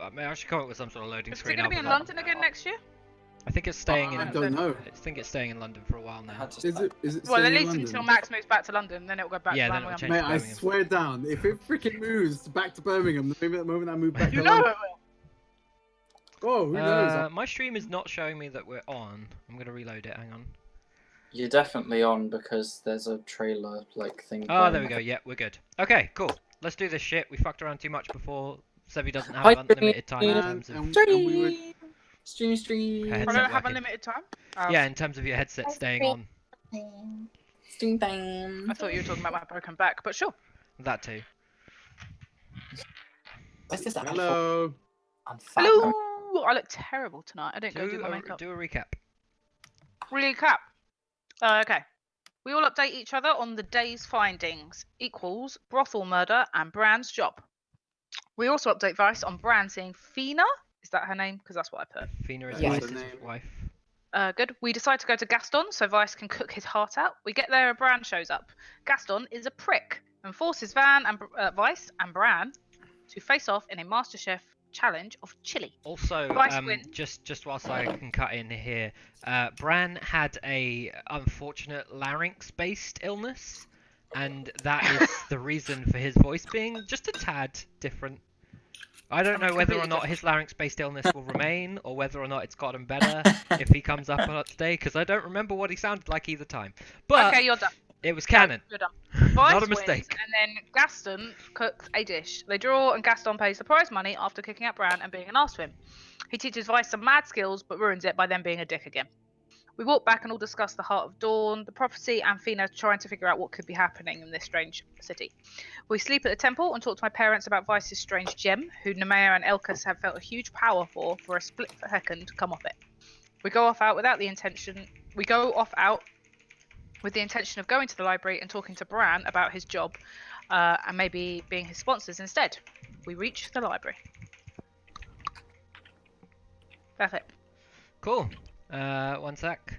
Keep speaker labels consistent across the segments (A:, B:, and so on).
A: I mean, I should come up with some sort of loading
B: Is it
A: screen.
B: going to be in London again next year?
A: I think it's staying in.
C: I don't know.
A: I think it's staying in London for a while now.
C: Is it
B: Well,
C: staying
B: at
C: in
B: least
C: London?
B: until Max moves back to London, then it'll go back
A: Yeah,
B: to
A: then it'll
B: Birmingham.
A: change.
C: Mate, I
A: Birmingham.
C: swear down, if it freaking moves back to Birmingham, the moment I move back to
B: You know
C: London.
B: it will.
C: Oh, who knows?
A: My stream is not showing me that we're on. I'm gonna reload it. Hang on.
D: You're definitely on because there's a trailer thing.
A: Oh, there we go. Yeah, we're good. Okay, cool. Let's do this shit. We fucked around too much before. Sevi doesn't have
D: Hi,
A: unlimited time in
C: And,
A: terms of.
C: and we would.
D: Stream.
A: Headset
B: I don't have
A: working.
B: unlimited time.
A: Yeah, in terms of your headset staying on.
D: Stream time.
B: I thought you were talking about my broken back, but sure.
A: That too.
D: What's this?
C: Hello.
D: I'm fat.
B: Hello! I look terrible tonight. I didn't go do my makeup.
A: Do a recap.
B: Recap. Okay. We all update each other on the day's findings equals brothel murder and Bran's job. We also update Vice on Bran seeing Fina. Is that her name? Because that's what I put.
A: Fina is
C: Yeah.
A: Vice's wife.
B: Good. We decide to go to Gaston so Vice can cook his heart out. We get there and Bran shows up. Gaston is a prick and forces Van and Vice and Bran to face off in a MasterChef challenge of chili.
A: Also,
B: Vice wins.
A: just whilst I can cut in here, Bran had a unfortunate larynx-based illness, and that is the reason for his voice being just a tad different. I don't know whether or not his larynx-based illness will remain, or whether or not it's gotten better if he comes up on it today, because I don't remember what he sounded like either time. But
B: Okay, you're done.
A: it was canon.
B: You're done. Vice
A: Not a
B: wins,
A: mistake.
B: and then Gaston cooks a dish. They draw, and Gaston pays the prize money after kicking out Bran and being an arse to him. He teaches Vice some mad skills, but ruins it by then being a dick again. We walk back and all discuss the Heart of Dawn, the prophecy, and Fina trying to figure out what could be happening in this strange city. We sleep at the temple and talk to my parents about Vice's strange gem, who Nemea and Elkas have felt a huge power for a split second to come off it. We go off out with the intention of going to the library and talking to Bran about his job, and maybe being his sponsors instead. We reach the library. That's it.
A: Cool. One sec.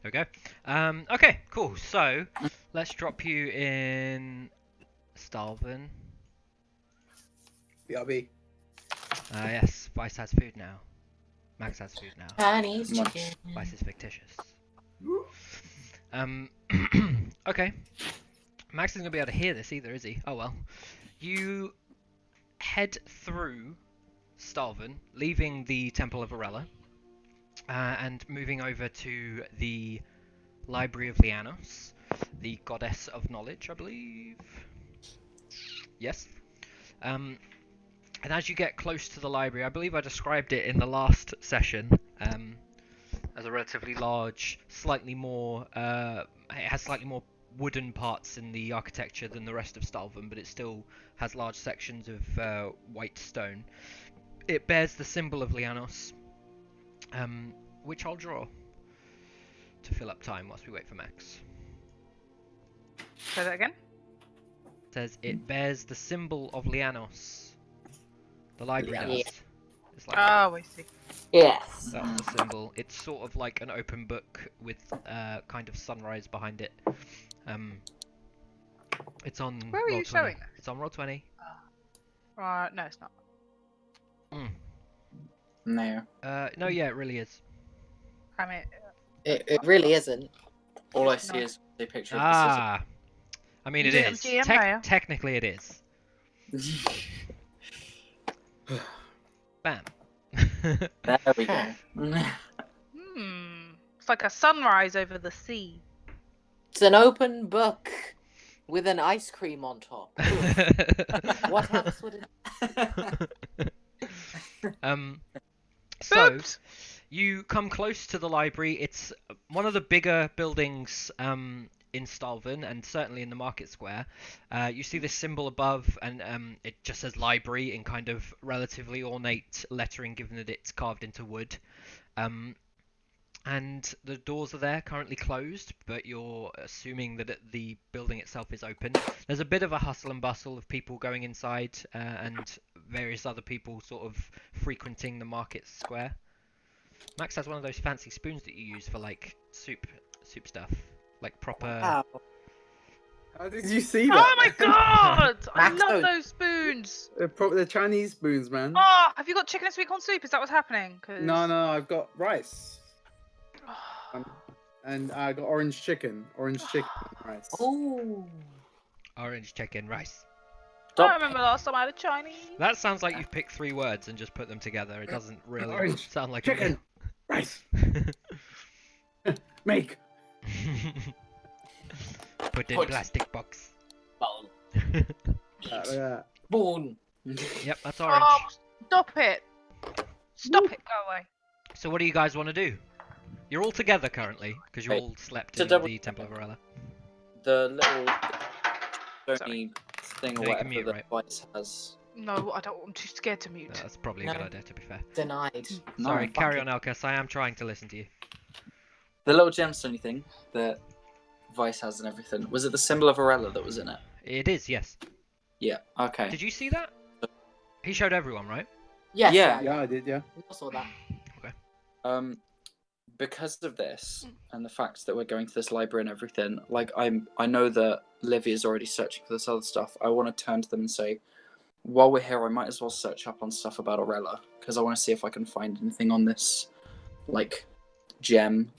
A: There we go. Okay, cool. So, let's drop you in Stalvin.
C: BRB.
A: Yes, Vice has food now. Max has food now.
D: Chinese chicken.
A: Vice is fictitious. Okay. Max isn't going to be able to hear this either, is he? Oh well. You head through Stalvin, leaving the Temple of Arella, and moving over to the Library of Lianos, the Goddess of Knowledge, I believe. Yes. And as you get close to the library, I believe I described it in the last session, as a relatively large, slightly more, it has slightly more wooden parts in the architecture than the rest of Stalvin, but it still has large sections of white stone. It bears the symbol of Lianos, which I'll draw to fill up time whilst we wait for Max.
B: Say that again.
A: It says it bears the symbol of Lianos. The library
D: Yeah.
A: does. It's like
B: Oh, I see.
D: Yes.
A: that's the symbol. It's sort of like an open book with kind of sunrise behind it. It's on.
B: Where are you
A: Roll20.
B: showing this?
A: It's on Roll20.
B: Right, no, it's not.
D: No.
A: No, yeah, it really is.
B: I mean,
D: It really isn't. All I
B: It's
D: see
B: not.
D: is the picture of the
A: Ah, I mean it
B: You do it
A: is.
B: on GM now.
A: Technically, it is.
D: scissors.
A: Bam.
D: There we go.
B: it's like a sunrise over the sea.
D: It's an open book with an ice cream on top. What else would it?
A: So
B: Oops.
A: you come close to the library. It's one of the bigger buildings in Stalvin, and certainly in the market square. You see this symbol above, and it just says library in kind of relatively ornate lettering, given that it's carved into wood. And the doors are there, currently closed, but you're assuming that the building itself is open. There's a bit of a hustle and bustle of people going inside, and various other people sort of frequenting the market square. Max has one of those fancy spoons that you use for like soup stuff, like proper.
D: Wow.
C: How did you see that?
B: Oh my god! I
D: Max,
B: love
D: don't-
B: those spoons.
C: They're Chinese spoons, man.
B: Oh, have you got chicken and sweet corn soup? Is that what's happening? 'Cause-
C: No, I've got rice. And I got orange chicken and rice.
D: Oh.
A: Orange chicken rice.
B: I remember last time I had a Chinese.
A: That sounds like you've picked 3 words and just put them together. It doesn't really
C: Orange
A: sound like
C: chicken, rice. Make.
A: Put in
D: Put.
A: plastic box.
D: Bone.
C: Look at that.
D: Spoon.
A: Yep, that's orange.
B: Oh, stop it! Stop it! Go away.
A: So what do you guys want to do? You're all together currently because you
D: Wait,
A: all slept
D: to
A: in
D: double-
A: the Temple of Varela.
D: The little
B: Sorry.
D: stony thing
A: No,
D: or
A: you can
D: whatever
A: mute,
D: that
A: right?
D: Vice has.
B: No, I don't. I'm too scared to mute.
A: No, that's probably a
D: No.
A: good idea, to be fair.
D: Denied.
A: Sorry,
D: No,
A: carry
D: fuck
A: on,
D: it.
A: Elkas. I am trying to listen to you.
D: The little gemstone thing that Vice has and everything. Was it the symbol of Arella that was in it?
A: It is, yes.
D: Yeah. Okay.
A: Did you see that? He showed everyone, right?
D: Yes.
C: Yeah, I did. Yeah.
D: I saw that.
B: Mm.
D: Because of this and the fact that we're going to this library and everything, like I know that Livy is already searching for this other stuff. I want to turn to them and say, while we're here, I might as well search up on stuff about Aurella because I want to see if I can find anything on this, like, gem.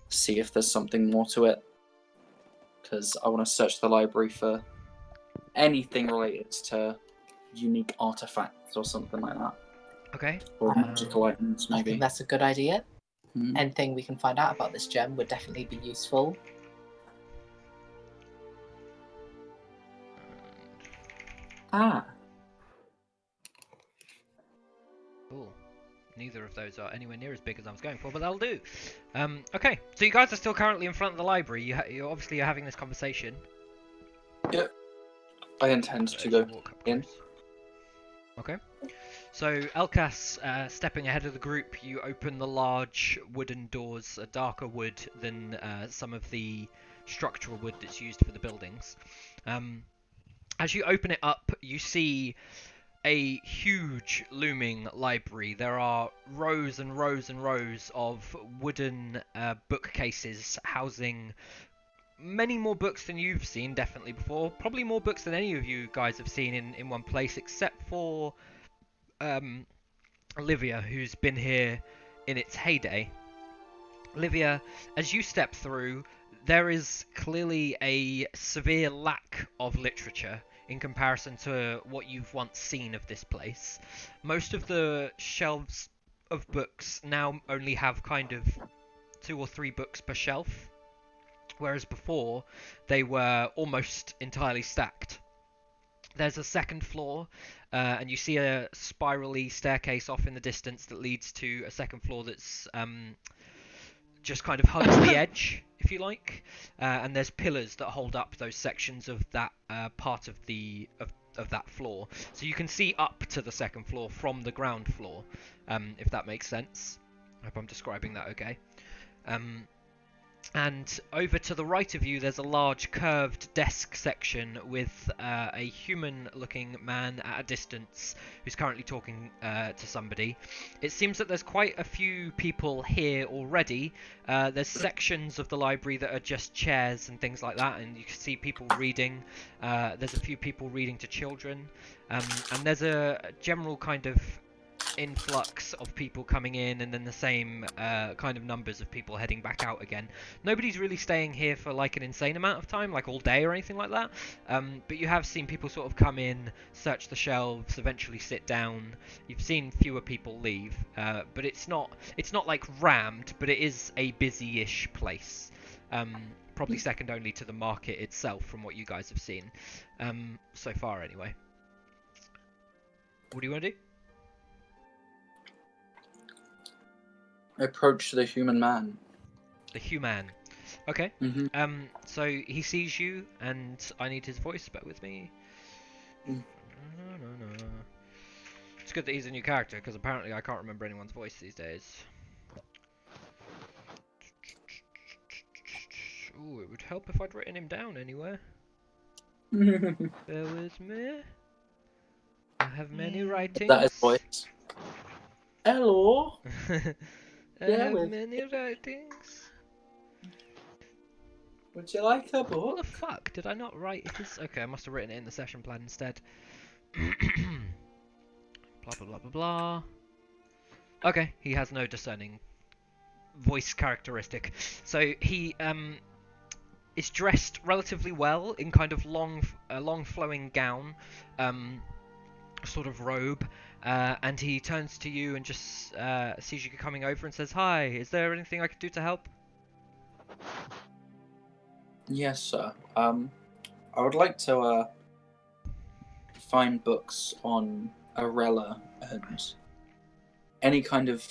D: See if there's something more to it. Because I want to search the library for anything related to unique artifacts or something like that,
A: Okay.
D: or magical items
E: I
D: maybe.
E: think that's a good idea.
D: Hmm.
E: Anything we can find out about this gem would definitely be useful.
D: Ah.
A: Cool. Neither of those are anywhere near as big as I was going for, but that'll do. Okay, so you guys are still currently in front of the library. You're obviously having this conversation.
D: I intend to go
A: Walk up
D: in.
A: close. Okay. So Elkas, stepping ahead of the group, you open the large wooden doors, a darker wood than some of the structural wood that's used for the buildings. As you open it up, you see a huge looming library. There are rows and rows and rows of wooden bookcases housing many more books than you've seen, definitely before. Probably more books than any of you guys have seen in one place, except for Olivia, who's been here in its heyday. Olivia, as you step through, there is clearly a severe lack of literature in comparison to what you've once seen of this place. Most of the shelves of books now only have kind of 2 or 3 books per shelf, whereas before they were almost entirely stacked. There's a second floor, and you see a spirally staircase off in the distance that leads to a second floor that's just kind of hugs the edge, if you like, and there's pillars that hold up those sections of that part of the of that floor, so you can see up to the second floor from the ground floor, if that makes sense. I hope I'm describing that okay. And over to the right of you, there's a large curved desk section with a human-looking man at a distance who's currently talking to somebody. It seems that there's quite a few people here already. There's sections of the library that are just chairs and things like that, and you can see people reading. There's a few people reading to children, and there's a general kind of influx of people coming in, and then the same kind of numbers of people heading back out again. Nobody's really staying here for like an insane amount of time, like all day or anything like that, but you have seen people sort of come in, search the shelves, eventually sit down. You've seen fewer people leave, but it's not like rammed, but it is a busy-ish place, probably second only to the market itself from what you guys have seen so far anyway. What do you want to do?
D: Approach the human man.
A: The human. Okay.
D: Mm-hmm.
A: So he sees you, and I need his voice. Bear with me.
D: Mm.
A: It's good that he's a new character, because apparently I can't remember anyone's voice these days. Ooh, it would help if I'd written him down anywhere. Bear with me. I have many writings.
D: That is voice. Hello.
A: I
E: Yeah,
A: have
E: with-
A: many writings.
D: Would you like a
A: What
D: book?
A: the fuck? Did I not write his? Okay, I must have written it in the session plan instead. Blah blah blah blah blah. Okay, he has no discerning voice characteristic. So he is dressed relatively well in kind of long flowing gown, sort of robe, and he turns to you and just sees you coming over and says, "Hi, is there anything I could do to help?"
D: Yes, sir. I would like to find books on Arella and any kind of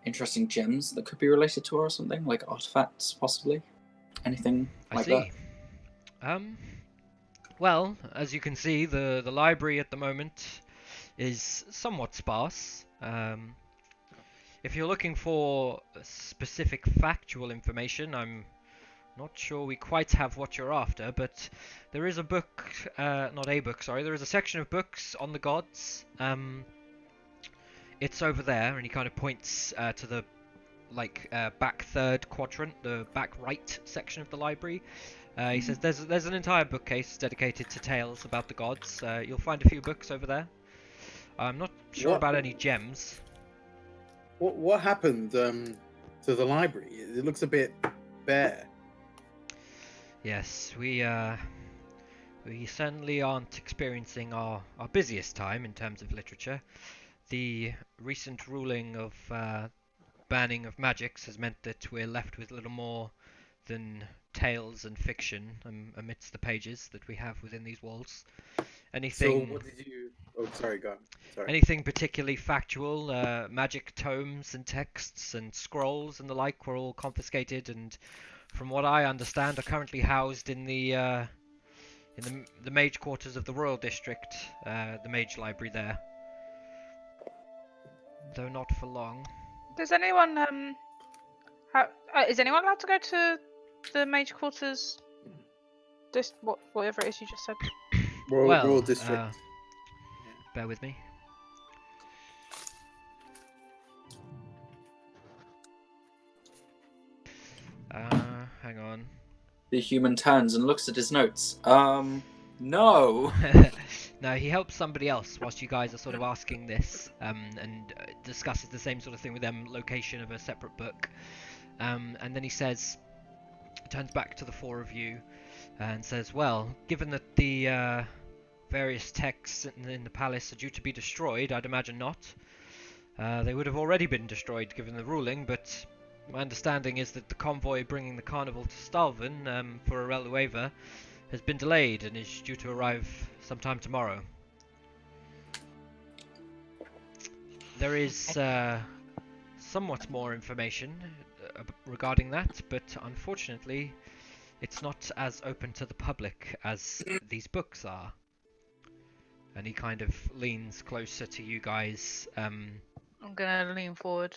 D: interesting gems that could be related to her or something, like artifacts, possibly. Anything
A: I
D: like
A: see. Well, as you can see, the library at the moment is somewhat sparse. If you're looking for specific factual information, I'm not sure we quite have what you're after, but there is a book, not a book, sorry, there is a section of books on the gods. It's over there, and he kind of points to the back third quadrant, the back right section of the library. He says there's an entire bookcase dedicated to tales about the gods. You'll find a few books over there. I'm not sure
C: What-
A: about any gems.
C: What happened to the library? It looks a bit bare.
A: Yes, we certainly aren't experiencing our busiest time in terms of literature. The recent ruling of banning of magics has meant that we're left with little more than tales and fiction amidst the pages that we have within these walls. Anything,
C: So what did you? Oh, sorry, go on. Sorry.
A: anything particularly factual, magic tomes and texts and scrolls and the like were all confiscated, and from what I understand, are currently housed in the mage quarters of the Royal District, the mage library there. Though not for long.
B: Does anyone is anyone allowed to go to the mage quarters? This whatever it is you just said.
C: Royal District.
A: Bear with me. Hang on.
D: The human turns and looks at his notes. No.
A: No, he helps somebody else whilst you guys are sort of asking this, and discusses the same sort of thing with them, location of a separate book. And then he says, turns back to the four of you, and says, well, given that the various texts in the palace are due to be destroyed, I'd imagine not. They would have already been destroyed given the ruling, but my understanding is that the convoy bringing the carnival to Stalvin for Arelueva has been delayed and is due to arrive sometime tomorrow. There is somewhat more information regarding that, but unfortunately it's not as open to the public as these books are. And he kind of leans closer to you guys.
B: I'm gonna lean forward.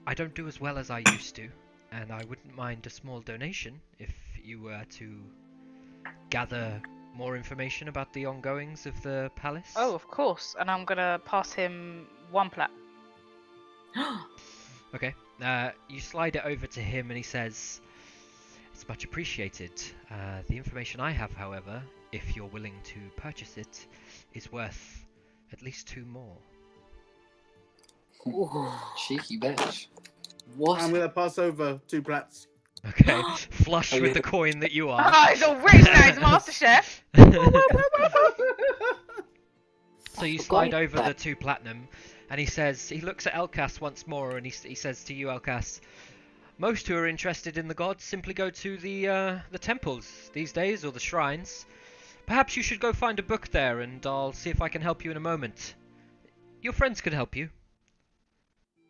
A: I don't do as well as I used to, and I wouldn't mind a small donation if you were to gather more information about the ongoings of the palace.
B: Oh, of course. And I'm gonna pass him one plat.
A: Okay. You slide it over to him and he says, it's much appreciated. The information I have, however, if you're willing to purchase it, is worth at least 2 more.
D: Cheeky bitch.
E: What?
C: I'm gonna pass over 2 plats.
A: Okay, flush
D: Are
A: with
D: you-
A: the coin that you are.
B: Oh, he's all rich now. He's Master Chef.
A: So you
E: I
A: slide
E: forgot
A: over
E: that.
A: the 2 platinum, and he says, he looks at Elkas once more, and he says to you, Elkas, most who are interested in the gods simply go to the temples these days, or the shrines. Perhaps you should go find a book there, and I'll see if I can help you in a moment. Your friends could help you.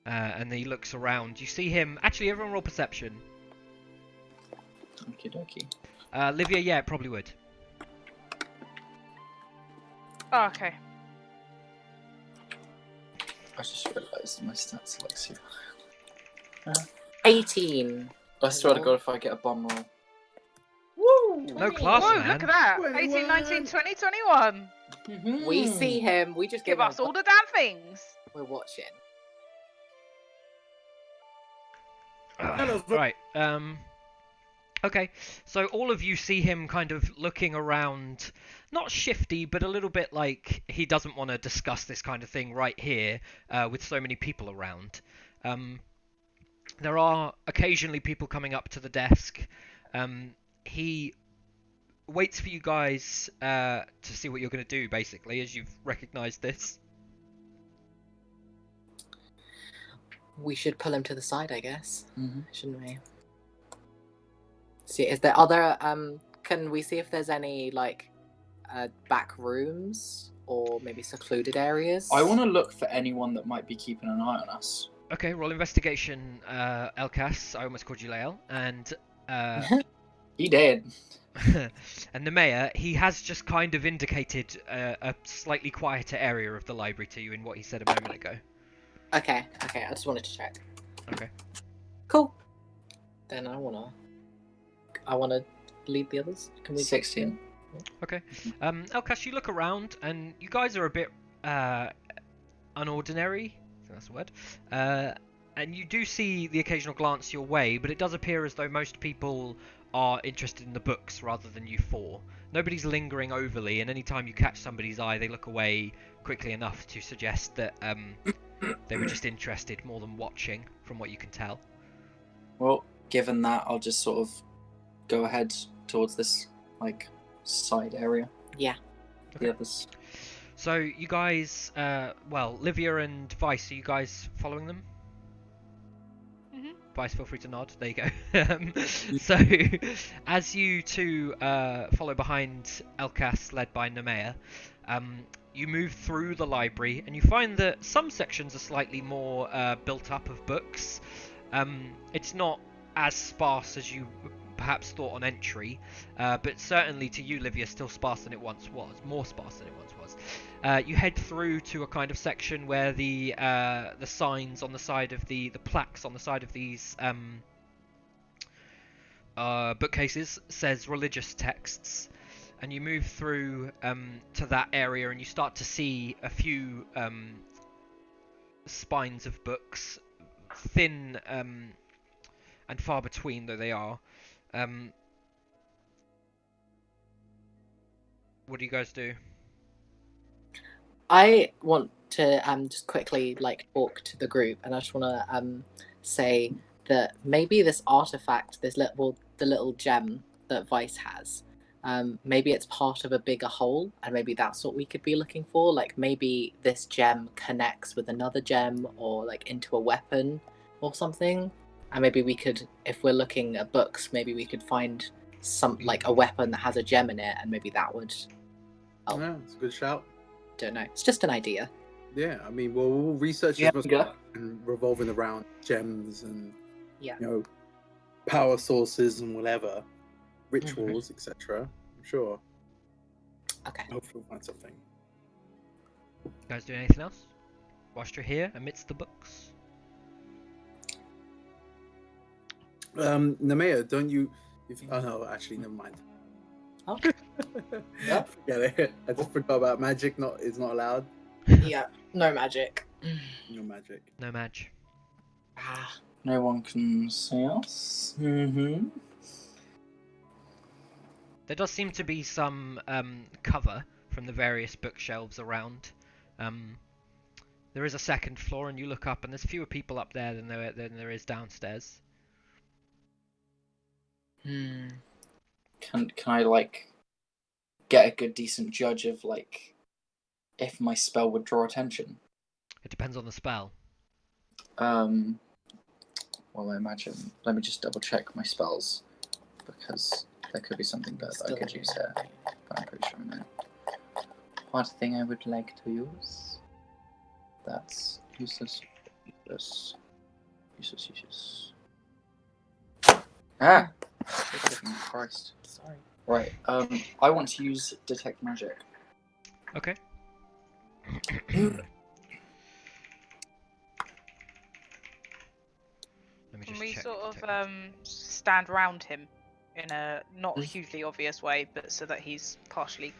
A: And he looks around. You see him. Actually, everyone roll perception.
D: Okie dokie.
A: Livia, yeah, it probably would.
B: Oh, okay.
D: I just realised my stats are like super.
E: 18.
D: I swear to God, if I get a bomb roll.
E: Woo!
A: No class,
B: Whoa,
A: man.
B: look at that.
C: 21.
B: 18, 19, 20, 21.
E: We see him. We just
B: Give
E: him
B: us all the damn things.
E: We're watching.
C: Hello,
A: Right. Okay. So all of you see him kind of looking around, not shifty, but a little bit like he doesn't want to discuss this kind of thing right here, with so many people around. There are occasionally people coming up to the desk. He waits for you guys to see what you're going to do, basically, as you've recognised this.
E: We should pull him to the side, I guess,
D: Mm-hmm.
E: shouldn't we? See, is there other? Can we see if there's any like back rooms or maybe secluded areas?
D: I want to look for anyone that might be keeping an eye on us.
A: Okay, roll investigation, Elkas. I almost called you Lael. And
D: He did.
A: and the mayor, he has just kind of indicated a slightly quieter area of the library to you in what he said a moment ago.
E: Okay. I just wanted to check.
A: Okay.
E: Cool. Then I wanna lead the others. Can we?
D: 16.
A: Okay. Elkas, you look around, and you guys are a bit unordinary. I think that's the word. And you do see the occasional glance your way, but it does appear as though most people are interested in the books rather than you four. Nobody's lingering overly, and any time you catch somebody's eye, they look away quickly enough to suggest that they were just interested more than watching, from what you can tell.
D: Well, given that, I'll just sort of go ahead towards this like side area.
E: Yeah.
D: The others.
A: So you guys, well, Livia and Vice, are you guys following them?
B: Mhm.
A: Vice, feel free to nod. There you go. So, as you two follow behind Elkas, led by Nemea, you move through the library, and you find that some sections are slightly more built up of books. It's not as sparse as you perhaps thought on entry, but certainly to you, Livia, still sparse than it once was. More sparse than it once was. You head through to a kind of section where the signs on the side of the plaques on the side of these bookcases says religious texts, and you move through to that area, and you start to see a few spines of books, thin and far between though they are. What do you guys do?
E: I want to just quickly like talk to the group, and I just want to say that maybe this artifact, the little gem that Vice has, maybe it's part of a bigger whole, and maybe that's what we could be looking for. Like maybe this gem connects with another gem, or like into a weapon or something. And maybe we could, if we're looking at books, maybe we could find some like a weapon that has a gem in it, and maybe that would. Oh,
C: Yeah, it's a good shout.
E: don't know. It's just an idea.
C: Yeah, I mean, well, we'll research
D: Yeah,
C: as much
D: yeah.
C: and revolving around gems and
E: Yeah.
C: power sources and whatever, rituals, etc. I'm sure.
E: Okay.
C: Hopefully, we'll find something.
A: You guys doing anything else whilst you're here amidst the books?
C: Nemea, don't you? Oh no, actually, never mind.
E: Oh.
C: Yeah. Forget it. I just forgot about magic. It's not allowed.
E: Yeah. No magic.
C: No magic.
A: No Madge.
E: Ah.
D: No one can see us. Mm-hmm.
A: There does seem to be some cover from the various bookshelves around. There is a second floor, and you look up, and there's fewer people up there than there is downstairs.
D: Can I like get a good decent judge of like if my spell would draw attention?
A: It depends on the spell.
D: Well, I imagine. Let me just double check my spells because there could be something better that I could use here. But I'm pretty sure I know. What thing I would like to use? That's useless. Ah! Fucking Christ.
E: Sorry.
D: Right. I want to use detect magic.
A: Okay. Let me
B: Can
A: just
B: we
A: check.
B: sort of
A: detect-
B: stand round him in a not hugely obvious way, but so that he's partially.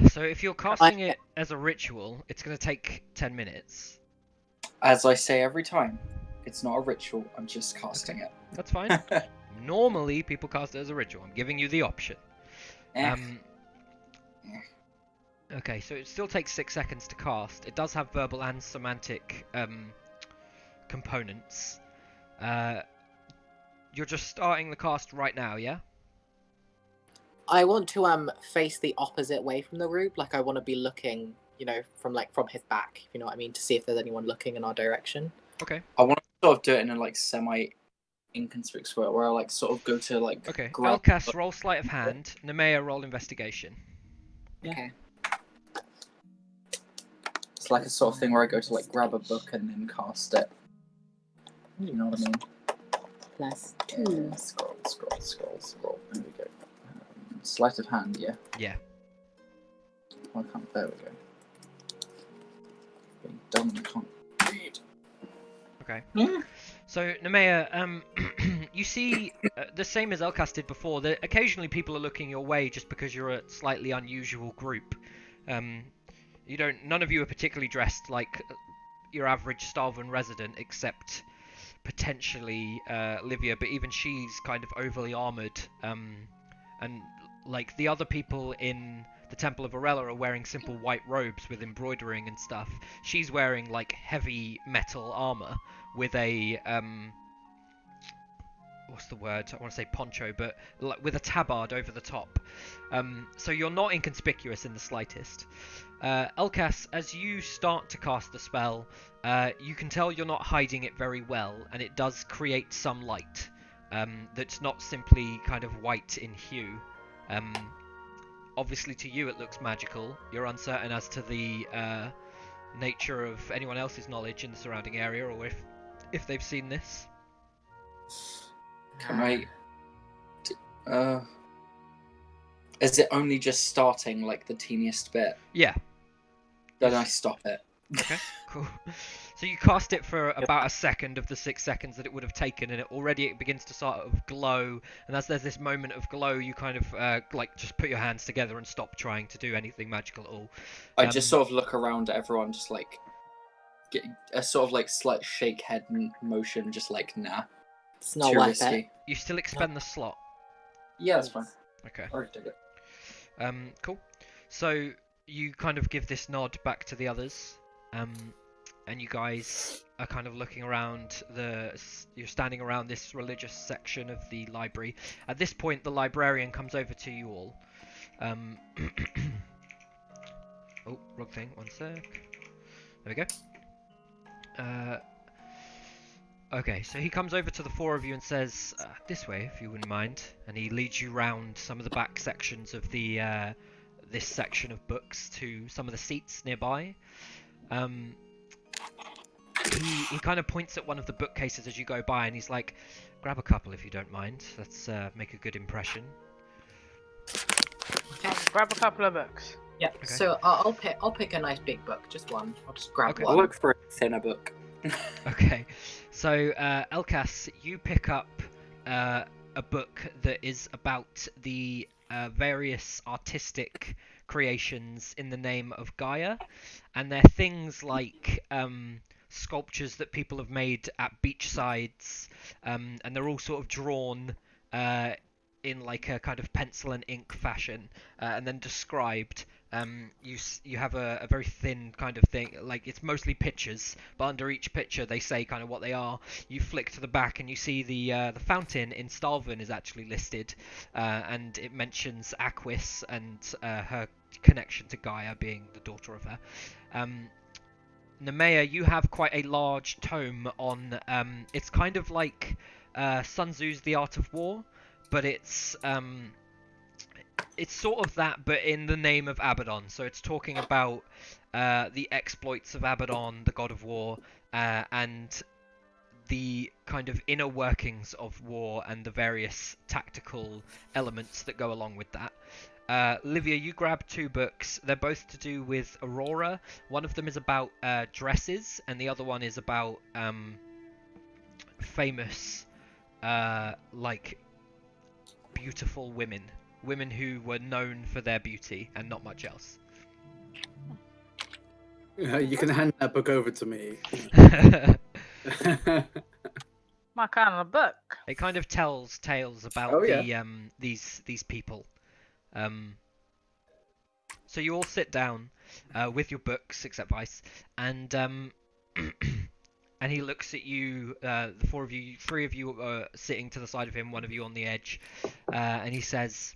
A: So if you're casting it as a ritual, it's going to take 10 minutes.
D: As I say every time, It's not a ritual. I'm just casting it.
A: That's fine. Normally, people cast it as a ritual. I'm giving you the option.
D: Eh.
A: Okay, so it still takes 6 seconds to cast. It does have verbal and semantic components. You're just starting the cast right now, yeah?
E: I want to face the opposite way from the group. Like I want to be looking, from his back. If you know what I mean, to see if there's anyone looking in our direction.
A: Okay.
D: I want to sort of do it in a like semi inconspicuous way, where I like sort of go to like.
A: Okay.
D: Grab...
A: Elkas, roll sleight of hand. Nemea, roll investigation.
D: Yeah.
E: Okay.
D: It's like a sort of thing where I go to like grab a book and then cast it. You know what I mean?
E: +2.
D: Scroll. There we go. Sleight of hand, yeah.
A: Yeah.
D: I can't. There we go. Being dumb and can't read.
A: Okay.
D: Yeah.
A: So, Nemea, you see the same as Elkas did before. That occasionally people are looking your way just because you're a slightly unusual group. None of you are particularly dressed like your average Starvan resident, except potentially Livia, but even she's kind of overly armored. And like the other people in the Temple of Arella are wearing simple white robes with embroidering and stuff. She's wearing like heavy metal armor with a what's the word? I want to say poncho, but with a tabard over the top. So you're not inconspicuous in the slightest. Elkas, as you start to cast the spell, you can tell you're not hiding it very well, and it does create some light that's not simply kind of white in hue. Obviously to you it looks magical. You're uncertain as to the nature of anyone else's knowledge in the surrounding area, or if they've seen this.
D: Can I? Is it only just starting like the teeniest bit?
A: Yeah.
D: Then I stop it.
A: Okay, cool. So you cast it for about a second of the 6 seconds that it would have taken, and it begins to sort of glow. And as there's this moment of glow, you kind of just put your hands together and stop trying to do anything magical at all.
D: I just sort of look around at everyone, just like get a sort of like slight shake head motion, just like nah.
E: It's not
D: Too
E: worth
D: risky.
E: it.
A: You still expend the slot.
D: Yeah, that's fine.
A: Okay.
D: I already did it.
A: Cool. So you kind of give this nod back to the others, and you guys are kind of looking around you're standing around this religious section of the library. At this point, the librarian comes over to you all. Oh, wrong thing. 1 sec. There we go. Okay, so he comes over to the 4 of you and says, this way, if you wouldn't mind. And he leads you round some of the back sections of the this section of books to some of the seats nearby. He kind of points at one of the bookcases as you go by, and he's like, grab a couple if you don't mind. Let's make a good impression.
B: Grab a couple of books.
E: Yeah.
A: Okay.
E: So I'll pick a nice big book, just one. I'll just grab
A: Okay.
D: I'll
E: one.
D: look for a thinner book.
A: Okay, so Elkas, you pick up a book that is about the various artistic creations in the name of Gaia, and they're things like sculptures that people have made at beachsides, and they're all sort of drawn in like a kind of pencil and ink fashion, and then described. You have a very thin kind of thing, like it's mostly pictures, but under each picture they say kind of what they are. You flick to the back and you see the fountain in Starvan is actually listed, and it mentions Aquis and her connection to Gaia, being the daughter of her. Nemea, you have quite a large tome on, it's kind of like Sun Tzu's The Art of War, but it's sort of that, but in the name of Abaddon. So it's talking about the exploits of Abaddon, the god of war, and the kind of inner workings of war and the various tactical elements that go along with that. Livia, you grab 2 books. They're both to do with Aurora. One of them is about dresses, and the other one is about famous, like, beautiful women. Women who were known for their beauty and not much else.
C: You can hand that book over to me.
B: My kind of book.
A: It kind of tells tales about
C: Oh, yeah.
A: these people. So you all sit down with your books, except Vice, and and he looks at you. The four of you, three of you are sitting to the side of him, one of you on the edge, and he says,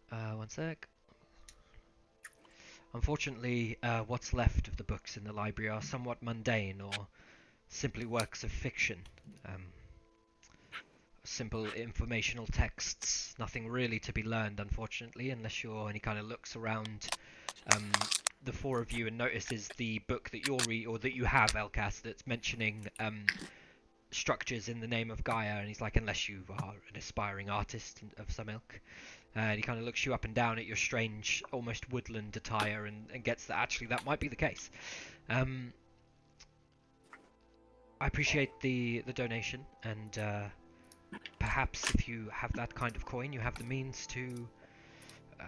A: "One sec. Unfortunately, what's left of the books in the library are somewhat mundane or simply works of fiction. Simple informational texts, nothing really to be learned, unfortunately, unless you're." And he kind of looks around the four of you and notices the book that you're or that you have, Elcas, that's mentioning structures in the name of Gaia, and he's like, unless you are an aspiring artist of some ilk. And he kind of looks you up and down at your strange, almost woodland attire, and gets that actually that might be the case. I appreciate the donation, and perhaps if you have that kind of coin, you have the means to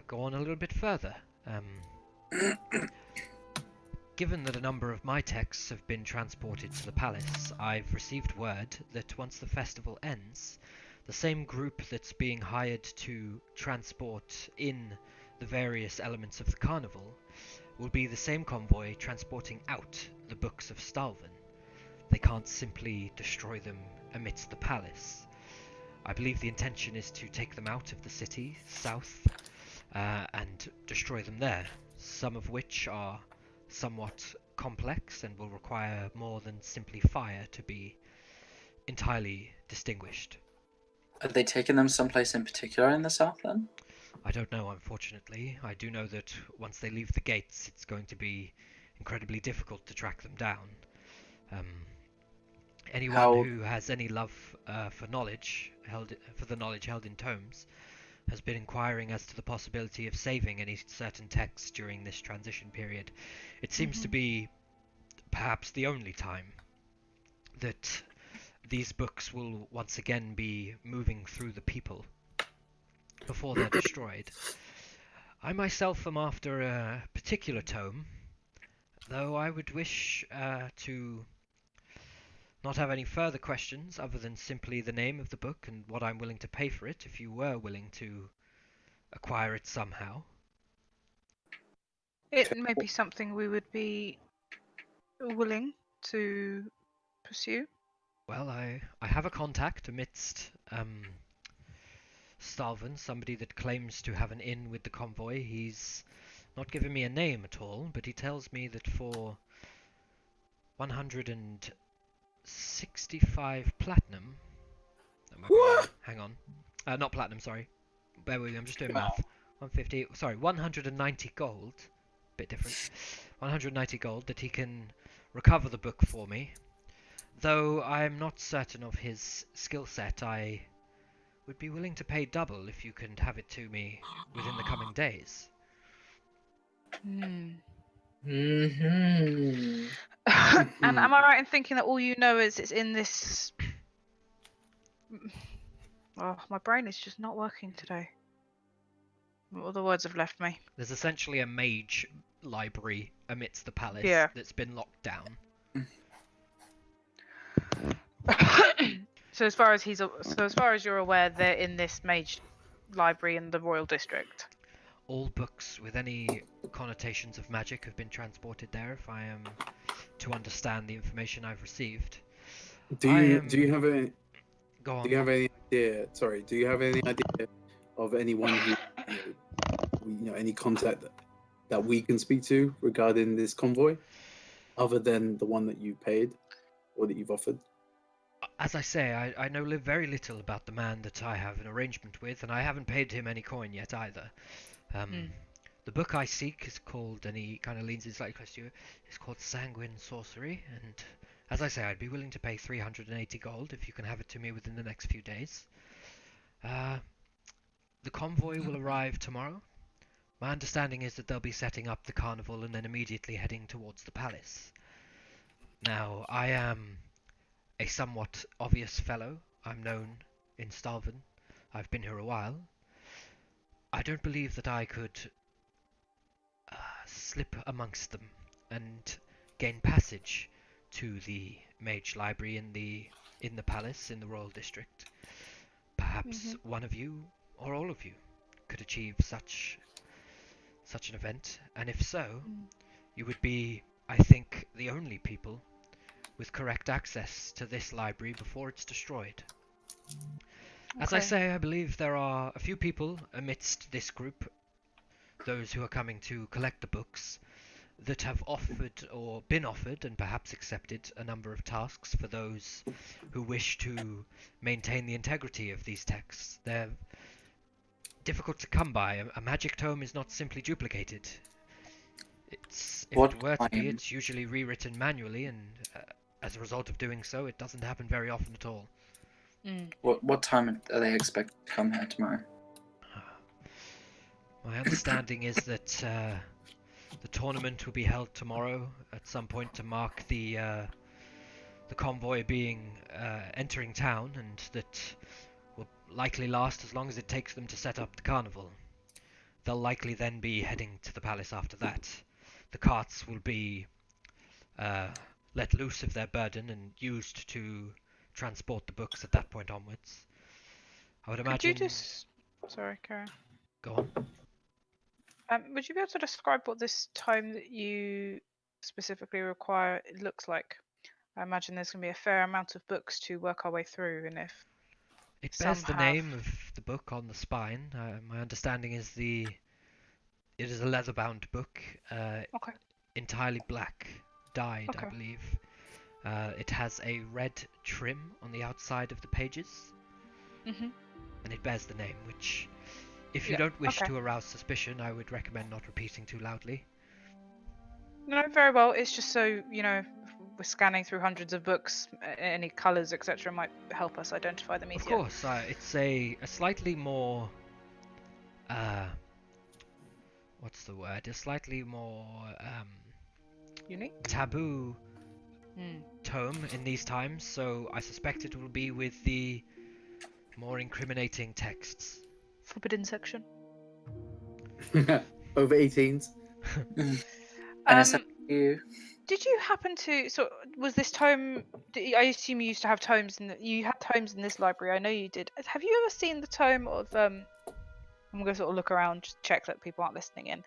A: go on a little bit further. Given that a number of my texts have been transported to the palace, I've received word that once the festival ends, the same group that's being hired to transport in the various elements of the carnival will be the same convoy transporting out the books of Stalvin. They can't simply destroy them amidst the palace. I believe the intention is to take them out of the city, south, and destroy them there, some of which are somewhat complex and will require more than simply fire to be entirely distinguished.
D: Are they taking them someplace in particular in the south then?
A: I don't know, unfortunately. I do know that once they leave the gates, it's going to be incredibly difficult to track them down. Anyone who has any love for the knowledge held in tomes has been inquiring as to the possibility of saving any certain texts during this transition period. It seems to be perhaps the only time that these books will once again be moving through the people before they're destroyed. I myself am after a particular tome, though I would wish to not have any further questions other than simply the name of the book and what I'm willing to pay for it if you were willing to acquire it somehow.
B: It may be something we would be willing to pursue.
A: Well, I have a contact amidst Stalvin, somebody that claims to have an in with the convoy. He's not given me a name at all, but he tells me that for 165 platinum... That might be
C: What?
A: hang on. Not platinum, sorry. Bear with me, I'm just doing math. 150... Sorry, 190 gold. Bit different. 190 gold that he can recover the book for me. Though I am not certain of his skill set, I would be willing to pay double if you can have it to me within the coming days.
B: And
E: Mm-hmm.
B: am I right in thinking that all you know is it's in this... Oh, my brain is just not working today. All the words have left me.
A: There's essentially a mage library amidst the palace that's been locked down.
B: So as far as you're aware, they're in this mage library in the royal district.
A: All books with any connotations of magic have been transported there, if I am to understand the information I've received.
C: Do you have any?
A: Go on.
C: Do you have any idea? Sorry, do you have any idea of anyone who, any contact that we can speak to regarding this convoy, other than the one that you paid or that you've offered?
A: As I say, I know very little about the man that I have an arrangement with, and I haven't paid him any coin yet either. The book I seek is called, and he kind of leans in slightly close to you, it's called Sanguine Sorcery, and as I say, I'd be willing to pay 380 gold if you can have it to me within the next few days. The convoy will arrive tomorrow. My understanding is that they'll be setting up the carnival and then immediately heading towards the palace. Now, I am a somewhat obvious fellow. I'm known in Stalvin. I've been here a while. I don't believe that I could slip amongst them and gain passage to the Mage Library in the palace in the Royal District. Perhaps one of you or all of you could achieve such an event, and if so, you would be, I think, the only people with correct access to this library before it's destroyed. As I say, I believe there are a few people amidst this group, those who are coming to collect the books, that have offered or been offered and perhaps accepted a number of tasks for those who wish to maintain the integrity of these texts. They're difficult to come by. A magic tome is not simply duplicated. If it were to be, it's usually rewritten manually, and as a result of doing so, it doesn't happen very often at all.
D: What time are they expected to come here tomorrow?
A: My understanding is that the tournament will be held tomorrow at some point to mark the convoy being entering town, and that will likely last as long as it takes them to set up the carnival. They'll likely then be heading to the palace after that. The carts will be let loose of their burden and used to transport the books at that point onwards. I would imagine...
B: Could you just... Sorry, Karen.
A: Go on.
B: Would you be able to describe what this tome that you specifically require looks like? I imagine there's going to be a fair amount of books to work our way through, and if
A: it bears the name of the book on the spine. My understanding is it is a leather-bound book, entirely black, dyed, I believe. It has a red trim on the outside of the pages, and it bears the name, which, if you don't wish to arouse suspicion, I would recommend not repeating too loudly.
B: No, very well. It's just so, you know, we're scanning through hundreds of books, any colours, etc. might help us identify them easier.
A: Of course, it's a slightly more... what's the word? A slightly more...
B: unique?
A: Taboo tome in these times, so I suspect it will be with the more incriminating texts.
B: Forbidden section.
C: Over 18s.
B: Did you happen to... So, was this tome... I assume you used to have tomes you had tomes in this library. I know you did. Have you ever seen the tome of... I'm going to sort of look around, just check that people aren't listening in.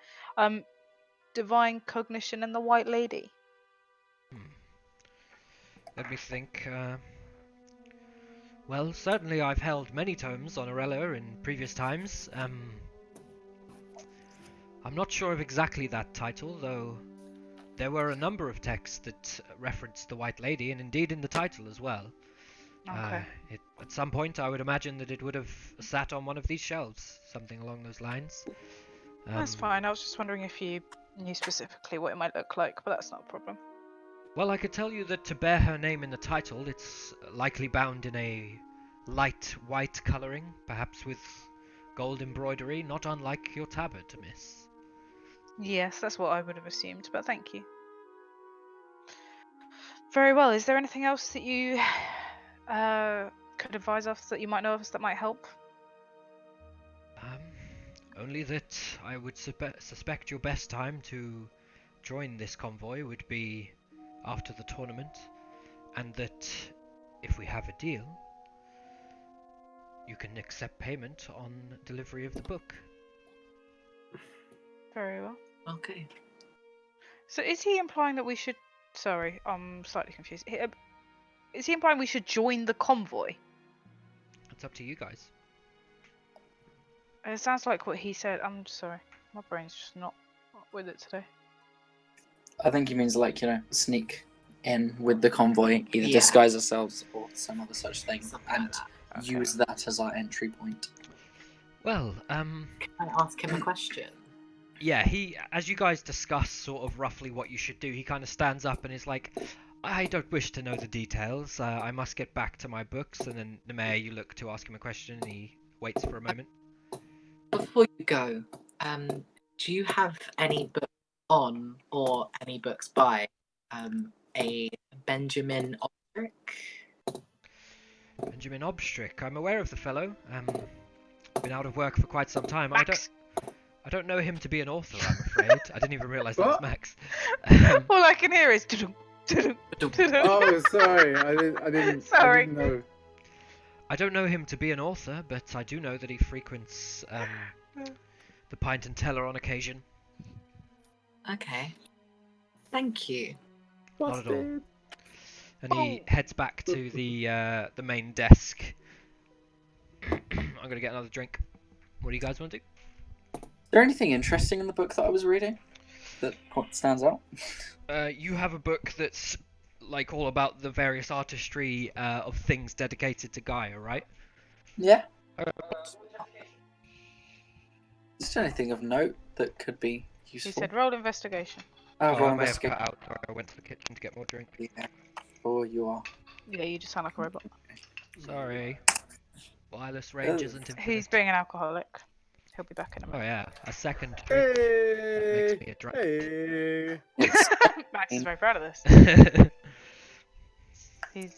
B: Divine Cognition and the White Lady?
A: Let me think. Well, certainly I've held many tomes on Aurelia in previous times. I'm not sure of exactly that title, though there were a number of texts that referenced the White Lady, and indeed in the title as well.
B: Okay.
A: At some point I would imagine that it would have sat on one of these shelves, something along those lines.
B: That's fine. I was just wondering if you knew specifically what it might look like, but that's not a problem.
A: Well, I could tell you that to bear her name in the title, it's likely bound in a light white colouring, perhaps with gold embroidery, not unlike your tabard, miss.
B: Yes, that's what I would have assumed, but thank you. Very well. Is there anything else that you could advise us that you might know of us that might help?
A: Only that I would suspect your best time to join this convoy would be after the tournament, and that if we have a deal, you can accept payment on delivery of the book.
B: Very well.
E: Okay.
B: So is he implying that we should... Sorry, I'm slightly confused. Is he implying we should join the convoy?
A: It's up to you guys.
B: It sounds like what he said. I'm sorry. My brain's just not with it today.
D: I think he means, like, sneak in with the convoy, either disguise ourselves or some other such thing, and use that as our entry point.
A: Well,
E: Can I ask him a question?
A: Yeah, as you guys discuss sort of roughly what you should do, he kind of stands up and is like, I don't wish to know the details. I must get back to my books. And then the mayor, you look to ask him a question, and he waits for a moment.
E: Before you go, do you have any books on or any books by a Benjamin Obstrick?
A: Benjamin Obstrick. I'm aware of the fellow. Been out of work for quite some time.
B: Max.
A: I don't know him to be an author, I'm afraid. I didn't even realise that was Max.
B: All I can hear is...
C: Oh, sorry. I didn't
B: Sorry.
C: know.
A: I don't know him to be an author, but I do know that he frequents the Pint and Teller on occasion.
E: Okay. Thank you.
A: Not at all.
C: Busted.
A: And he heads back to the main desk. I'm gonna get another drink. What do you guys want to do?
D: Is there anything interesting in the book that I was reading that stands out?
A: You have a book that's like all about the various artistry of things dedicated to Gaia, right?
D: Yeah. Is there anything of note that could be
B: He
D: useful?
B: said roll investigation.
A: Oh,
D: roll
A: I may have
D: investigation.
A: cut out. Or I went to the kitchen to get more drink.
D: Yeah. Oh, you are.
B: Yeah, you just sound like a robot.
A: Sorry. Wireless range isn't infinite.
B: He's being an alcoholic. He'll be back in a
A: Oh
B: minute.
A: yeah, a second drink. That makes me a drunk.
C: Hey.
B: Max is very proud of this. He's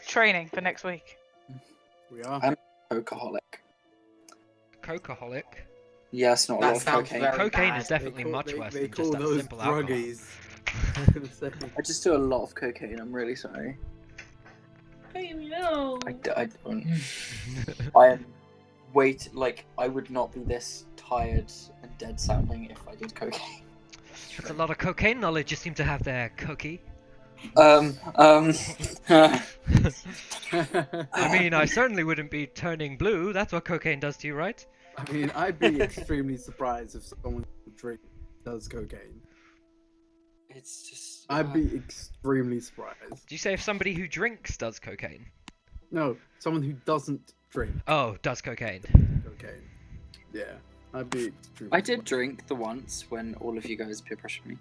B: training for next week.
C: We are.
D: I'm Cocaaholic.
A: Cocaaholic.
D: Yeah, it's not a
E: That
D: lot of
E: sounds
D: cocaine.
E: very
A: Cocaine
E: bad.
A: is definitely much worse
C: They
A: than
C: call
A: just that
C: those
A: simple alcohol.
C: druggies. I was gonna say.
D: I just do a lot of cocaine. I'm really sorry.
E: No.
D: I don't. I am I would not be this tired and dead sounding if I did cocaine.
A: That's a lot of cocaine knowledge you seem to have there, Cookie.
C: I
A: I mean, I certainly wouldn't be turning blue. That's what cocaine does to you, right?
C: mean, I'd be extremely surprised if someone who does cocaine.
D: It's just.
C: I'd be extremely surprised.
A: Do you say if somebody who drinks does cocaine?
C: No, someone who doesn't drink
A: Oh, does cocaine.
C: cocaine. Yeah, I'd be extremely.
D: I did drink the once when all of you guys peer pressured me.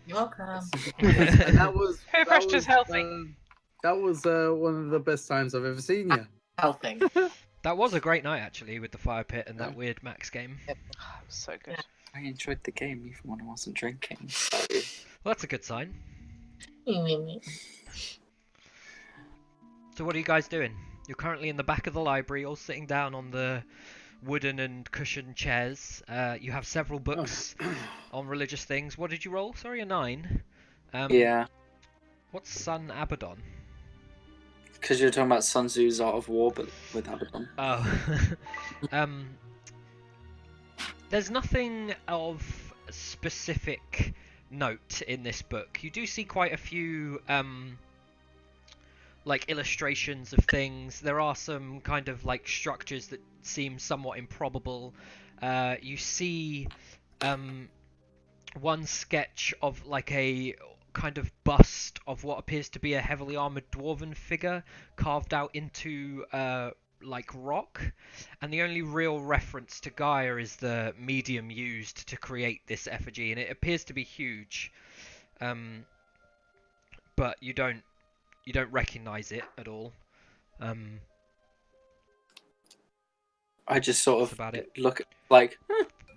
E: You're welcome.
C: And that was.
B: Peer
C: that
B: pressure's
C: was,
B: healthy.
C: That was one of the best times I've ever seen you.
E: Helping.
A: That was a great night, actually, with the fire pit and that weird Max game.
B: Oh, it was so good.
D: I enjoyed the game even when I wasn't drinking.
A: Well, that's a good sign. So what are you guys doing? You're currently in the back of the library, all sitting down on the wooden and cushioned chairs. You have several books on religious things. What did you roll? Sorry, a 9.
D: Yeah,
A: What's Sun Abaddon?
D: because you're talking about Sun Tzu's Art of War, but with Abaddon.
A: Oh. There's nothing of specific note in this book. You do see quite a few like illustrations of things. There are some kind of like structures that seem somewhat improbable. You see one sketch of like a kind of bust of what appears to be a heavily armored dwarven figure carved out into like rock, and the only real reference to Gaia is the medium used to create this effigy, and it appears to be huge, but you don't recognize it at all.
D: I just sort
A: That's
D: of
A: about it.
D: look like,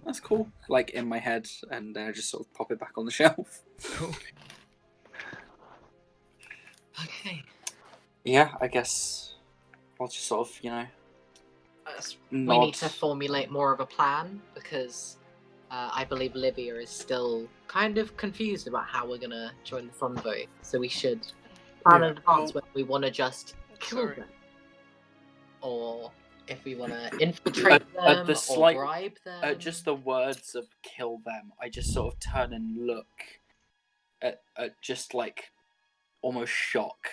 D: that's cool, like in my head, and then I just sort of pop it back on the shelf.
A: Cool.
E: Okay.
D: Yeah, I guess I'll just sort of,
E: We
D: nod.
E: need to formulate more of a plan because I believe Livia is still kind of confused about how we're gonna join the convoy. So we should plan in advance whether we want to just kill them, or if we want to infiltrate them
D: the
E: or
D: slight-
E: bribe them.
D: Just the words of kill them, I just sort of turn and look at just like almost shock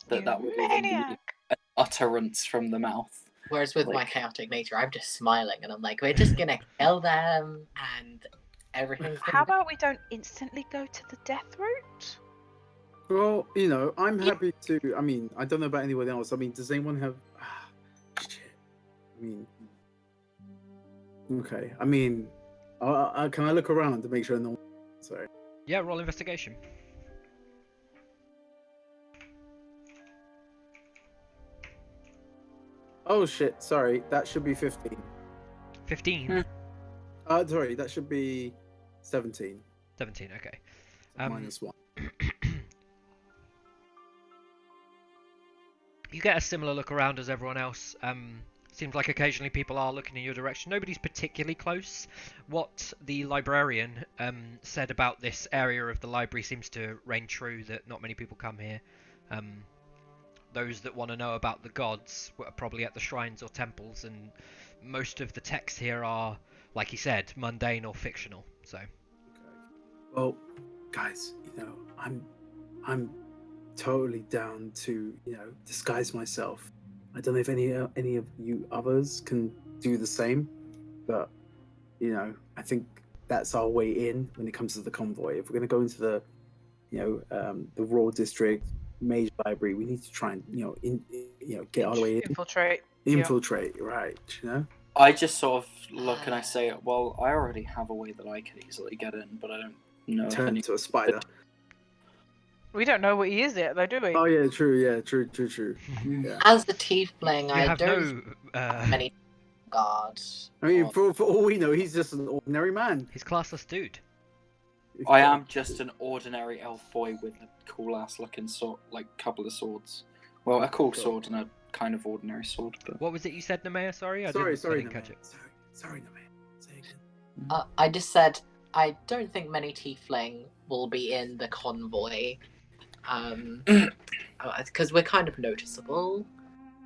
D: that would even be
B: Maniac.
D: an utterance from the mouth.
E: Whereas with my
D: like-
E: chaotic nature, I'm just smiling and I'm like, we're just gonna kill them and everything's gonna
B: How about we don't instantly go to the death route?
C: Well, I'm happy to. I mean, I don't know about anyone else. I mean, does anyone have? Shit. I mean, okay. I mean, can I look around to make sure no one? Sorry.
A: Yeah, roll investigation.
C: Oh shit! Sorry, that should be 15.
A: 15.
C: Sorry, that should be 17.
A: 17. Okay.
C: -1.
A: You get a similar look around as everyone else. Seems like occasionally people are looking in your direction. Nobody's particularly close. What the librarian said about this area of the library seems to reign true, that not many people come here. Those that want to know about the gods are probably at the shrines or temples, and most of the texts here are, like he said, mundane or fictional. So,
C: Well, guys, I'm totally down to disguise myself. I don't know if any of you others can do the same, but I think that's our way in when it comes to the convoy. If we're going to go into the the Raw District Major Library, we need to try and get all the way in,
B: Infiltrate.
C: infiltrate, right?
D: I just sort of look and I say, well, I already have a way that I could easily get in, but I don't know if
C: Turn
D: any.
C: into a spider.
B: We don't know what he is yet, though, do we?
C: Oh yeah, true. Yeah, true. Yeah.
E: As the tiefling,
A: you
E: I
A: have
E: don't
A: no.
E: many guards.
C: I mean,
E: or-
C: for all we know, he's just an ordinary man.
A: He's classless dude.
D: I am just an ordinary elf boy with a cool ass looking sword, like couple of swords. Well, a cool sword and a kind of ordinary sword. But
A: What was it you said, Nemea? Sorry, I
C: Sorry,
A: didn't catch
C: Namir.
A: it.
C: Sorry, Namir. Say again.
E: I just said I don't think many tiefling will be in the convoy, because we're kind of noticeable.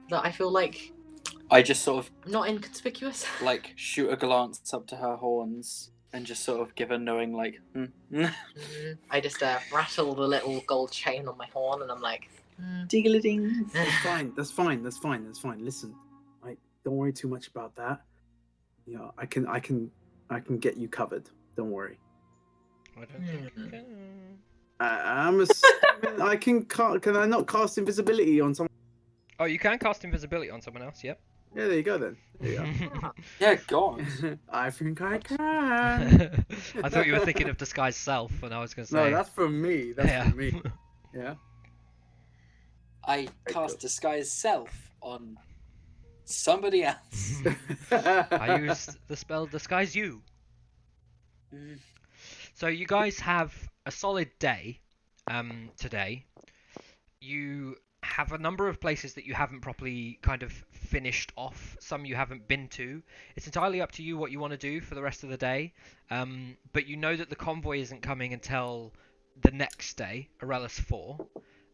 E: That I feel like
D: I just sort of
E: not inconspicuous.
D: like shoot a glance up to her horns and just sort of give a knowing like.
E: I just rattle the little gold chain on my horn, and I'm like,
D: Diggly-ding.
C: That's fine. That's fine. Listen, don't worry too much about that. I can get you covered. Don't worry.
A: I don't think you can.
C: I'm assuming I can. Can I not cast invisibility on someone?
A: Oh, you can cast invisibility on someone else. Yep.
C: Yeah, there you go then. There you
D: Yeah, God.
C: go. I think I can.
A: I thought you were thinking of disguise self, and I was going to say.
C: No, that's from me. That's
A: yeah.
C: from me. Yeah.
D: I cast disguise self on somebody else.
A: I used the spell disguise you. So you guys have a solid day today. You have a number of places that you haven't properly kind of finished off. Some you haven't been to. It's entirely up to you what you want to do for the rest of the day. But you know that the convoy isn't coming until the next day, Aurelius 4.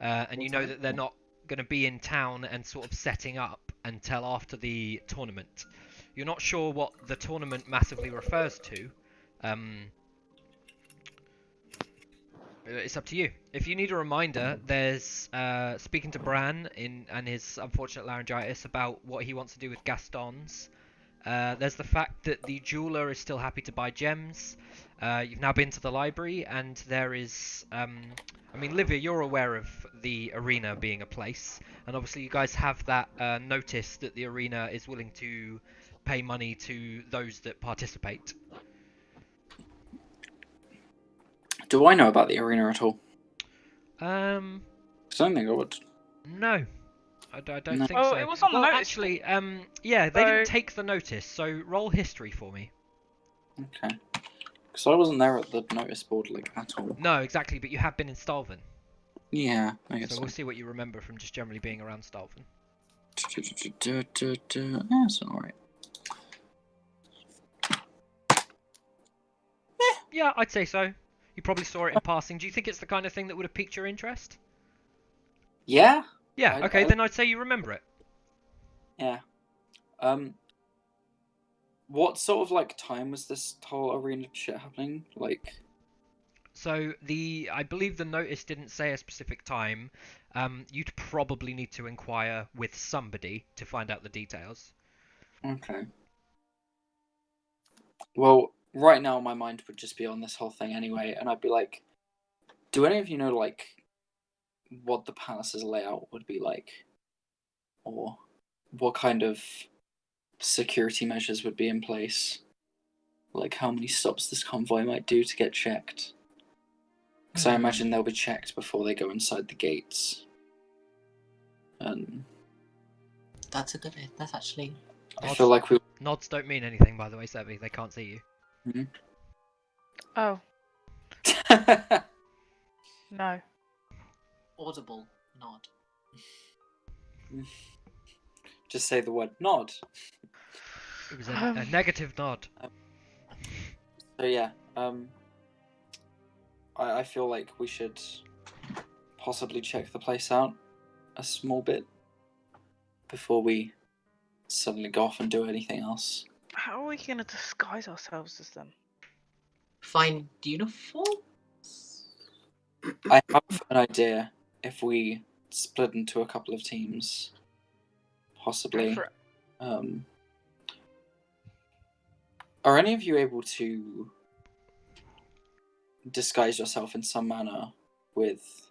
A: And you know that they're not going to be in town and sort of setting up until after the tournament. You're not sure what the tournament massively refers to. It's up to you. If you need a reminder, there's speaking to Bran and his unfortunate laryngitis about what he wants to do with Gaston's. There's the fact that the jeweler is still happy to buy gems. You've now been to the library, and there is... I mean, Livia, you're aware of the arena being a place, and obviously you guys have that notice that the arena is willing to pay money to those that participate.
D: Do I know about the arena at all? Because I don't think I would.
A: No. I don't
D: No.
A: think
B: Oh,
A: so.
B: it was on the
A: well,
B: notice
A: actually, yeah, they didn't take the notice, so roll history for me.
D: Okay. Because I wasn't there at the notice board, like, at all.
A: No, exactly, but you have been in Stalvin.
D: Yeah, I guess
A: So
D: so.
A: we'll see what you remember from just generally being around Stalvin.
D: Yeah, it's alright.
A: Yeah, I'd say so. You probably saw it in passing. Do you think it's the kind of thing that would have piqued your interest?
D: Yeah?
A: Yeah, okay, then I'd say you remember it.
D: Yeah. What sort of, like, time was this whole arena shit happening? Like...
A: So I believe the notice didn't say a specific time. You'd probably need to inquire with somebody to find out the details.
D: Okay. Well, right now my mind would just be on this whole thing anyway, and I'd be like, do any of you know, like, what the palace's layout would be like? Or what kind of security measures would be in place? Like, how many stops this convoy might do to get checked? Because I imagine they'll be checked before they go inside the gates. And
E: That's a good. That's actually.
D: I feel like we...
A: Nods don't mean anything, by the way, Sevi. They can't see you.
B: Oh, no.
E: Audible nod.
D: Just say the word nod.
A: It was a negative nod.
D: So yeah, I feel like we should possibly check the place out a small bit before we suddenly go off and do anything else.
B: How are we going to disguise ourselves as them?
E: Find uniform?
D: I have an idea. If we split into a couple of teams, possibly.
B: For-
D: Are any of you able to disguise yourself in some manner with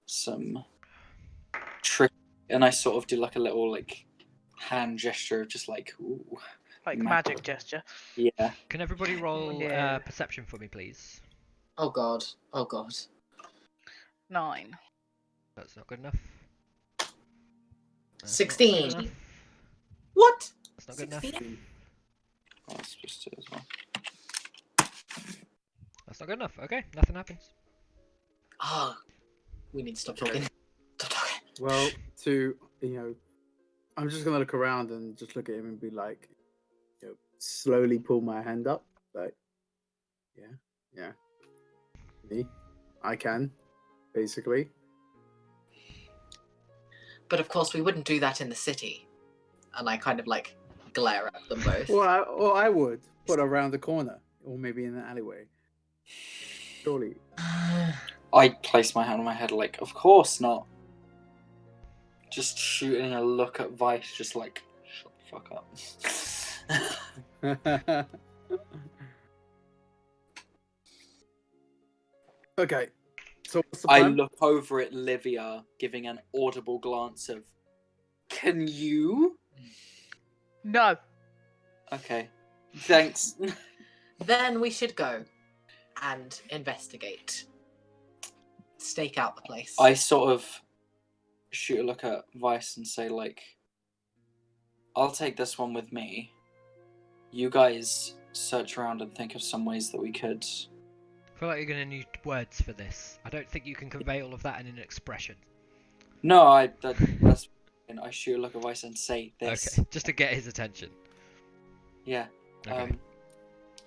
D: some trick? And I sort of do like a little like hand gesture, just like ooh.
B: Like
D: Magic.
B: magic gesture.
D: Yeah.
A: Can everybody roll
B: Yeah.
A: perception for me, please?
E: Oh god. Oh god.
B: 9.
A: That's not good enough. That's not
E: 16.
A: good enough.
E: What?
A: That's not good enough.
E: 16?
D: Oh, that's just it as well.
A: That's not good enough. Okay, nothing happens.
E: Ah. We need to stop
C: Okay.
E: talking. Stop talking.
C: Well, I'm just gonna look around and just look at him and be like, slowly pull my hand up, like, yeah, me, I can, basically.
E: But of course, we wouldn't do that in the city. And I kind of like glare at them both.
C: Well, I would, but around the corner, or maybe in the alleyway. Surely.
D: I place my hand on my head, like, of course not. Just shooting a look at Vice, just like, shut the fuck up.
C: Okay. So what's the
D: I
C: plan?
D: look over at Livia, giving an audible glance of, can you?
B: No.
D: Okay. Thanks.
E: Then we should go and investigate. Stake out the place.
D: I sort of shoot a look at Vice and say, like, I'll take this one with me. You guys search around and think of some ways that we could.
A: I feel like you're going to need words for this. I don't think you can convey all of that in an expression.
D: No, that's. And I shoot a look at Vice and say this.
A: Okay, just to get his attention.
D: Yeah.
A: Okay.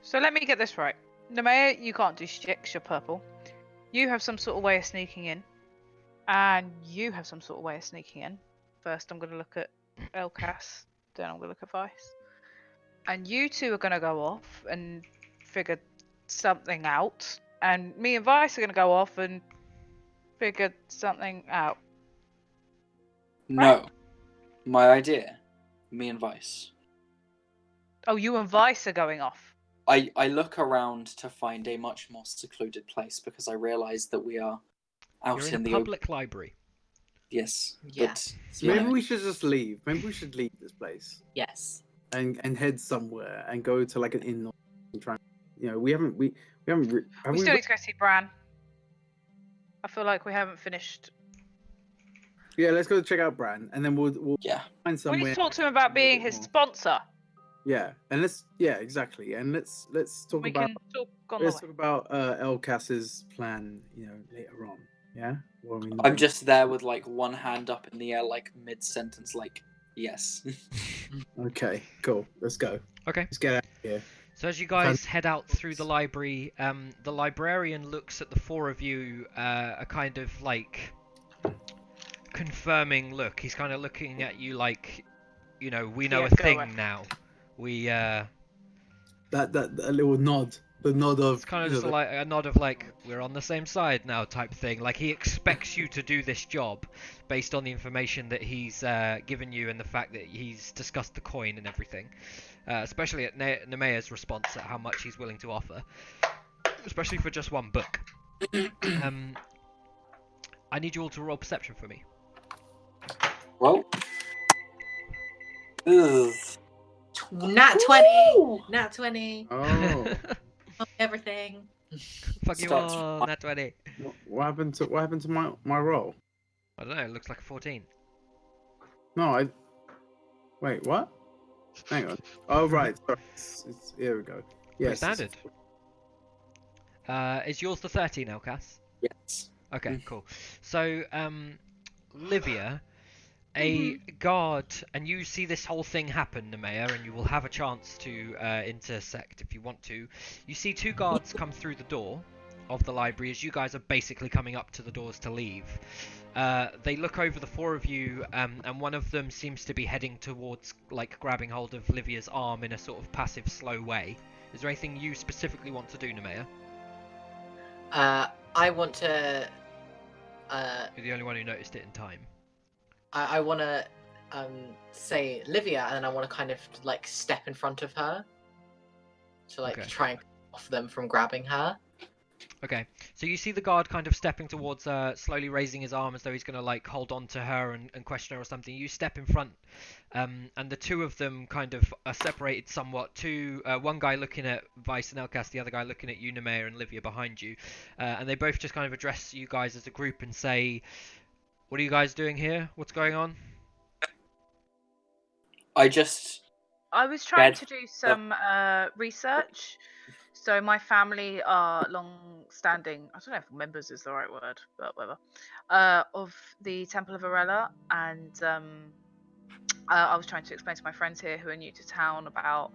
B: So let me get this right. Nemea, you can't do shit 'cause you're purple. You have some sort of way of sneaking in. And you have some sort of way of sneaking in. First, I'm going to look at Elcas. Then I'm going to look at Vice. And you two are going to go off and figure something out. And me and Vice are going to go off and figure something out.
D: No. My idea. Me and Vice.
B: Oh, you and Vice are going off.
D: I look around to find a much more secluded place because I realise that we are out
A: You're
D: in
A: in a
D: the open.
A: public library.
D: Yes.
E: Yeah.
D: But
C: Maybe we should just leave. Maybe we should leave this place
E: Yes.
C: and head somewhere and go to like an inn and try. We haven't. Have
B: We still need to go see Bran. I feel like we haven't finished.
C: Yeah, let's go check out Bran, and then we'll
D: yeah.
C: find
B: We
C: somewhere.
B: need to talk to him about
C: a
B: being
C: bit
B: his
C: more.
B: sponsor.
C: Yeah, and exactly, and let's talk
B: We
C: about
B: can talk on the
C: let's
B: way.
C: talk about Elcas's plan. Later on. Yeah. Well, I mean,
D: I'm just there with like one hand up in the air, like mid sentence, like yes.
C: Okay, cool. Let's go.
A: Okay.
C: Let's get out of here.
A: So as you guys head out through the library, the librarian looks at the four of you, a kind of like confirming look. He's kind of looking at you like, we know
B: Yeah,
A: a
B: go
A: thing
B: away.
A: now. We
C: That a little nod, the nod of.
A: it's kind of just like a nod of like we're on the same side now type thing. Like he expects you to do this job based on the information that he's given you and the fact that he's discussed the coin and everything. Especially at Nemea's response at how much he's willing to offer, especially for just one book. I need you all to roll perception for me.
D: Well. Ugh.
E: Nat 20! Nat 20!
C: Oh,
E: Everything.
A: Fuck you
D: Starts
A: all,
D: with-
A: nat 20.
C: what happened to my roll?
A: I don't know, it looks like a 14.
C: No, wait. What? Hang on. Oh right. Sorry. Here we go.
A: Pretty
C: Yes.
A: standard. Is yours the 13, Elcas?
D: Yes.
A: Okay, cool. So, Livia, a guard, and you see this whole thing happen, Nemea, and you will have a chance to intersect if you want to. You see two guards come through the door of the library as you guys are basically coming up to the doors to leave. They look over the four of you, and one of them seems to be heading towards, like, grabbing hold of Livia's arm in a sort of passive, slow way. Is there anything you specifically want to do, Nemea?
E: I want to.
A: You're the only one who noticed it in time.
E: I want to say Livia, and then I want to kind of like step in front of her to like
A: Okay.
E: try and off them from grabbing her.
A: Okay, so you see the guard kind of stepping towards her, slowly raising his arm as though he's going to like hold on to her and question her or something. You step in front, and the two of them kind of are separated somewhat. One guy looking at Vice and Elkas, the other guy looking at you, Nemea, and Livia behind you. And they both just kind of address you guys as a group and say, "What are you guys doing here? What's going on?"
D: I
B: was trying
D: Bed.
B: to do some research. So my family are long-standing, I don't know if members is the right word, but whatever, of the Temple of Arella, and I was trying to explain to my friends here who are new to town about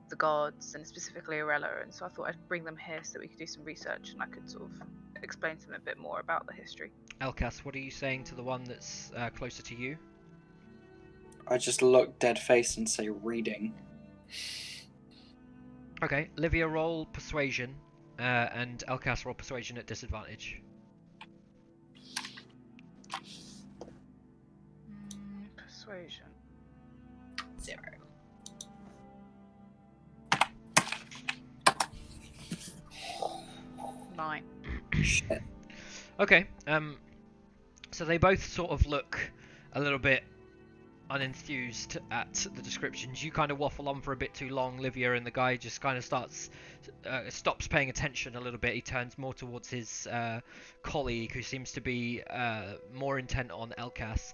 B: the gods and specifically Arella, and so I thought I'd bring them here so that we could do some research and I could sort of explain to them a bit more about the history.
A: Elkas, what are you saying to the one that's closer to you?
D: I just look dead face and say reading.
A: Okay, Livia, roll persuasion, and Elkas, roll persuasion at disadvantage.
B: Persuasion.
E: 0.
B: Nine.
D: Shit.
A: Okay, so they both sort of look a little bit unenthused at the descriptions. You kind of waffle on for a bit too long, Livia, and the guy just kind of stops paying attention a little bit. He turns more towards his colleague, who seems to be more intent on Elkas.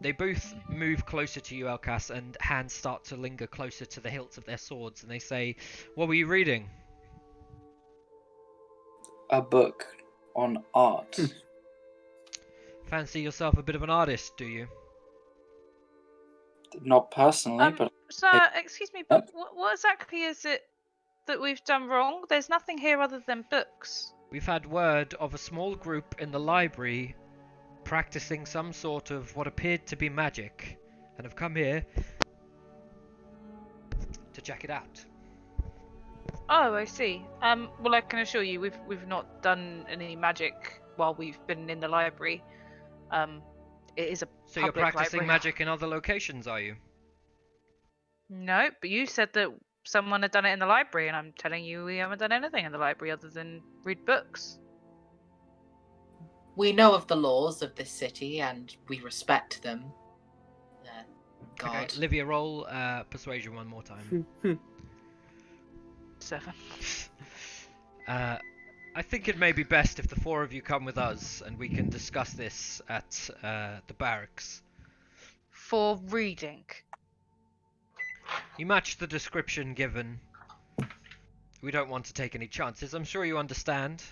A: They both move closer to you, Elkas, and hands start to linger closer to the hilts of their swords, and they say, "What were you reading?"
D: A book on art.
A: Fancy yourself a bit of an artist, do you?
D: Not personally, but
B: Sir, excuse me, but what exactly is it that we've done wrong? There's nothing here other than books.
A: We've had word of a small group in the library practicing some sort of what appeared to be magic, and have come here to check it out.
B: Oh, I see. Well, I can assure you, we've not done any magic while we've been in the library. It is a
A: So you're
B: public
A: practicing
B: library.
A: magic in other locations, are you?
B: No, but you said that someone had done it in the library, and I'm telling you, we haven't done anything in the library other than read books.
E: We know of the laws of this city and we respect them. God.
A: Okay, Livia, roll persuasion one more time.
B: 7.
A: I think it may be best if the four of you come with us and we can discuss this at the barracks.
B: For reading.
A: You match the description given. We don't want to take any chances. I'm sure you understand.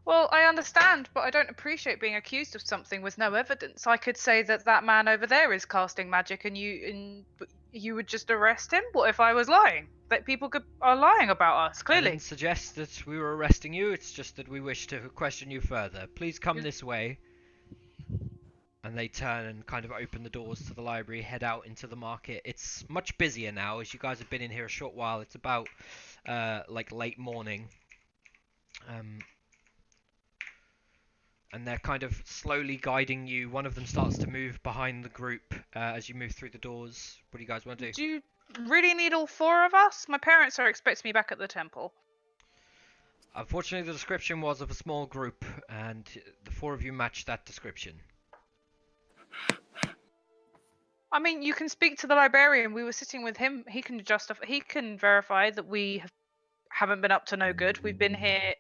B: Well, I understand, but I don't appreciate being accused of something with no evidence. I could say that man over there is casting magic, and you would just arrest him. What if I was lying? That people are lying about us,
A: I
B: clearly.
A: didn't suggest that we were arresting you. It's just that we wish to question you further. Please come this way. And they turn and kind of open the doors to the library, head out into the market. It's much busier now, as you guys have been in here a short while. It's about like late morning. And they're kind of slowly guiding you. One of them starts to move behind the group as you move through the doors. What do you guys want to do?
B: Do you really need all 4 of us? My parents are expecting me back at the temple.
A: Unfortunately, the description was of a small group, and the four of you match that description.
B: I mean, you can speak to the librarian. We were sitting with him. He can He can verify that we haven't been up to no good. We've been here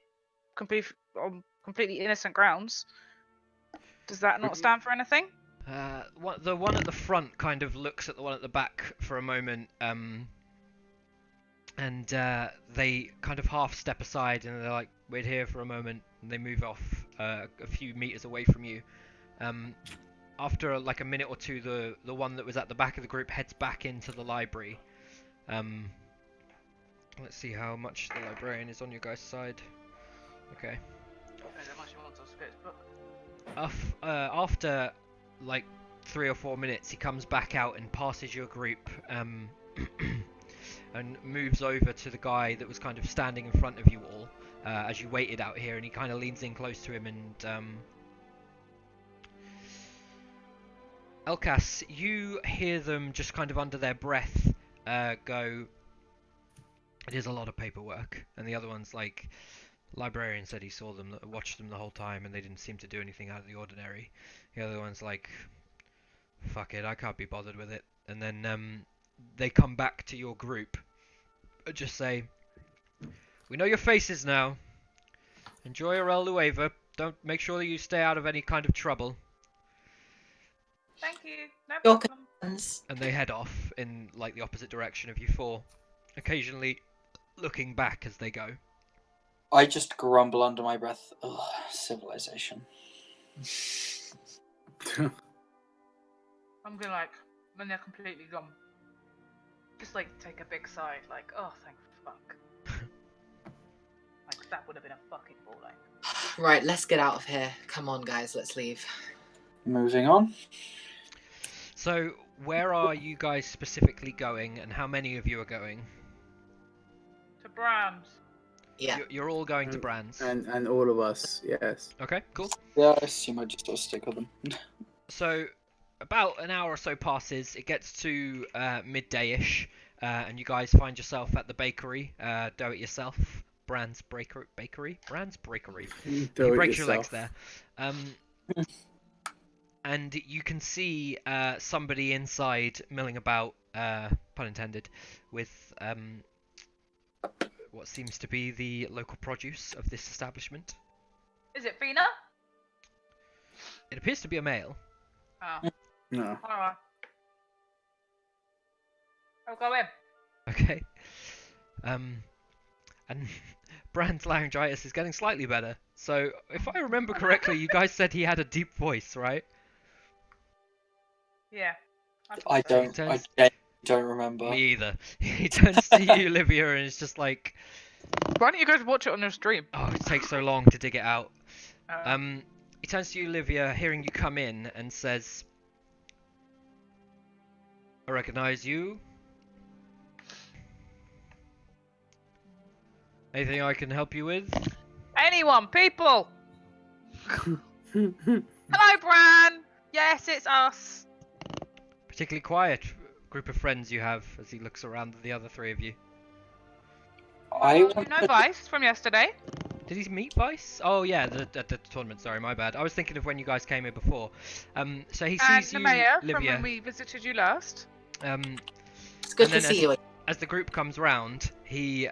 B: on completely innocent grounds. Does that not stand for anything?
A: The one at the front kind of looks at the one at the back for a moment, and they kind of half step aside, and they're like, "Wait here for a moment," and they move off a few meters away from you. after like a minute or two, the one that was at the back of the group heads back into the library. Let's see how much the librarian is on your guys' side. Okay. After like 3 or 4 minutes, he comes back out and passes your group, and moves over to the guy that was kind of standing in front of you all as you waited out here, and he kind of leans in close to him and Elkas, you hear them just kind of under their breath go, "It is a lot of paperwork," and the other one's like, "Librarian said he saw them, watched them the whole time, and they didn't seem to do anything out of the ordinary." The other one's like, "Fuck it, I can't be bothered with it." And then they come back to your group, just say, "We know your faces now. Enjoy Arel Lueva. Don't make sure that you stay out of any kind of trouble."
B: Thank you. No
E: Your
B: problem.
E: concerns.
A: And they head off in like the opposite direction of you four, occasionally looking back as they go.
D: I just grumble under my breath. Ugh, civilization.
B: I'm gonna like, when they're completely gone, just like take a big sigh, like, oh, thank fuck. Like, that would have been a fucking ball ache.
E: Right, let's get out of here. Come on, guys, let's leave.
D: Moving on.
A: So, where are you guys specifically going, and how many of you are going?
B: To Brahms.
E: Yeah.
A: You're all going to Brands.
C: And all of us, yes.
A: Okay, cool.
D: Yeah, I assume I just sort of stick with them.
A: So, about an hour or so passes. It gets to midday-ish, and you guys find yourself at the bakery. Do it yourself. Brands Bakery. Brands Bakery. You break your legs there. And you can see somebody inside milling about, pun intended, with what seems to be the local produce of this establishment.
B: Is it Fina?
A: It appears to be a male.
B: Oh.
C: No.
B: Alright. I'll go in.
A: Okay. And Brand's laryngitis is getting slightly better. So, if I remember correctly, you guys said he had a deep voice, right?
B: Yeah.
D: I
A: Turns-
D: don't remember.
A: Me either. He turns to you, Olivia, and is just like,
B: Why don't you guys watch it on your stream?
A: "Oh, it takes so long to dig it out." He turns to you, Olivia, hearing you come in, and says, "I recognize you. Anything I can help you with?"
B: Anyone, people! Hello, Bran! Yes, it's us.
A: Particularly quiet group of friends you have, as he looks around at the other three of you.
D: I
B: You
D: want
B: know
D: to-
B: Vice from yesterday?
A: Did he meet Vice? Oh yeah, at the tournament. Sorry, my bad. I was thinking of when you guys came here before. So he
B: And
A: sees
B: the
A: you,
B: mayor from
A: Olivia.
B: when we visited you last.
E: It's good
A: And
E: to
A: then
E: see you.
A: As the group comes round, he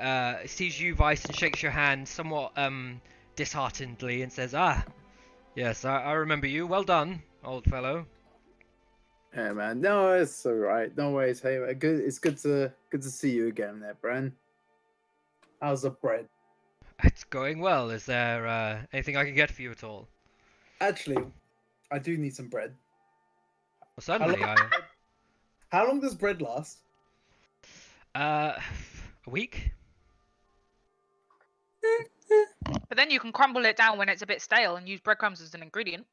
A: sees you, Vice, and shakes your hand somewhat disheartenedly and says, "Ah, yes, I remember you. Well done, old fellow."
C: Yeah, man. No, it's all right. No worries. Hey, good. It's good to see you again, there, Bran. How's the bread?
A: It's going well. Is there anything I can get for you at all?
C: Actually, I do need some bread.
A: Well, certainly.
C: How long does bread last?
A: A week.
B: But then you can crumble it down when it's a bit stale and use breadcrumbs as an ingredient.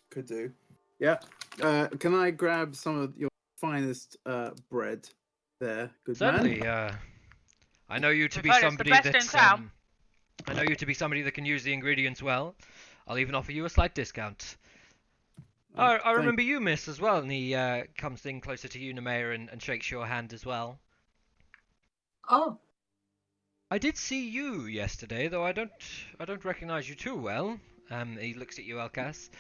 C: Could do. Yeah. Can I grab some of your finest bread there? Good man.
A: Certainly. I know you to
B: We've
A: be
B: heard it's the
A: somebody
B: best in
A: that's.
B: town.
A: I know you to be somebody that can use the ingredients well. I'll even offer you a slight discount. I
C: Thank-
A: remember you, miss, as well. And he comes in closer to you, Nemea, and shakes your hand as well.
E: Oh,
A: I did see you yesterday, though I don't recognize you too well. He looks at you, Elkas.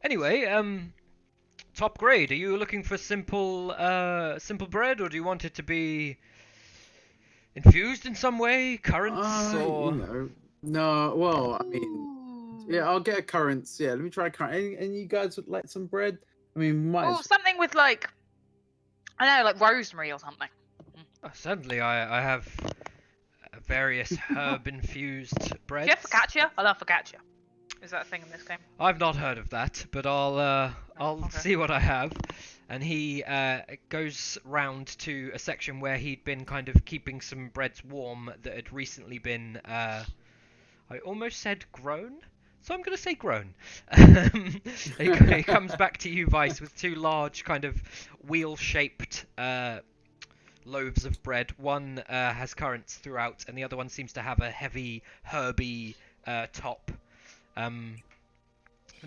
A: Anyway, top grade. Are you looking for simple bread, or do you want it to be infused in some way? Currants, or
C: you know, no. Well, I mean, yeah, I'll get a currants. Yeah, let me try currants. And you guys would like some bread? I mean, might.
B: Oh, something with like, I don't know, like rosemary or something.
A: Oh, certainly, I have various herb-infused
B: Do
A: breads.
B: you have focaccia? I love focaccia. Is that a thing in this game?
A: I've not heard of that, but I'll
B: okay.
A: see what I have. And he goes round to a section where he'd been kind of keeping some breads warm that had recently been, I almost said grown, so I'm going to say grown. He comes back to you, Vice, with two large kind of wheel-shaped loaves of bread. One has currants throughout, and the other one seems to have a heavy, herby top. Let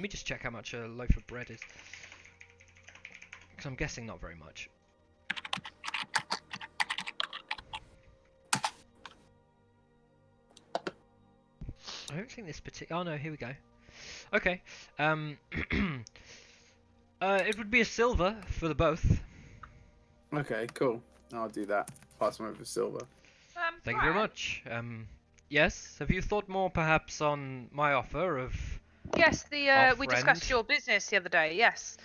A: me just check how much a loaf of bread is. Because I'm guessing not very much. I don't think this particular... Oh no, here we go. Okay. It would be a silver for the both.
C: Okay, cool. I'll do that. Pass them over for silver.
A: Thank you very
B: Brad?
A: much. Yes, have you thought more perhaps on my offer of...
B: Yes,
A: Our
B: we
A: friend.
B: discussed your business the other day. Yes.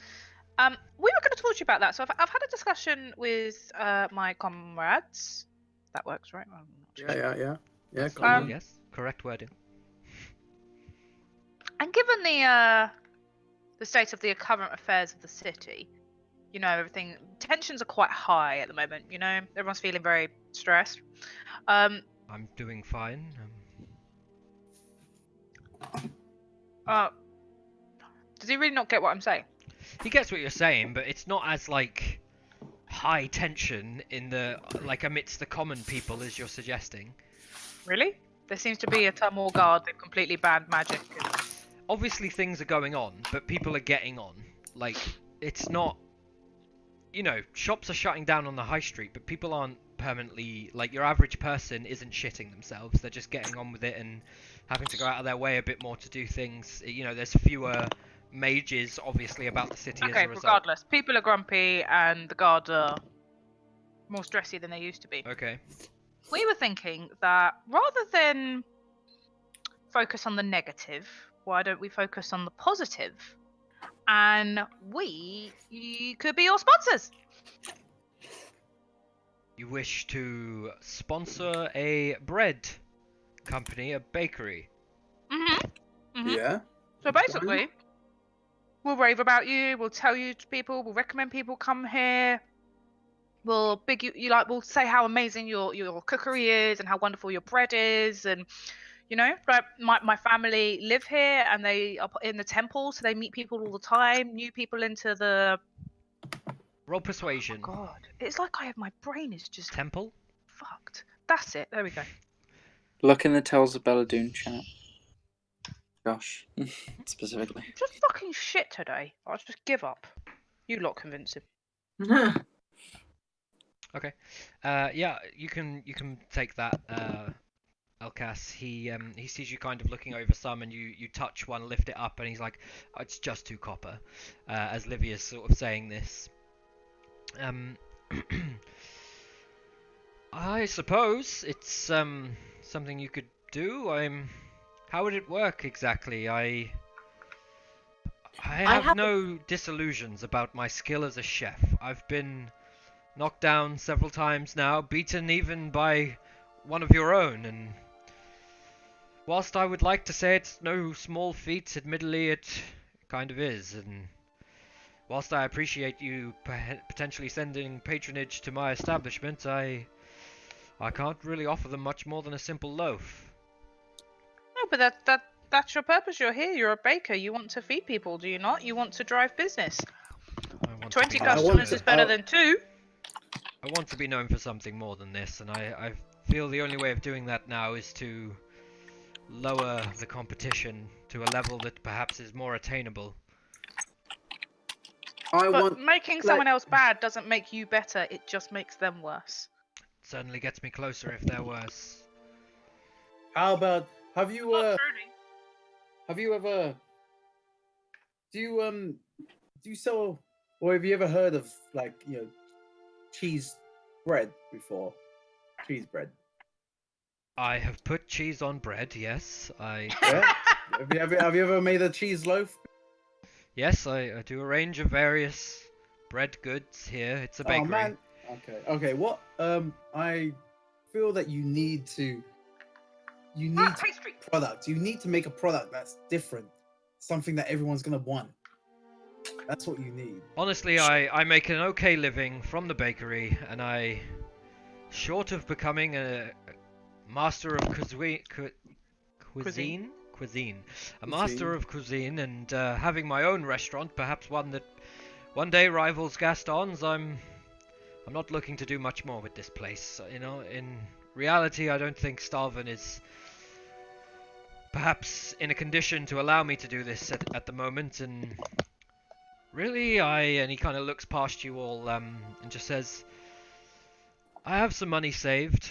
B: We were going to talk to you about that. So I've had a discussion with my comrades. That works, right? I'm not sure.
C: Yeah.
A: That's
C: Come on.
A: yes, correct wording.
B: And given the state of the current affairs of the city, you know, everything tensions are quite high at the moment. You know, everyone's feeling very stressed.
A: I'm doing fine.
B: Does he really not get what I'm saying?
A: He gets what you're saying, but it's not as like high tension in the like amidst the common people as you're suggesting.
B: Really? There seems to be a Tumor Guard. They've completely banned magic.
A: Obviously things are going on, but people are getting on. Like, it's not... You know, shops are shutting down on the high street, but people aren't permanently... Like, your average person isn't shitting themselves. They're just getting on with it and having to go out of their way a bit more to do things. You know, there's fewer mages, obviously, about the city as
B: Okay,
A: a result.
B: regardless, people are grumpy and the guard are more stressy than they used to be.
A: Okay.
B: We were thinking that rather than focus on the negative, why don't we focus on the positive? And we could be your sponsors.
A: You wish to sponsor a bread company, a bakery.
C: Yeah.
B: So basically, we'll rave about you. We'll tell you to people. We'll recommend people come here. We'll big you like. We'll say how amazing your cookery is and how wonderful your bread is, and you know, like my family live here and they are in the temple, so they meet people all the time. New people into the...
A: Roll persuasion.
B: Oh God, it's like my brain is just
A: Temple?
B: fucked. That's it. There we go.
D: Look in the Tales of Bela'Dun chat. Gosh, specifically.
B: Just fucking shit today. I'll just give up. You lot convince him.
A: Okay. Yeah, you can take that, Elkas. He sees you kind of looking over some, and you touch one, lift it up, and he's like, oh, "It's just 2 copper." As Livia's sort of saying this. I suppose it's something you could do. How would it work exactly? I have no disillusions about my skill as a chef. I've been knocked down several times now, beaten even by one of your own, and whilst I would like to say it's no small feat, admittedly it kind of is, and whilst I appreciate you potentially sending patronage to my establishment, I can't really offer them much more than a simple loaf.
B: No, but that's your purpose. You're here. You're a baker. You want to feed people, do you not? You want to drive business.
A: I want
B: 20
A: to be known
B: customers
A: for-
B: is better than 2.
A: I want to be known for something more than this, and I feel the only way of doing that now is to lower the competition to a level that perhaps is more attainable.
B: But making someone else bad doesn't make you better. It just makes them worse.
A: It certainly gets me closer if they're worse.
C: How about have you
B: Not truly.
C: have you ever do you sell, or have you ever heard of, like, you know, cheese bread before? Cheese bread.
A: I have put cheese on bread, yes.
C: Yeah. have you ever made a cheese loaf?
A: Yes, I do a range of various bread goods here. It's a bakery.
C: Oh man. Okay. What I feel that you need
B: Pastry.
C: product. You need to make a product that's different something that everyone's gonna want. That's what you need.
A: Honestly, I make an okay living from the bakery, and short of becoming a master of cuisine, a master of cuisine, and having my own restaurant, perhaps one that one day rivals Gaston's, I'm not looking to do much more with this place. You know, in reality, I don't think Stalvin is perhaps in a condition to allow me to do this at the moment, and really, and he kind of looks past you all and just says, I have some money saved.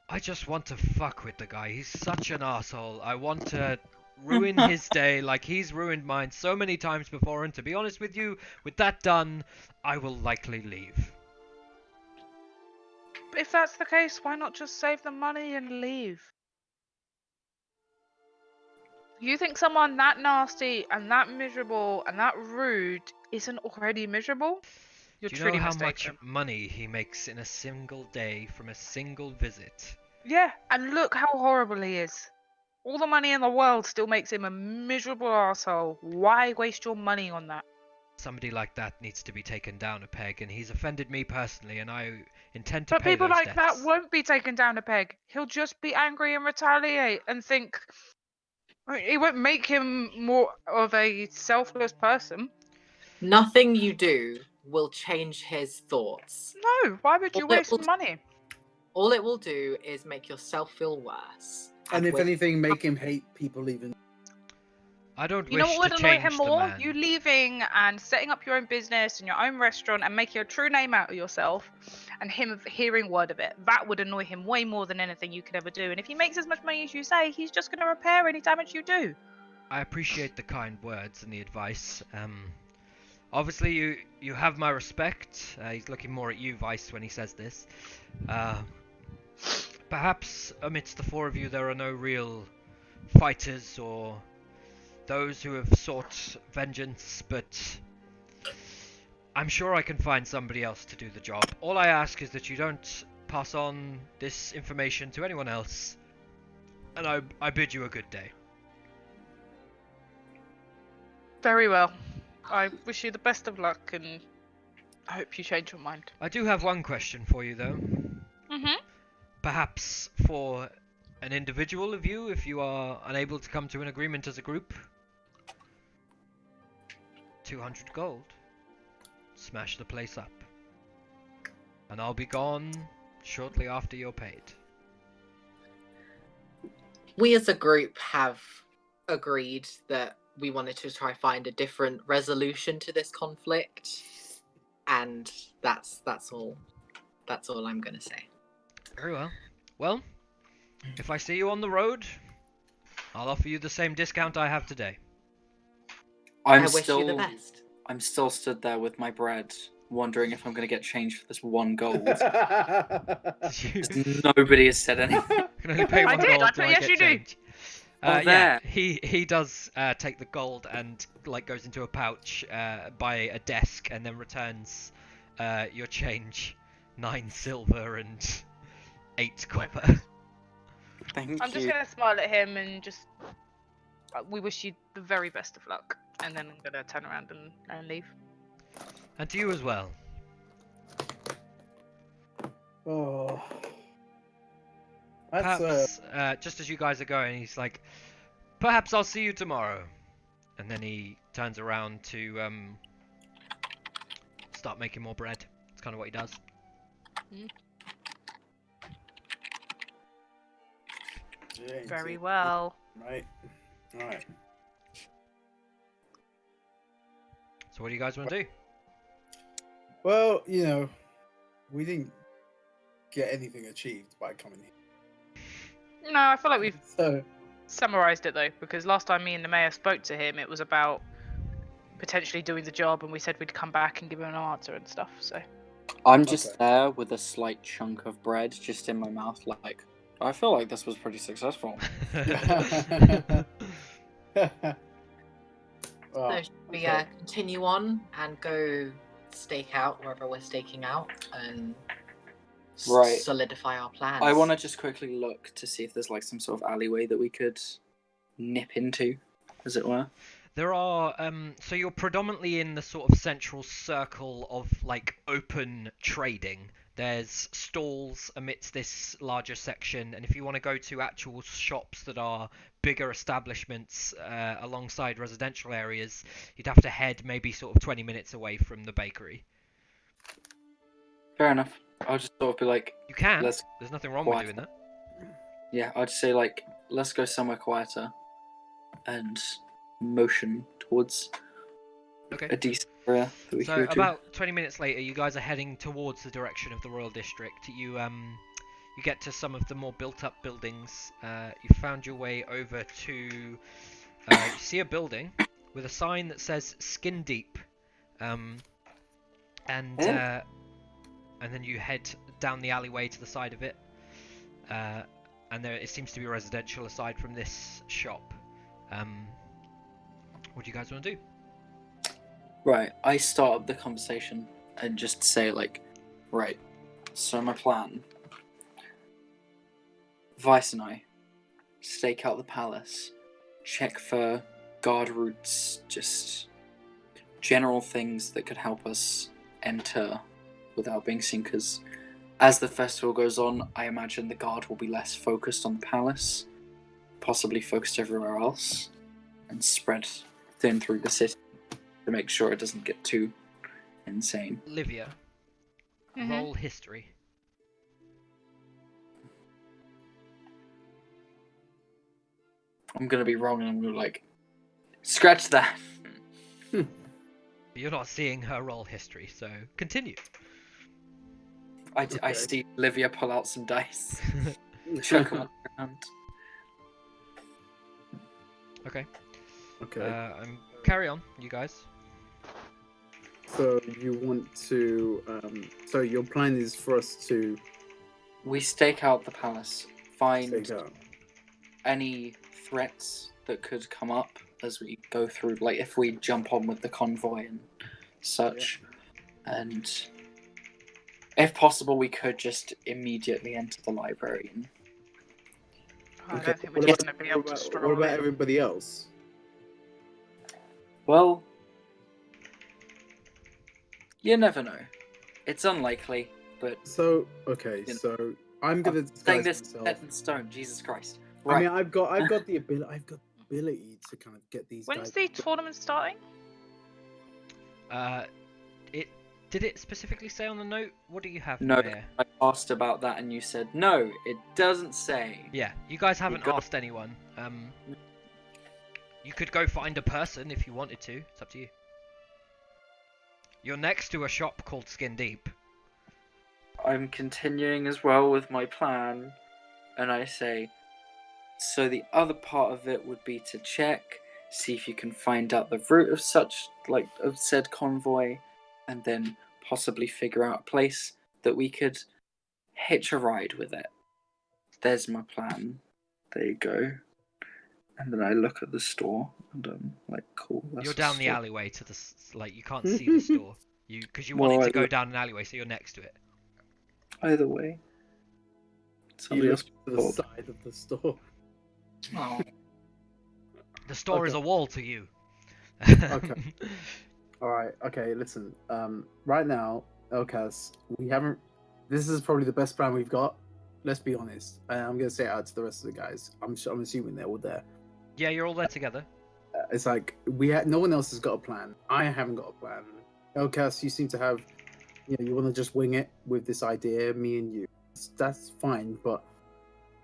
A: I just want to fuck with the guy. He's such an asshole. I want to ruin his day like he's ruined mine so many times before, and to be honest with you, with that done, I will likely leave.
B: But if that's the case, why not just save the money and leave? You think someone that nasty and that miserable and that rude isn't already miserable? You're
A: Do you
B: truly
A: know how
B: mistaken.
A: much money he makes in a single day from a single visit?
B: Yeah, and look how horrible he is. All the money in the world still makes him a miserable asshole. Why waste your money on that?
A: Somebody like that needs to be taken down a peg, and he's offended me personally, and I intend to
B: But
A: pay
B: people
A: those
B: like
A: debts.
B: that won't be taken down a peg. He'll just be angry and retaliate and think. It won't make him more of a selfless person.
E: Nothing you do will change his thoughts.
B: No, why would you waste money?
E: All it will do is make yourself feel worse.
C: And if
E: with-
C: anything, make him hate people even.
A: I don't
B: You know
A: wish
B: what
A: to
B: would annoy him
A: change the
B: more?
A: man.
B: You leaving and setting up your own business and your own restaurant and making a true name out of yourself, and him hearing word of it. That would annoy him way more than anything you could ever do. And if he makes as much money as you say, he's just going to repair any damage you do.
A: I appreciate the kind words and the advice. Obviously, you have my respect. He's looking more at you, Vice, when he says this. Perhaps amidst the four of you, there are no real fighters or those who have sought vengeance, but I'm sure I can find somebody else to do the job. All I ask is that you don't pass on this information to anyone else, and I bid you a good day.
B: Very well. I wish you the best of luck, and I hope you change your mind.
A: I do have one question for you, though.
B: Mm-hmm.
A: Perhaps for an individual of you, if you are unable to come to an agreement as a group. 200 gold. Smash the place up. And I'll be gone shortly after you're paid.
E: We as a group have agreed that we wanted to try find a different resolution to this conflict, and that's all I'm going to say.
A: Very well. Well, if I see you on the road, I'll offer you the same discount I have today.
E: I wish you the best.
D: I'm still stood there with my bread, wondering if I'm going to get change for this 1 gold. Nobody has said anything.
A: You can only pay
B: I
A: 1
B: did,
A: gold.
B: I
A: Do
B: thought-
A: I
B: yes,
A: get
B: you do.
A: change?
D: Oh,
A: Yeah,
D: there.
A: he does take the gold and like goes into a pouch by a desk and then returns your change, 9 silver and 8 copper.
D: Thank
B: I'm
D: you.
B: just going to smile at him and just. We wish you the very best of luck. And then I'm going to turn around and leave.
A: And to you as well.
C: Oh. That's
A: Perhaps, just as you guys are going, he's like, perhaps I'll see you tomorrow. And then he turns around to start making more bread. It's kind of what he does.
B: Very well.
C: Right. All right.
A: So what do you guys want to do?
C: Well, you know, we didn't get anything achieved by coming here.
B: No, I feel like we've
C: So,
B: summarised it though, because last time me and the mayor spoke to him, it was about potentially doing the job, and we said we'd come back and give him an answer and stuff. So
D: I'm just
C: Okay.
D: there with a slight chunk of bread just in my mouth, like, I feel like this was pretty successful.
C: well,
E: So should we
C: okay.
E: continue on and go stake out wherever we're staking out and
D: Right.
E: solidify our plans?
D: I want to just quickly look to see if there's like some sort of alleyway that we could nip into, as it were?
A: There are so you're predominantly in the sort of central circle of like open trading. There's stalls amidst this larger section, and if you want to go to actual shops that are bigger establishments alongside residential areas, you'd have to head maybe sort of 20 minutes away from the bakery.
D: Fair enough. I'll just sort of be like,
A: You can.
D: let's
A: There's nothing wrong with
D: quiet.
A: doing that.
D: Yeah, I'd say like, let's go somewhere quieter, and motion towards
A: Okay.
D: a decent area that we
A: So
D: could go to.
A: about 20 minutes later, you guys are heading towards the direction of the Royal District. You get to some of the more built-up buildings. You found your way over to. You see a building with a sign that says "Skin Deep," and then you head down the alleyway to the side of it. And it seems to be residential aside from this shop. What do you guys want to do?
D: Right, I start up the conversation and just say like, right, so my plan. Vice and I stake out the palace, check for guard routes, just general things that could help us enter without being seen, because as the festival goes on, I imagine the guard will be less focused on the palace, possibly focused everywhere else, and spread thin through the city to make sure it doesn't get too insane.
A: Livia, roll history.
D: I'm gonna be wrong and I'm gonna like, scratch that.
A: You're not seeing her roll history, so continue.
D: I
C: Okay.
D: see Livia pull out some dice, chuck them around.
A: Okay.
C: Okay.
A: Carry on, you guys.
C: So you want to? So your plan is for us to
D: We stake out the palace, find
C: take out.
D: any threats that could come up as we go through, like if we jump on with the convoy and such, and if possible we could just immediately enter the library and
B: I
C: Okay,
B: don't think we're
C: what
B: just
C: about-
B: going to be able
C: what
B: to
C: about,
B: stroll
C: what about
B: in.
C: everybody else?
D: well, you never know. It's unlikely, but
C: So okay,
D: You know,
C: so I'm gonna
D: I'm saying
C: disguise
D: this
C: myself.
D: set in stone. Jesus Christ!
C: I
D: Right.
C: mean, I've got the ability to kind of get these
B: When's
C: guys.
B: the tournament starting?
A: Did it specifically say on the note? What do you have,
D: No,
A: Mayor?
D: I asked about that and you said no. It doesn't say.
A: Yeah, you guys haven't
D: got-
A: asked anyone. You could go find a person if you wanted to. It's up to you. You're next to a shop called Skin Deep.
D: I'm continuing as well with my plan, and I say, so the other part of it would be to check, see if you can find out the route of of said convoy, and then possibly figure out a place that we could hitch a ride with it. There's my plan. There you go. And then I look at the store, and I'm like, cool. That's
A: You're
D: a
A: down the
D: store.
A: alleyway to the you can't see the store. Because you
D: Well,
A: wanted to
D: I
A: go
D: look-
A: down an alleyway, so you're next to it.
D: Either way.
C: You
D: Somebody
C: look
D: else
C: to the
D: called.
C: side of the store.
E: Oh,
A: The store is
C: Okay.
A: a wall to you.
C: Okay. All right. Okay. Listen. Right now, Elkas, we haven't. This is probably the best plan we've got. Let's be honest. And I'm gonna say it out to the rest of the guys. I'm assuming they're all there.
A: Yeah, you're all there together.
C: It's like no one else has got a plan. I haven't got a plan. Elkas, you seem to have. You want to just wing it with this idea, me and you. That's fine. But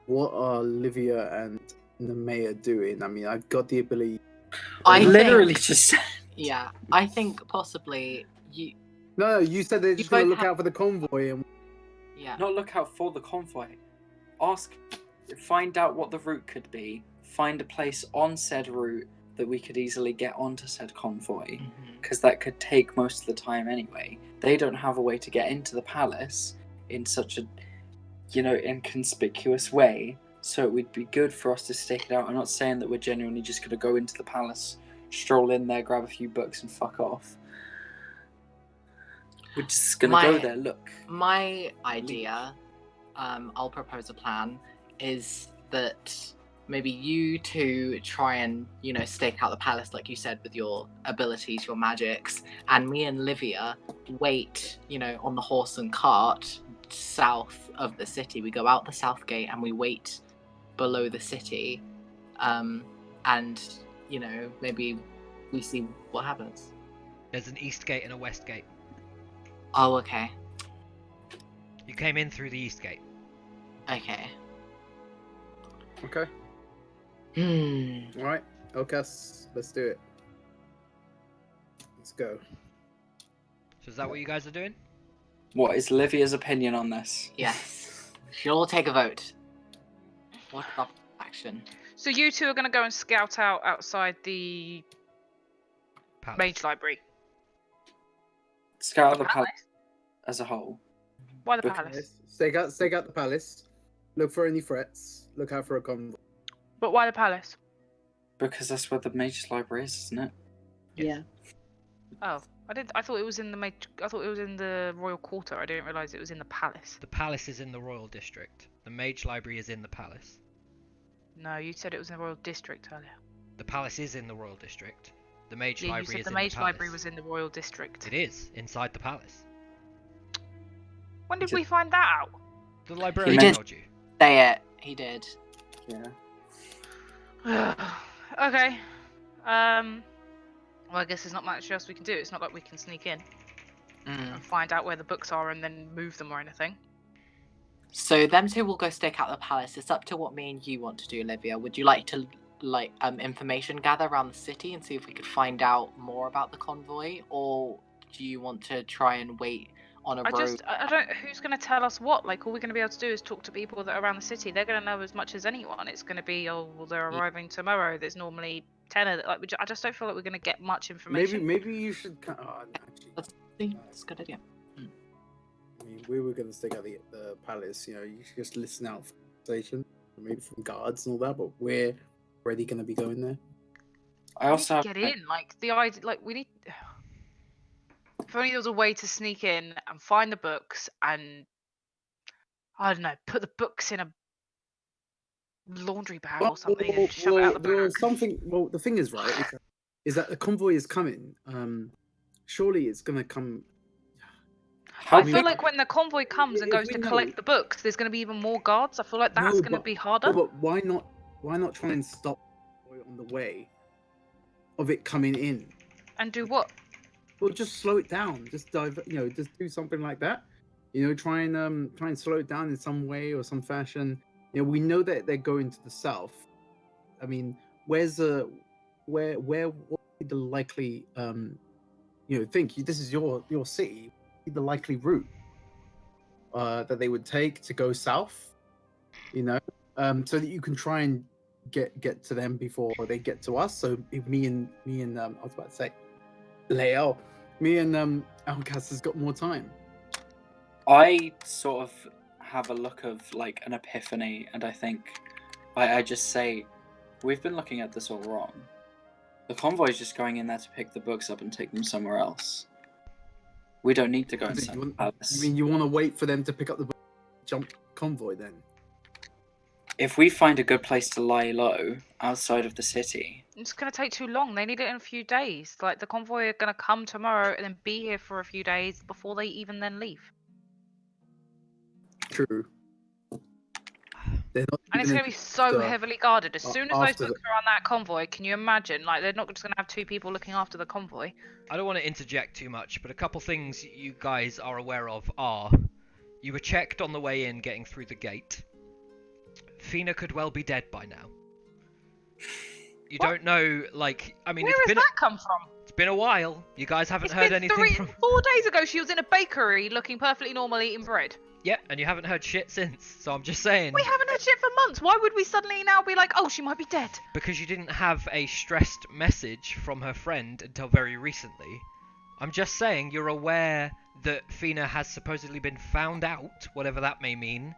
C: what are Livia and the mayor doing? I mean, I've got the ability.
E: I
D: literally
E: think,
D: just said.
E: yeah, I think possibly you.
C: No, you said they're just gonna
E: both
C: look
E: have-
C: out for the convoy and.
E: Yeah.
D: Not look out for the convoy. Find out what the route could be. Find a place on said route that we could easily get onto said convoy.
E: Mhm.
D: Because that could take most of the time anyway. They don't have a way to get into the palace in such a, inconspicuous way. So it would be good for us to stake it out. I'm not saying that we're genuinely just going to go into the palace, stroll in there, grab a few books, and fuck off. We're just going to go there, look.
E: My idea, I'll propose a plan, is that maybe you two try and, stake out the palace, like you said, with your abilities, your magics, and me and Livia wait, on the horse and cart south of the city. We go out the south gate and we wait below the city, and, maybe we see what happens.
A: There's an east gate and a west gate.
E: Oh, okay.
A: You came in through the east gate.
E: Okay.
C: Okay.
E: Hmm.
C: All right. Elkas, let's do it. Let's go.
A: So is that what you guys are doing?
D: What is Livia's opinion on this?
E: Yes. Should all take a vote. What about action?
B: So you two are going to go and scout out outside the
A: Palace.
B: mage library.
D: Scout
B: The
D: the palace as a whole.
B: Why the
C: Okay.
B: palace?
C: Stake out the palace. Look for any threats. Look out for a convoy.
B: But why the palace?
D: Because that's where the mage's library is, isn't it?
E: Yeah.
B: Oh, I thought it was in the I thought it was in the royal quarter. I didn't realise it was in the palace.
A: The palace is in the royal district. The mage library is in the palace.
B: No, you said it was in the royal district earlier.
A: The palace is in the royal district. The mage
B: Yeah, you
A: library
B: said
A: is
B: the
A: in
B: mage
A: the palace.
B: library was in the royal district.
A: It is inside the palace.
B: When did we find that out?
A: The librarian
E: did.
A: told you.
E: Say it. He did.
D: Yeah.
B: Okay. Well, I guess there's not much else we can do. It's not like we can sneak in and find out where the books are and then move them or anything.
E: So them two will go stake out the palace. It's up to what me and you want to do, Olivia. Would you like to information gather around the city and see if we could find out more about the convoy, or do you want to try and wait on a road?
B: I don't. Who's going to tell us what? Like, all we're going to be able to do is talk to people that are around the city. They're going to know as much as anyone. It's going to be, oh, well, they're arriving tomorrow. There's normally 10 of them. Like, I just don't feel like we're going to get much information.
C: Maybe you should. Actually,
E: That's a good idea.
C: I mean, we were going to stake out the palace. You should just listen out for conversation, maybe from guards and all that. But we're already going to be going there.
D: I also
B: We
D: have
B: need to get in. Like, the idea. Like, we need. If only there was a way to sneak in and find the books and, I don't know, put the books in a laundry bag or something and shove it out the back.
C: Something. Well, the thing is, right, is that the convoy is coming. Surely it's going to come.
B: I feel like when the convoy comes and
C: if
B: goes
C: we
B: to
C: know-
B: collect the books, there's going to be even more guards. I feel like that's
C: No,
B: going to
C: but-
B: be harder.
C: But why not? Why not try and stop the convoy on the way of it coming in?
B: And do what?
C: Well, just slow it down. Just just do something like that. Try and slow it down in some way or some fashion. We know that they're going to the south. I mean, what would be the likely think this is your city, the likely route that they would take to go south, so that you can try and get to them before they get to us. So if me and I was about to say Leo, me and Outcast has got more time.
D: I sort of have a look of like an epiphany, and I think I just say, we've been looking at this all wrong. The convoy is just going in there to pick the books up and take them somewhere else. We don't need to go inside the palace.
C: You mean you want to wait for them to pick up the book, jump convoy then?
D: If we find a good place to lie low outside of the city,
B: It's going to take too long. They need it in a few days. Like, the convoy are going to come tomorrow and then be here for a few days before they even then leave.
C: True. They're not
B: And it's
C: gonna
B: going to be so
C: after-
B: heavily guarded. As soon as those
C: after
B: books are on that convoy, can you imagine? Like, they're not just going to have two people looking after the convoy.
A: I don't want to interject too much, but a couple things you guys are aware of are: you were checked on the way in getting through the gate. Fina could well be dead by now. You
B: What?
A: don't know, like, I mean,
B: Where has that come from?
A: it's been a while. You guys haven't
B: It's
A: heard
B: been
A: anything from...
B: 4 days ago, she was in a bakery looking perfectly normal eating bread.
A: Yep, and you haven't heard shit since, so I'm just saying.
B: We haven't had shit for months. Why would we suddenly now be like, oh, she might be dead?
A: Because you didn't have a stressed message from her friend until very recently. I'm just saying you're aware that Fina has supposedly been found out, whatever that may mean,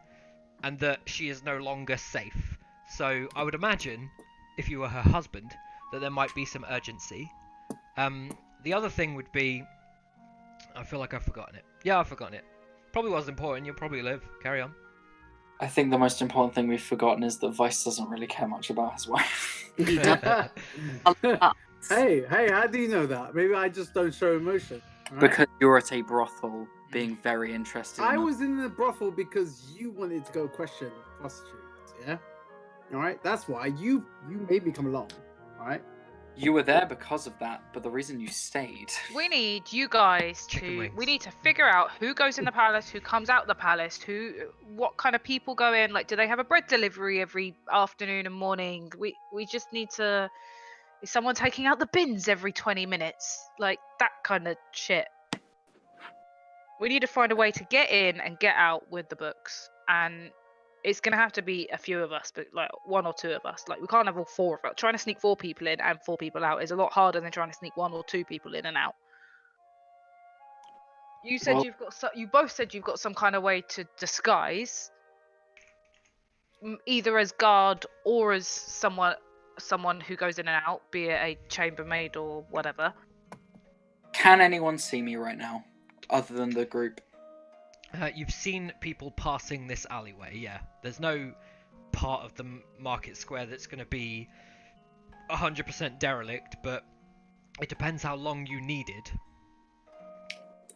A: and that she is no longer safe. So I would imagine, if you were her husband, that there might be some urgency. The other thing would be... I feel like I've forgotten it. Yeah, I've forgotten it. Probably wasn't important. You'll probably live. Carry on.
D: I think the most important thing we've forgotten is that Vice doesn't really care much about his wife.
C: Hey, how do you know that? Maybe I just don't show emotion. Right?
D: Because you're at a brothel being very interested
C: I
D: in
C: was in the brothel because you wanted to go question prostitutes. Yeah. All right. That's why you made me come along. All right.
D: You were there because of that, but the reason you stayed.
B: We need you guys
A: Chicken
B: to.
A: wings.
B: We need to figure out who goes in the palace, who comes out the palace, what kind of people go in. Like, do they have a bread delivery every afternoon and morning? We just need to. Is someone taking out the bins every 20 minutes? Like that kind of shit. We need to find a way to get in and get out with the books, and it's gonna have to be a few of us, but like 1 or 2 of us. Like we can't have all 4 of us. Trying to sneak 4 people in and 4 people out is a lot harder than trying to sneak 1 or 2 people in and out. You said
D: Well-
B: you've got you both said you've got some kind of way to disguise, either as guard or as someone who goes in and out, be it a chambermaid or whatever.
D: Can anyone see me right now, other than the group?
A: You've seen people passing this alleyway, yeah. There's no part of the market square that's going to be 100% derelict, but it depends how long you needed.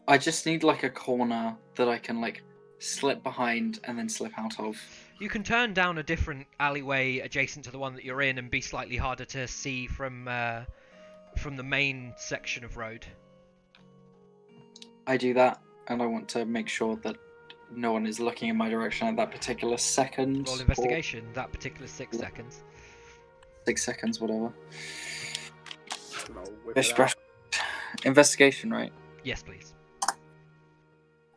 D: I just need like a corner that I can like slip behind and then slip out of.
A: You can turn down a different alleyway adjacent to the one that you're in and be slightly harder to see from the main section of road.
D: I do that, and I want to make sure that no one is looking in my direction at that particular second.
A: Roll investigation, that particular 6 seconds.
D: 6 seconds, whatever.
C: I'll whip
D: Bish,
C: it out.
D: bash. Investigation, right?
A: Yes, please.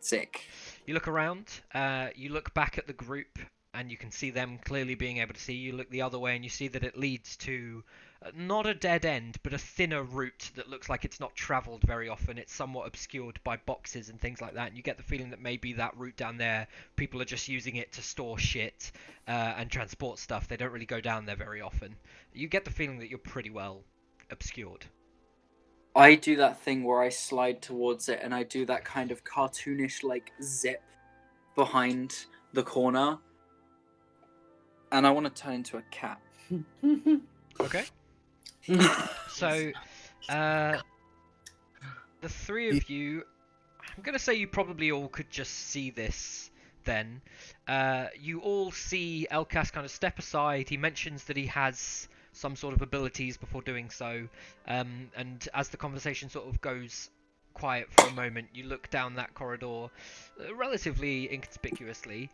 D: Sick.
A: You look around, you look back at the group, and you can see them clearly being able to see. You look the other way, and you see that it leads to not a dead end, but a thinner route that looks like it's not travelled very often. It's somewhat obscured by boxes and things like that, and you get the feeling that maybe that route down there, people are just using it to store shit and transport stuff. They don't really go down there very often. You get the feeling that you're pretty well obscured.
D: I do that thing where I slide towards it and I do that kind of cartoonish like zip behind the corner. And I want to turn into a cat.
A: Okay. So, the 3 of you, I'm going to say you probably all could just see this then. You all see Elkas kind of step aside. He mentions that he has some sort of abilities before doing so. And as the conversation sort of goes quiet for a moment, you look down that corridor relatively inconspicuously.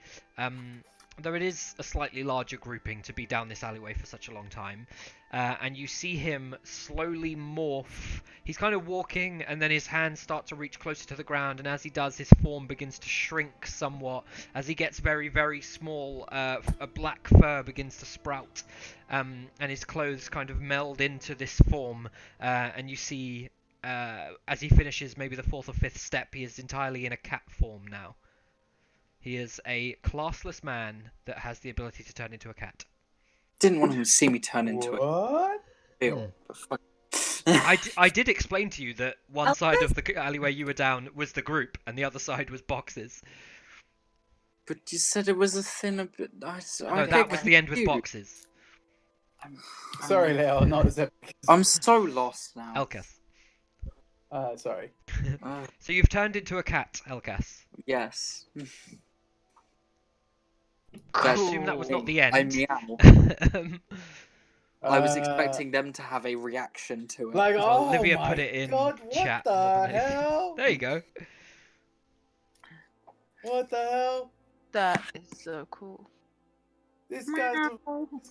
A: Though it is a slightly larger grouping to be down this alleyway for such a long time. And you see him slowly morph. He's kind of walking, and then his hands start to reach closer to the ground, and as he does, his form begins to shrink somewhat. As he gets very, very small, a black fur begins to sprout, and his clothes kind of meld into this form, and you see, as he finishes maybe the 4th or 5th step, he is entirely in a cat form now. He is a classless man that has the ability to turn into a cat.
D: Didn't want him to see me turn into
C: What?
D: a eel. But fuck.
A: I did explain to you that one side of the alleyway you were down was the group, and the other side was boxes.
D: But you said it was a thinner bit.
A: No, that was the end with boxes.
C: Sorry, Leo, not as
D: I'm so lost now.
A: Elkas.
C: Sorry.
A: So you've turned into a cat, Elkas.
D: Yes.
A: I assume that was not the end.
D: I meow.
A: Um,
D: I was expecting them to have a reaction to it.
C: Like, oh
A: Olivia
C: my
A: put it in
C: God, what
A: chat.
C: the
A: more than anything.
C: hell?
A: There you go.
C: What the hell?
B: That is so cool.
C: This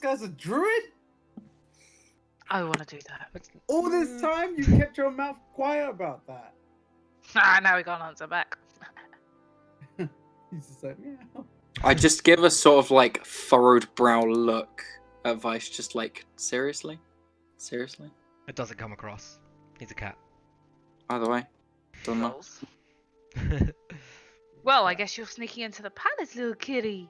C: guy's a druid?
B: I want to do that.
C: All this time you kept your mouth quiet about that.
B: Now we can't answer back.
C: He's just like, meow.
D: I just give a sort of like furrowed brow look at Vice, just like, seriously? Seriously?
A: It doesn't come across. He's a cat.
D: Either way. Don't know.
B: Well, I guess you're sneaking into the palace, little kitty.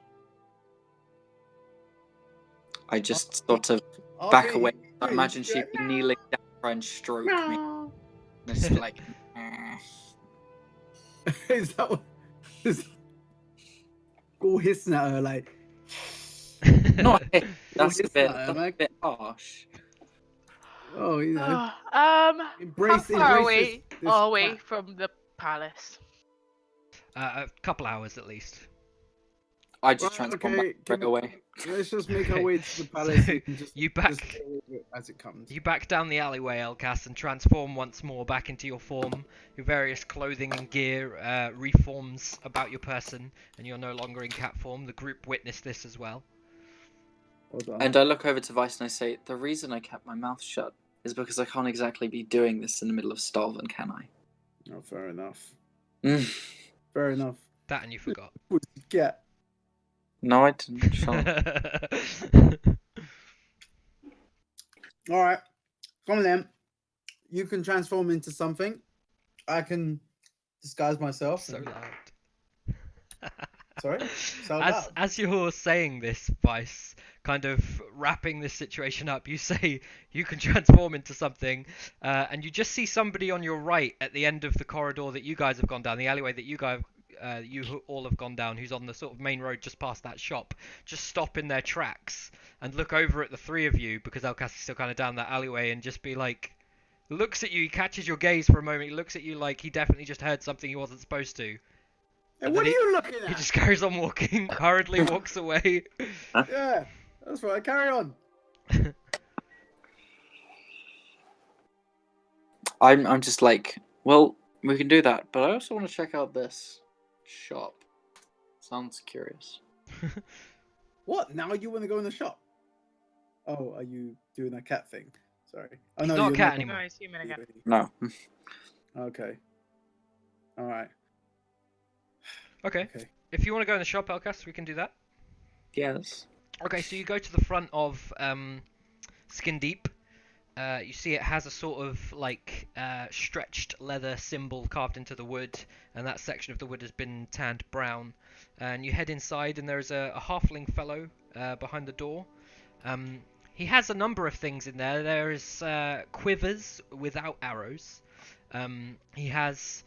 D: I just sort of
C: I'll
D: back
C: be-
D: away. I
C: please,
D: imagine
C: yeah,
D: she'd be kneeling down trying and stroke me.
C: meow.
D: And it's like, eh.
C: Is that what? Is all hissing at her like,
D: Not hit. That's
C: Well,
D: a
C: Mike.
D: bit harsh.
C: Oh, you know,
B: How
C: embrace
B: far
C: embrace
B: away
C: this
B: are we
C: cat.
B: from the palace?
A: A couple hours at least.
C: Right,
D: I just transform back
C: okay,
D: straight away.
C: let's just make our
A: Okay,
C: way to the palace
A: so
C: and just
A: you
C: just
A: back
C: deal with it as it comes.
A: you back down the alleyway, Elcas, and transform once more back into your form. Your various clothing and gear reforms about your person, and you're no longer in cat form. The group witnessed this as well.
C: Well done.
D: And I look over to Vice and I say, the reason I kept my mouth shut is because I can't exactly be doing this in the middle of Stalvin, can I?
C: Oh, fair enough.
D: Mm.
C: Fair enough.
A: That and you forgot.
C: What'd you get?
D: No, I didn't. Shut up.
C: All right, come on then. You can transform into something. I can disguise myself.
A: So
C: and-
A: loud.
C: Sorry? So
A: as
C: loud.
A: as you're saying this, Vice, kind of wrapping this situation up, you say you can transform into something, and you just see somebody on your right at the end of the corridor that you guys have gone down, the alleyway that you guys all have gone down, who's on the sort of main road just past that shop, just stop in their tracks and look over at the three of you, because Elcas is still kind of down that alleyway, and just be like, looks at you, he catches your gaze for a moment, he looks at you like he definitely just heard something he wasn't supposed to.
C: Hey,
A: and
C: what are
A: then
C: you looking
A: He
C: at?
A: just carries on walking, hurriedly walks away.
C: Yeah, that's right. Carry on.
D: I'm just like, well, we can do that, but I also want to check out this shop. Sounds curious.
C: What? Now you want to go in the shop? Oh, are you doing a cat thing? Sorry. Oh,
A: He's
C: no,
A: not a
C: you're
A: cat
C: not.
A: anymore.
B: No, he's human again.
D: No.
C: Okay. All right.
A: Okay.
C: Okay.
A: If you want to go in the shop, Elcas, we can do that.
D: Yes.
A: Okay, so you go to the front of Skin Deep. You see it has a sort of like stretched leather symbol carved into the wood, and that section of the wood has been tanned brown. And you head inside, and there's a halfling fellow behind the door. He has a number of things in there. There is quivers without arrows. He has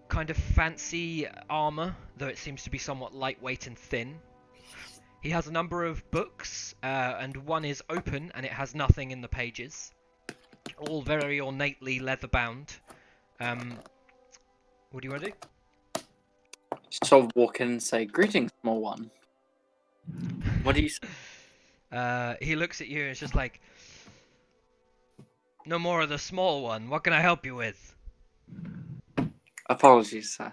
A: kind of fancy armor, though it seems to be somewhat lightweight and thin. He has a number of books, and one is open and it has nothing in the pages. All very ornately leather bound. What do you want to do?
D: Sort of walk in and say, greetings, small one. What do you say?
A: He looks at you and is just like, no more of the small one. What can I help you with?
D: Apologies, sir.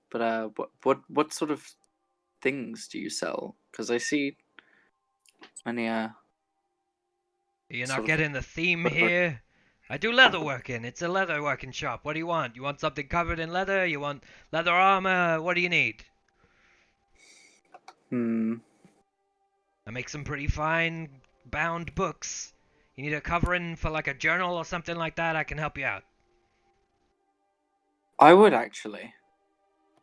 D: But what sort of things do you sell? Because I see many
A: You're
D: sort
A: not
D: of
A: getting the theme
D: leatherwork.
A: here. I do leatherworking. It's a leatherworking shop. What do you want? You want something covered in leather? You want leather armor? What do you need? I make some pretty fine bound books. You need a covering for like a journal or something like that? I can help you out.
D: I would actually.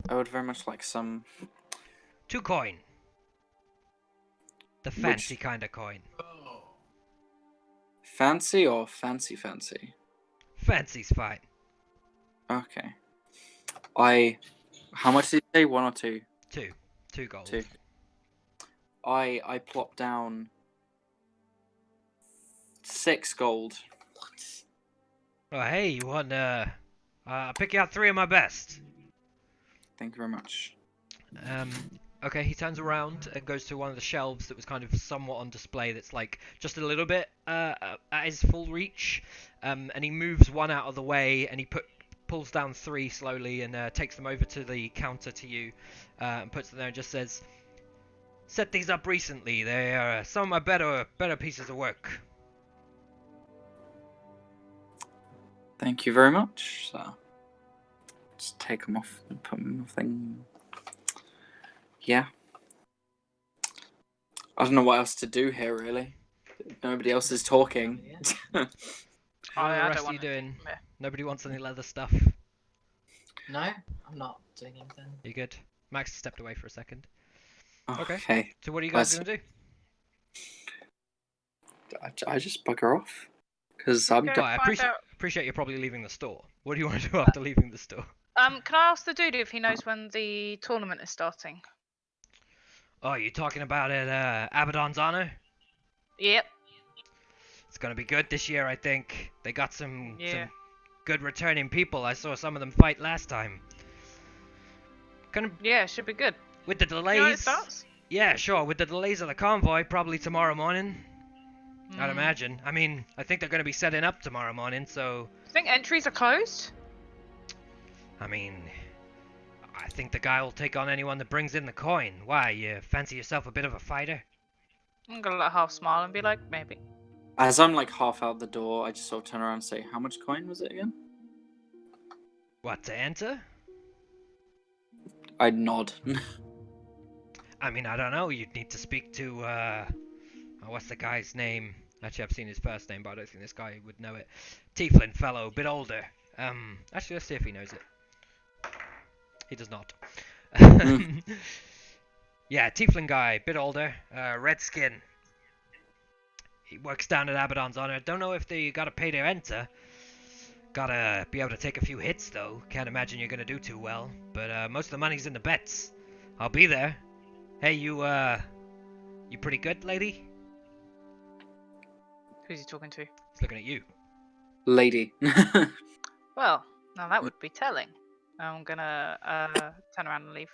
D: I would very much like some.
A: 2 coin. The fancy kind of coin.
D: Fancy or fancy?
A: Fancy's fine.
D: Okay. How much did you say? 1 or 2?
A: 2 gold.
D: 2. I plop down 6 gold.
A: Oh, hey, you want I'll pick you out 3 of my best.
D: Thank you very much.
A: Okay, he turns around and goes to one of the shelves that was kind of somewhat on display that's like just a little bit at his full reach. And he moves one out of the way and he pulls down 3 slowly and takes them over to the counter to you and puts them there and just says, set these up recently. They are some of my better pieces of work.
D: Thank you very much, sir. Just take them off and put them in the thing. Yeah. I don't know what else to do here, really. Nobody else is talking.
A: What are the
B: I
A: rest
B: don't
A: of you
B: want
A: doing?
B: Yeah.
A: Nobody wants any leather stuff.
E: No, I'm not doing anything.
A: You good? Max stepped away for a second. Okay.
D: Okay.
A: So what are you guys
D: Let's-
A: gonna do?
D: I just bugger off. Because I'm
B: Okay.
A: Well, I
B: Find out-
A: appreciate you're probably leaving the store. What do you want to do after leaving the store?
B: Can I ask the dude if he knows when the tournament is starting?
A: Oh, you talking about it, Abaddon's Honor?
B: Yep.
A: It's gonna be good this year, I think. They got some
B: Yeah.
A: good returning people. I saw some of them fight last time. Gonna
B: Yeah, should be good.
A: with the
B: You know when it
A: delays.
B: starts?
A: Yeah, sure. With the delays of the convoy, probably tomorrow morning. I'd
B: Mm.
A: imagine. I mean, I think they're gonna be setting up tomorrow morning, so
B: I think entries are closed.
A: I mean, I think the guy will take on anyone that brings in the coin. Why, you fancy yourself a bit of a fighter?
B: I'm gonna let half smile and be like, maybe.
D: As I'm like half out the door, I just sort of turn around and say, "How much coin was it again?"
A: What, to enter?
D: I nod.
A: I mean, I don't know. You'd need to speak to, what's the guy's name? Actually, I've seen his first name, but I don't think this guy would know it. Tieflin fellow, a bit older. Actually, let's see if he knows it. He does not. Yeah, Tieflin guy, bit older, red skin. He works down at Abaddon's Honor. Don't know if they gotta pay to enter. Gotta be able to take a few hits, though. Can't imagine you're gonna do too well. But most of the money's in the bets. I'll be there. Hey, you pretty good, lady?
B: Who's he talking to?
A: He's looking at you.
D: Lady.
B: Well, now that would be telling. I'm gonna turn around and leave.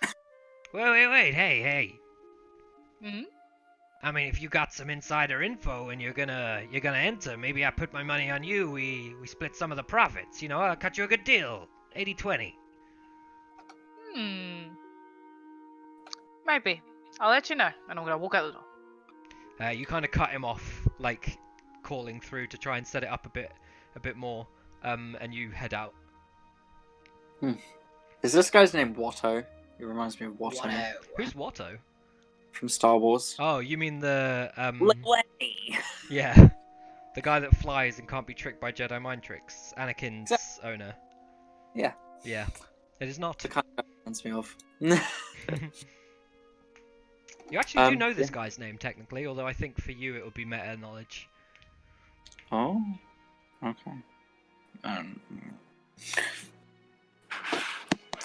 A: Wait, hey.
B: Hmm?
A: I mean, if you got some insider info and you're gonna enter, maybe I put my money on you. We split some of the profits. You know, I'll cut you a good deal. 80-20.
B: Maybe. I'll let you know, and I'm gonna walk out the door.
A: You kind of cut him off, like calling through to try and set it up a bit more. And you head out.
D: Is this guy's name Watto? He reminds me of Watto
A: Who's Watto?
D: from Star Wars.
A: Oh, you mean the
D: Lady.
A: yeah, the guy that flies and can't be tricked by Jedi mind tricks. Anakin's owner.
D: Yeah.
A: Yeah. It is not.
D: The kind of guy he reminds me of.
A: You actually do know this
D: yeah.
A: guy's name technically, although I think for you it would be meta knowledge.
D: Oh. Okay.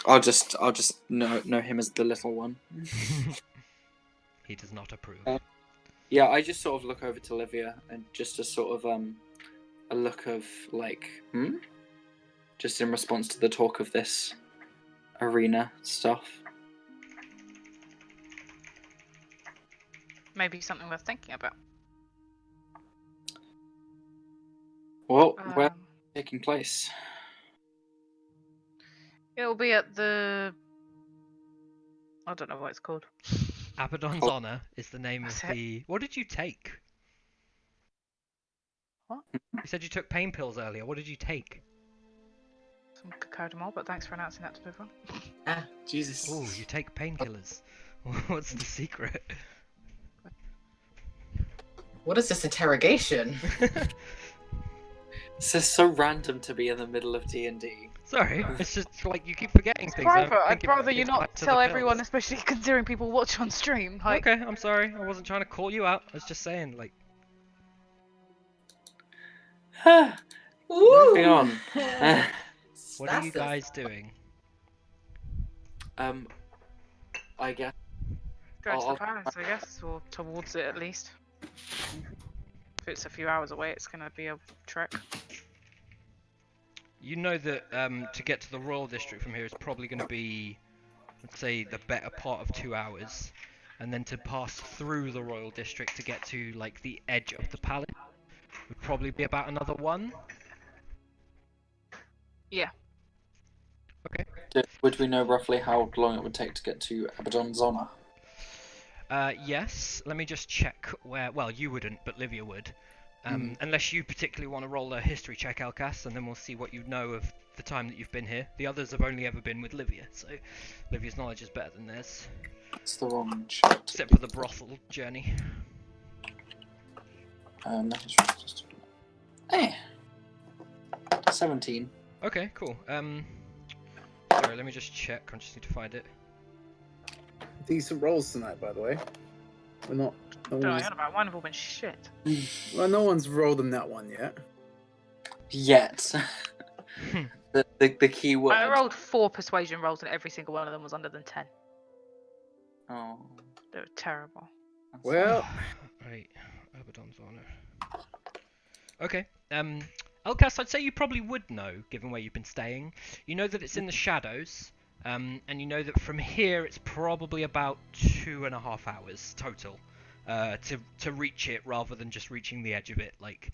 D: I'll just know him as the little one.
A: He does not approve.
D: Yeah, I just sort of look over to Livia and just a sort of a look of like, just in response to the talk of this arena stuff.
B: Maybe something worth thinking about.
D: Well, where's it taking place?
B: It'll be at the... I don't know what it's called.
A: Abaddon's Honor is the name of
B: That's it.
A: the... What did you take?
B: What?
A: You said you took pain pills earlier. What did you take?
B: Some cocodamol, but thanks for announcing that to everyone.
E: Ah, Jesus.
A: Oh, you take painkillers. What's the secret?
E: What is this interrogation?
D: This is so random to be in the middle of D&D.
A: Sorry, it's just like you keep forgetting things. I'm
B: Private. I'd
A: thinking
B: rather you
A: it's
B: not
A: back to
B: tell
A: the
B: everyone,
A: pills.
B: especially considering people watch on stream. Like,
A: Okay, I'm sorry. I wasn't trying to call you out. I was just saying, like,
D: Moving on.
A: what are you guys doing?
D: I guess
B: go to
D: I'll-
B: the palace, I guess, or towards it at least. If it's a few hours away, it's gonna be a trek.
A: You know that to get to the Royal District from here is probably going to be, let's say, the better part of 2 hours. And then to pass through the Royal District to get to, like, the edge of the palace would probably be about another 1.
B: Yeah.
A: Okay.
D: Would we know roughly how long it would take to get to Abaddon's Honor?
A: Yes. Let me just check where... Well, you wouldn't, but Livia would. Unless you particularly want to roll a history check, Elkas, and then we'll see what you know of the time that you've been here. The others have only ever been with Livia, so Livia's knowledge is better than theirs.
D: It's the wrong shit.
A: Except for the brothel journey.
D: Hey. 17.
A: Okay, cool. Sorry, let me just check. I just need to find it.
C: Decent rolls tonight, by the way. We're not. No
B: Don't know
C: one's,
B: about one of them been shit.
C: well, no one's rolled in that one yet.
D: Yet. the key word.
B: I rolled 4 persuasion rolls, and every single one of them was under than 10.
D: Oh.
B: They were terrible.
C: Well,
A: Right, Abaddon's honor. Okay. Elcas, I'd say you probably would know, given where you've been staying. You know that it's in the shadows, and you know that from here it's probably about 2.5 hours total to reach it, rather than just reaching the edge of it. Like,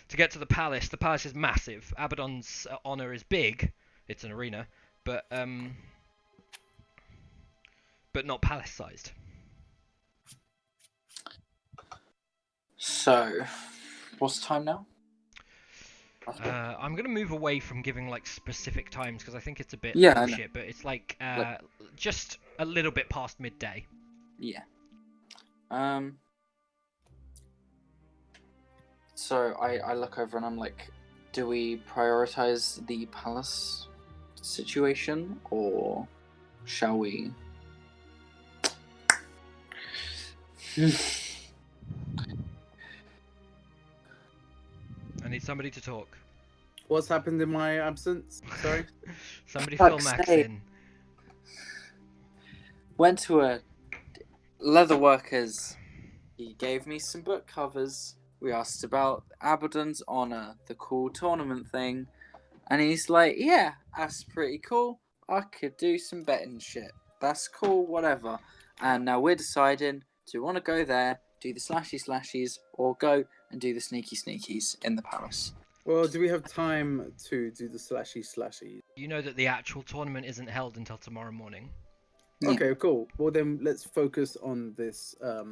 A: to get to the palace is massive. Abaddon's honor is big. It's an arena, but not palace-sized.
D: So, what's the time now?
A: I'm gonna move away from giving like specific times because I think it's a bit
D: Yeah, I know.
A: bullshit. But it's like just a little bit past midday.
D: Yeah. So I look over and I'm like, do we prioritize the palace situation or shall we?
A: I need somebody to talk.
C: what's happened in my absence? Sorry.
A: Somebody fill
D: Fuck's
A: Max
D: sake.
A: in.
D: Went to a leatherworkers. He gave me some book covers. We asked about Abaddon's honor, the cool tournament thing, and he's like, "Yeah, that's pretty cool. I could do some betting shit. That's cool, whatever." And now we're deciding: do we want to go there, do the slashies, or go and do the sneakies in the palace?
C: Well, do we have time to do the slashy?
A: You know that the actual tournament isn't held until tomorrow morning.
D: Yeah.
C: Okay, cool. Well, then let's focus on this. I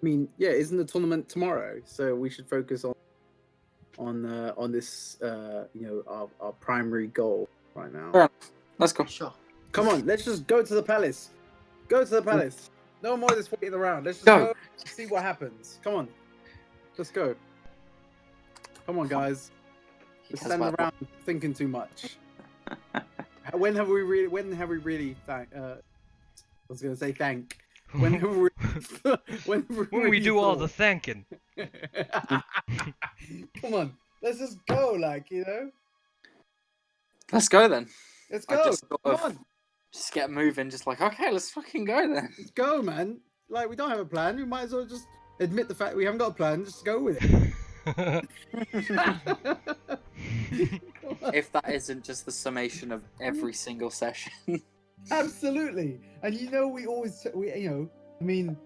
C: mean, yeah, isn't the tournament tomorrow? So we should focus on this. Our primary goal right now.
D: Fair enough. Let's go.
E: Sure.
C: Come on, let's just go to the palace. Go to the palace. No more of this waiting around. Let's just
D: Go.
C: go see what happens. Come on, let's go. Come on, guys. We're
D: Has
C: standing
D: bad
C: around thinking too much. When have we really I was gonna say thank. When have we? when
A: we do all the thanking.
C: Come on, let's just go.
D: Let's go then.
C: Let's
D: I
C: go.
D: just sort
C: Come
D: of-
C: on,
D: Just get moving. Just like, okay, let's fucking go then.
C: let's go, man. Like, we don't have a plan. We might as well just admit the fact we haven't got a plan. Just go with it.
D: If that isn't just the summation of every single session.
C: Absolutely. And we always I mean,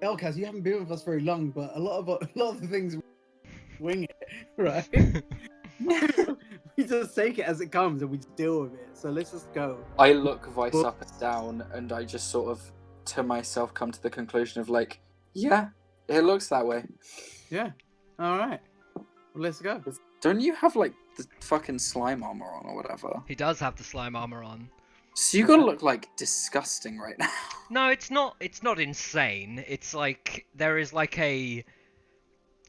C: Elcas, you haven't been with us very long, but a lot of the things wing it, right? We just take it as it comes and we just deal with it. So let's just go.
D: I look Vice up and down, and I just sort of, to myself, come to the conclusion of like, yeah, it looks that way.
C: Yeah. All right. Well, let's go.
D: Don't you have like the fucking slime armor on or whatever?
A: He does have the slime armor on.
D: So you gotta look like disgusting right now.
A: No, it's not. It's not insane. It's like there is like a.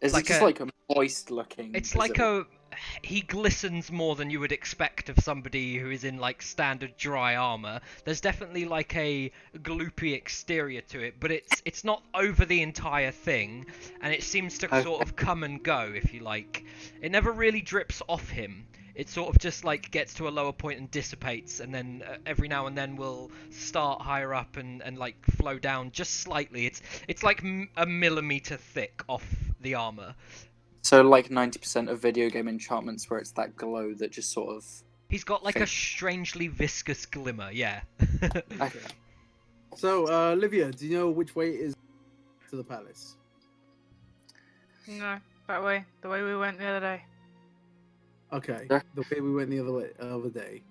D: Is
A: like
D: it just
A: a-
D: like a moist looking?
A: It's
D: is
A: like
D: it-
A: he glistens more than you would expect of somebody who is in like standard dry armor. There's definitely like a gloopy exterior to it, but it's not over the entire thing, and it seems to
D: Okay.
A: sort of come and go, if you like. It never really drips off him. It sort of just like gets to a lower point and dissipates, and then every now and then will start higher up and like flow down just slightly. It's like a millimeter thick off the armor.
D: So like 90% of video game enchantments where it's that glow that just sort of.
A: He's got like a
D: Fake.
A: strangely viscous glimmer, yeah.
D: Okay.
C: So, Olivia, do you know which way it is to the palace?
B: No, that way. The way we went the other day.
C: Okay.
D: Yeah.
C: The way we went the other day.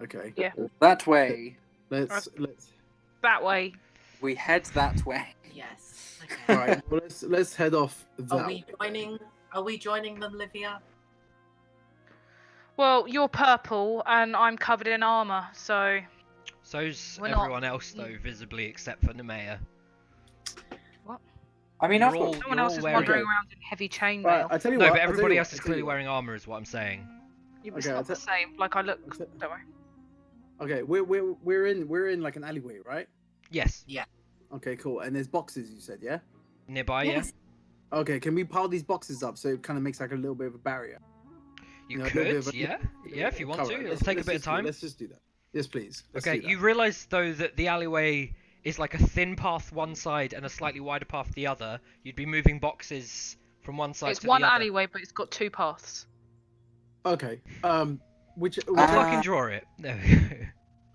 C: Okay.
B: Yeah.
D: That way.
C: Let's.
B: That way.
D: We head that way.
E: Yes.
C: All
E: Okay.
C: right. Well, let's head off that
E: Are we
C: way.
E: joining? Are we joining them, Livia?
B: Well, you're purple and I'm covered in armor, so
A: So's
B: We're not-
A: everyone else though, visibly except for Nemea.
D: I mean,
A: You're
D: I've got
A: all-
B: someone
A: you're
B: else
A: all
B: is
A: wearing-
B: wandering
C: Okay.
B: around in heavy chainmail.
C: Right, I tell you
A: No,
C: what.
A: but
C: I'll tell
A: everybody
C: you
A: else
C: what,
A: is
C: I'll tell
A: clearly
C: you what.
A: wearing armor, is what I'm saying.
B: Yeah, but it's
C: Okay,
B: not the same. Like I look.
C: Okay.
B: Don't worry.
C: Okay, we're in like an alleyway, right?
A: Yes,
C: Okay, cool. And there's boxes, you said, yeah?
A: nearby,
E: Yes.
C: Okay, can we pile these boxes up so it kind of makes like a little bit of a barrier?
A: yeah. You
C: No, a little bit
A: could,
C: of a-
A: yeah, yeah, if you want
C: Cover
A: to.
C: it.
A: It'll
C: Let's-
A: take a
C: let's
A: bit of
C: just do-
A: time.
C: Let's just do that. Yes, please. Let's
A: Okay,
C: do that.
A: you realise though that the alleyway is like a thin path one side and a slightly wider path the other, you'd be moving boxes from one side
B: It's
A: to
B: one
A: the other.
B: alleyway, but it's got 2 paths.
C: Okay. Which
A: I'll fucking draw it. There we go.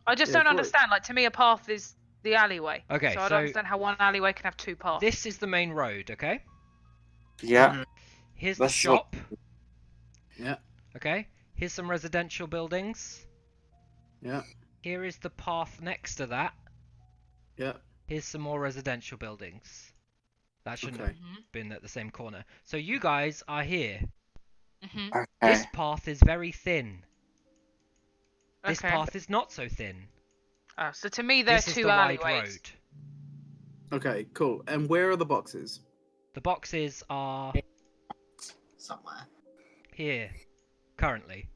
B: I just
C: Yeah,
B: don't
C: draw it.
B: understand. Like, to me, a path is the alleyway.
A: Okay,
B: So I
A: so-
B: don't understand how one alleyway can have 2 paths.
A: This is the main road, okay?
D: Yeah.
A: Here's
D: That's
A: the shop,
C: Yeah.
A: okay? Here's some residential buildings.
C: Yeah.
A: Here is the path next to that.
C: Yeah.
A: Here's some more residential buildings. That shouldn't
C: Okay.
A: have been at the same corner. So you guys are here.
B: Mm-hmm.
D: Okay.
A: This path is very thin. This
B: Okay.
A: path is not so thin.
B: Oh, so to me, there are
A: This is
B: 2
A: the wide
B: alleyways.
A: road.
C: Okay. Cool. And where are the boxes?
A: The boxes are
E: Somewhere.
A: here, currently.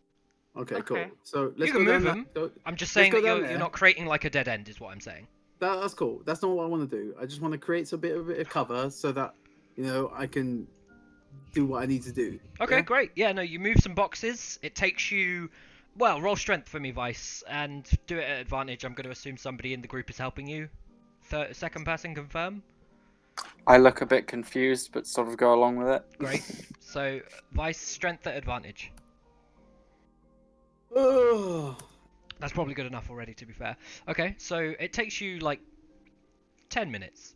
C: Okay.
B: Okay.
C: Cool. So let's
A: You can
C: go
A: move
C: down
A: them.
C: Go,
A: I'm just
C: Let's
A: saying
C: go
A: that
C: down
A: you're
C: there.
A: not creating like a dead end, is what I'm saying.
C: that's cool. That's not what I want to do. I just want to create a bit of cover so that I can do what I need to do.
A: Okay,
C: Yeah?
A: great. Yeah, no, you move some boxes. It takes you. Well, roll strength for me, Vice, and do it at advantage. I'm going to assume somebody in the group is helping you. Second person confirm.
D: I look a bit confused, but sort of go along with it.
A: Great. So, Vice, strength at advantage.
C: Ugh.
A: That's probably good enough already, to be fair. Okay, so it takes you like 10 minutes,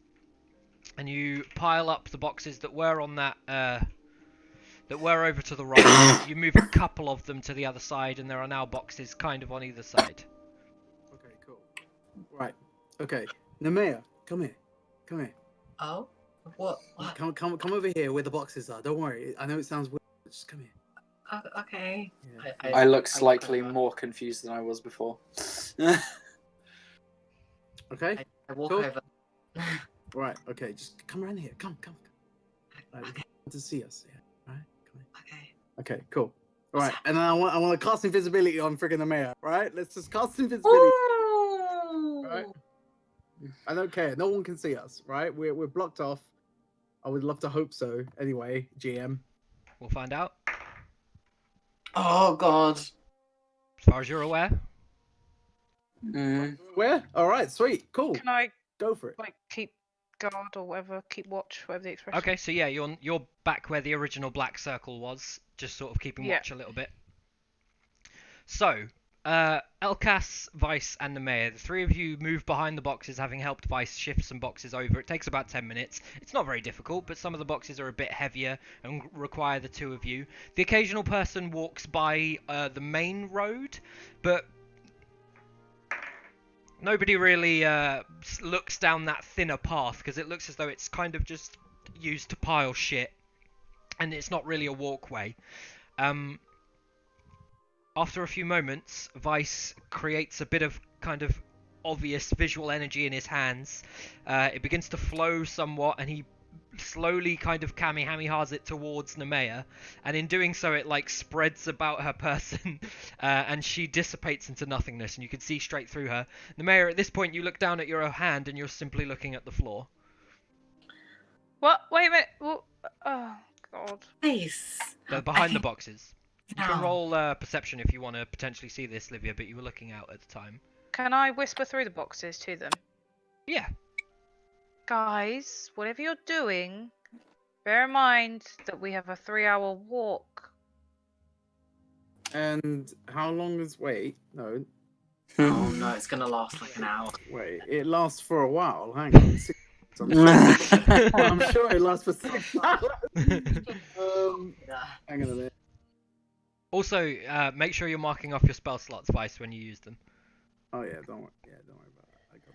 A: and you pile up the boxes that were on that, that were over to the right. You move a couple of them to the other side, and there are now boxes kind of on either side.
C: Okay. Cool. Right. Okay. Nemea, come here. Come here.
E: Oh, what?
C: Come over here where the boxes are. Don't worry. I know it sounds weird. But just come here.
E: Okay.
C: Yeah.
D: I look slightly more confused than I was before.
C: Okay.
E: I walk
C: Cool.
E: over.
C: Right. Okay. Just come around here. Come. Right, you want to see us. Yeah. Right. Come here.
E: Okay.
C: Okay. Cool. All right. And then I want to cast invisibility on friggin' the mayor. Right. Let's just cast invisibility. Right. I don't care. No one can see us. Right. We're blocked off. I would love to hope so. Anyway, GM.
A: We'll find out.
E: Oh God.
A: As far as you're aware.
D: Mm.
C: Where? All right. Sweet. Cool.
B: Can I,
C: Go for it.
B: like, keep guard or whatever, keep watch, whatever the expression?
A: Okay, so yeah, you're back where the original black circle was, just sort of keeping
B: Yeah.
A: watch a little bit. So, Elkas, Vice, and the mayor, the three of you move behind the boxes, having helped Vice shift some boxes over. It takes about 10 minutes. It's not very difficult, but some of the boxes are a bit heavier and require the two of you. The occasional person walks by the main road, but nobody really looks down that thinner path, because it looks as though it's kind of just used to pile shit, and it's not really a walkway. After a few moments, Vice creates a bit of kind of obvious visual energy in his hands. It begins to flow somewhat, and he slowly kind of kamehamehas it towards Nemea, and in doing so it like spreads about her person, and she dissipates into nothingness, and you can see straight through her. Nemea, at this point you look down at your hand and you're simply looking at the floor.
B: What? Wait a minute. What? Oh God.
E: Nice.
A: They're behind the boxes. You can roll perception if you want to potentially see this, Livia, but you were looking out at the time.
B: Can I whisper through the boxes to them?
A: Yeah.
B: Guys, whatever you're doing, bear in mind that we have a 3-hour walk.
C: And how long is wait? No,
E: Oh no, it's gonna last like an hour.
C: wait. It lasts for a while. Hang on. I'm sure it lasts for 6 hours. Hang on a minute.
A: Also, make sure you're marking off your spell slots, Vice, when you use them.
C: Oh yeah, don't worry. Yeah, don't worry about that. I got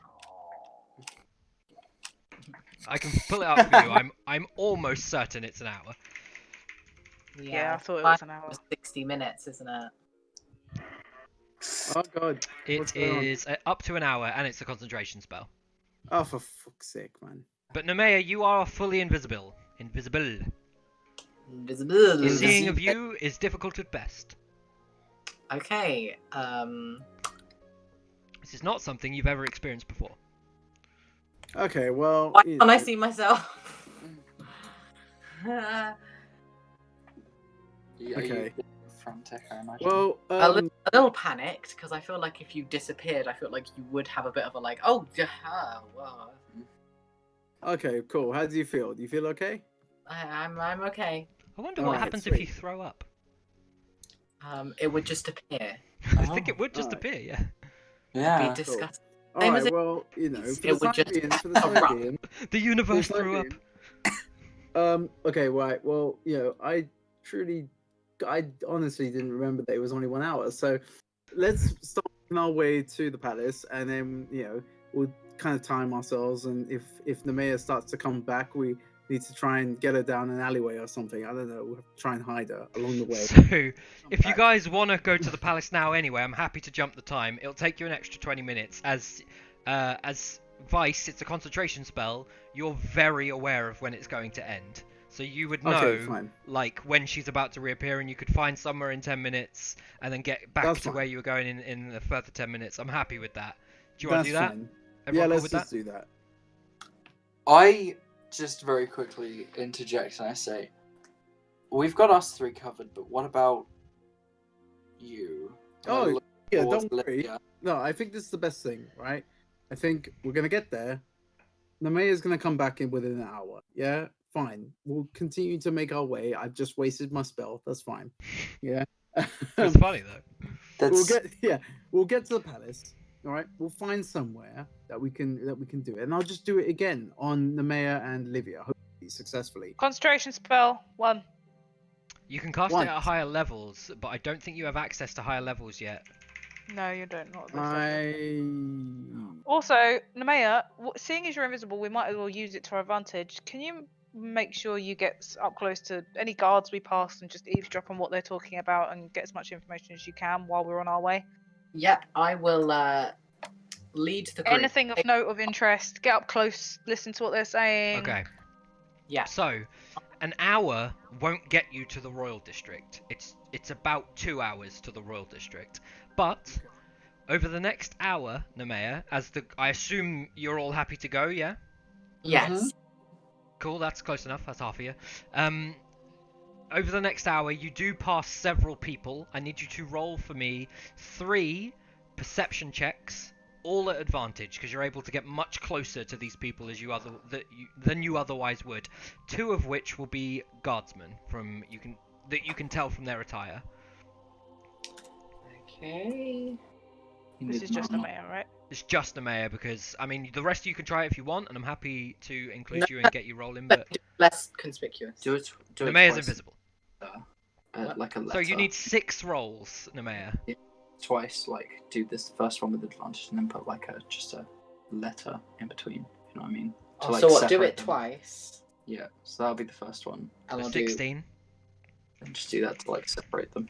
C: it.
A: I can pull it up for you. I'm almost certain it's an hour.
B: Yeah, I thought it was an hour.
E: 60 minutes, isn't it?
C: Oh god.
A: It
C: What's going on?
A: is up to an hour, and it's a concentration spell.
C: Oh, for fuck's sake, man.
A: But Nemea, you are fully invisible. Invisible.
E: Invisible.
A: Seeing of you is difficult at best.
E: Okay.
A: This is not something you've ever experienced before.
C: Okay, well.
E: Why can't I see myself?
C: Okay.
D: frantic, I imagine.
C: Well,
E: A little panicked because I feel like if you disappeared, I feel like you would have a bit of a like, oh, well,
C: okay, cool. How do you feel? Do you feel okay?
E: I'm okay.
A: I wonder what
C: Alright,
A: happens if you
C: sweet.
A: throw up.
E: It would just appear.
A: I think it would just
C: Alright.
A: appear, yeah.
D: Yeah.
E: Be disgusting.
C: All
E: Same
C: right.
E: as it-
C: Well, you know,
E: It's-
C: for
E: it
C: the
E: would
C: time
E: just
C: being, for the time
E: erupt.
C: being,
A: The universe
C: for the time
A: threw up.
C: being, okay, right. Well, you know, I honestly didn't remember that it was only 1 hour. So let's start on our way to the palace, and then you know we'll kind of time ourselves. And if Nemea starts to come back, we need to try and get her down an alleyway or something. I don't know. We'll have to try and hide her along the way.
A: So,
C: Come
A: if you
C: back.
A: guys want to go to the palace now anyway, I'm happy to jump the time. It'll take you an extra 20 minutes. As Vice, it's a concentration spell. You're very aware of when it's going to end. So you would know,
C: Okay, fine.
A: like, when she's about to reappear, and you could find somewhere in 10 minutes, and then get back
C: That's
A: to
C: fine.
A: where you were going in a further 10 minutes. I'm happy with that. Do you want
C: That's
A: to do that?
C: fine.
A: Everyone
C: Yeah,
A: cool
C: let's
A: with
C: just
A: that?
C: do that.
D: I just very quickly interject and I say, we've got us three covered, but what about you? And I
C: Oh,
D: look
C: yeah,
D: towards
C: don't worry.
D: Lydia.
C: No, I think this is the best thing, right? I think we're gonna get there. Namea's gonna come back in within an hour. Yeah, fine. We'll continue to make our way. I've just wasted my spell. That's fine. Yeah.
A: It's funny though.
C: We'll get to the palace. All right. We'll find somewhere that we can do it, and I'll just do it again on Namea and Livia, hopefully successfully.
B: Concentration spell 1.
A: You can cast
C: Once.
A: it at higher levels, but I don't think you have access to higher levels yet.
B: No, you don't. Not at this level.
C: I
B: Also, Nemea, seeing as you're invisible, we might as well use it to our advantage. Can you make sure you get up close to any guards we pass and just eavesdrop on what they're talking about and get as much information as you can while we're on our way?
E: Yep, I will lead the group.
B: Anything of note of interest, get up close, listen to what they're saying.
A: Okay.
E: Yeah.
A: So, an hour won't get you to the Royal District. It's about 2 hours to the Royal District. But over the next hour, Nemea, I assume you're all happy to go, yeah?
E: Yes.
A: Cool, that's close enough. That's half of you. Over the next hour, you do pass several people. I need you to roll for me 3 perception checks, all at advantage, because you're able to get much closer to these people than you otherwise would. 2 of which will be guardsmen that you can tell from their attire.
E: Okay.
B: This is just Nemea, right?
A: It's just Nemea because, I mean, the rest of you can try it if you want, and I'm happy to include you and get you rolling, but
E: Less conspicuous.
D: Do it
A: Nemea's
D: twice,
A: invisible.
D: like a letter.
A: So you need 6 rolls, Nemea.
D: twice, like do this first one with advantage and then put like just a letter in between. You know what I mean? To,
E: Oh,
D: like,
E: so what? Do
D: separate
E: it
D: them.
E: twice.
D: Yeah, so that'll be the first one.
E: And
A: So
E: I'll do
A: 16.
D: And just do that to like separate them.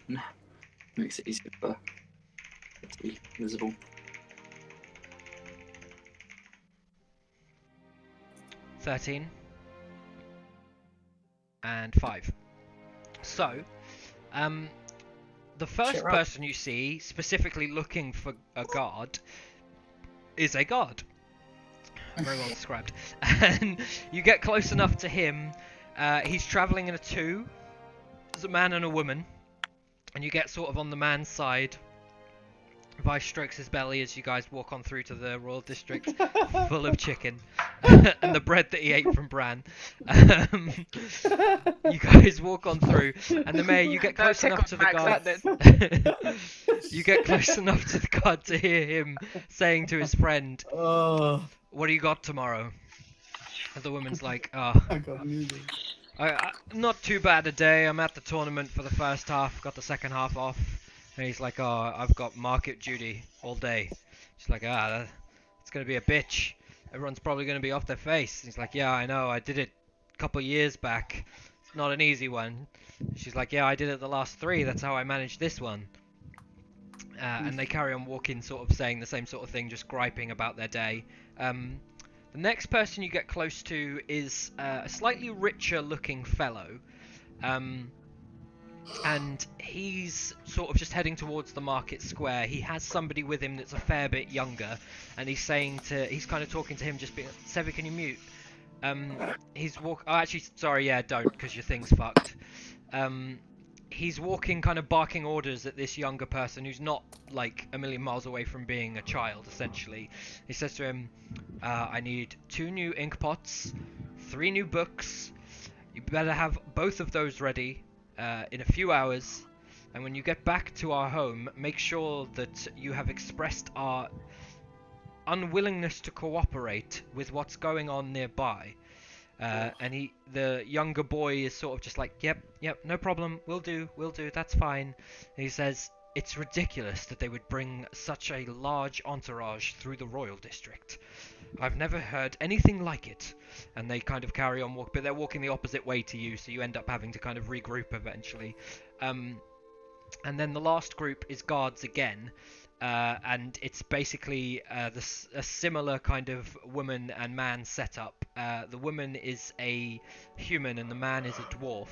D: Makes it easier for it to be visible.
A: 13 and 5. So, the first
E: Cheer up.
A: person you see specifically looking for a guard is a guard. Very well described. And you get close enough to him. He's travelling in a 2. There's a man and a woman, and you get sort of on the man's side. Vice strokes his belly as you guys walk on through to the Royal District, full of chicken and the bread that he ate from Bran. You guys walk on through, and the mayor, you get
B: That
A: close enough to the
B: tickled
A: guard.
B: Max,
A: You get close enough to the guard to hear him saying to his friend,
C: Oh,
A: "What do you got tomorrow?" And the woman's like, "Oh,
C: I got music.
A: not too bad a day. I'm at the tournament for the first half, got the second half off." And he's like, "Oh, I've got market duty all day." She's like, it's gonna be a bitch. Everyone's probably gonna be off their face. He's like, "Yeah, I know. I did it a couple years back. It's not an easy one." She's like, "Yeah, I did it the last 3. That's how I managed this one." And they carry on walking, sort of saying the same sort of thing, just griping about their day. The next person you get close to is a slightly richer looking fellow. And he's sort of just heading towards the market square. He has somebody with him that's a fair bit younger, and he's kind of talking to him, just being, "Sevi, can you mute?" Oh, actually, sorry, yeah, don't, because your thing's fucked. he's walking, kind of barking orders at this younger person who's not like a million miles away from being a child, essentially. He says to him, I need 2 new ink pots, 3 new books. You better have both of those ready in a few hours. And when you get back to our home, make sure that you have expressed our unwillingness to cooperate with what's going on nearby. And the younger boy is sort of just like, yep, no problem, we'll do, that's fine. And he says, it's ridiculous that they would bring such a large entourage through the royal district. I've never heard anything like it. And they kind of carry on but they're walking the opposite way to you, so you end up having to kind of regroup eventually. And then the last group is guards again. And it's basically a similar kind of woman and man setup. The woman is a human and the man is a dwarf,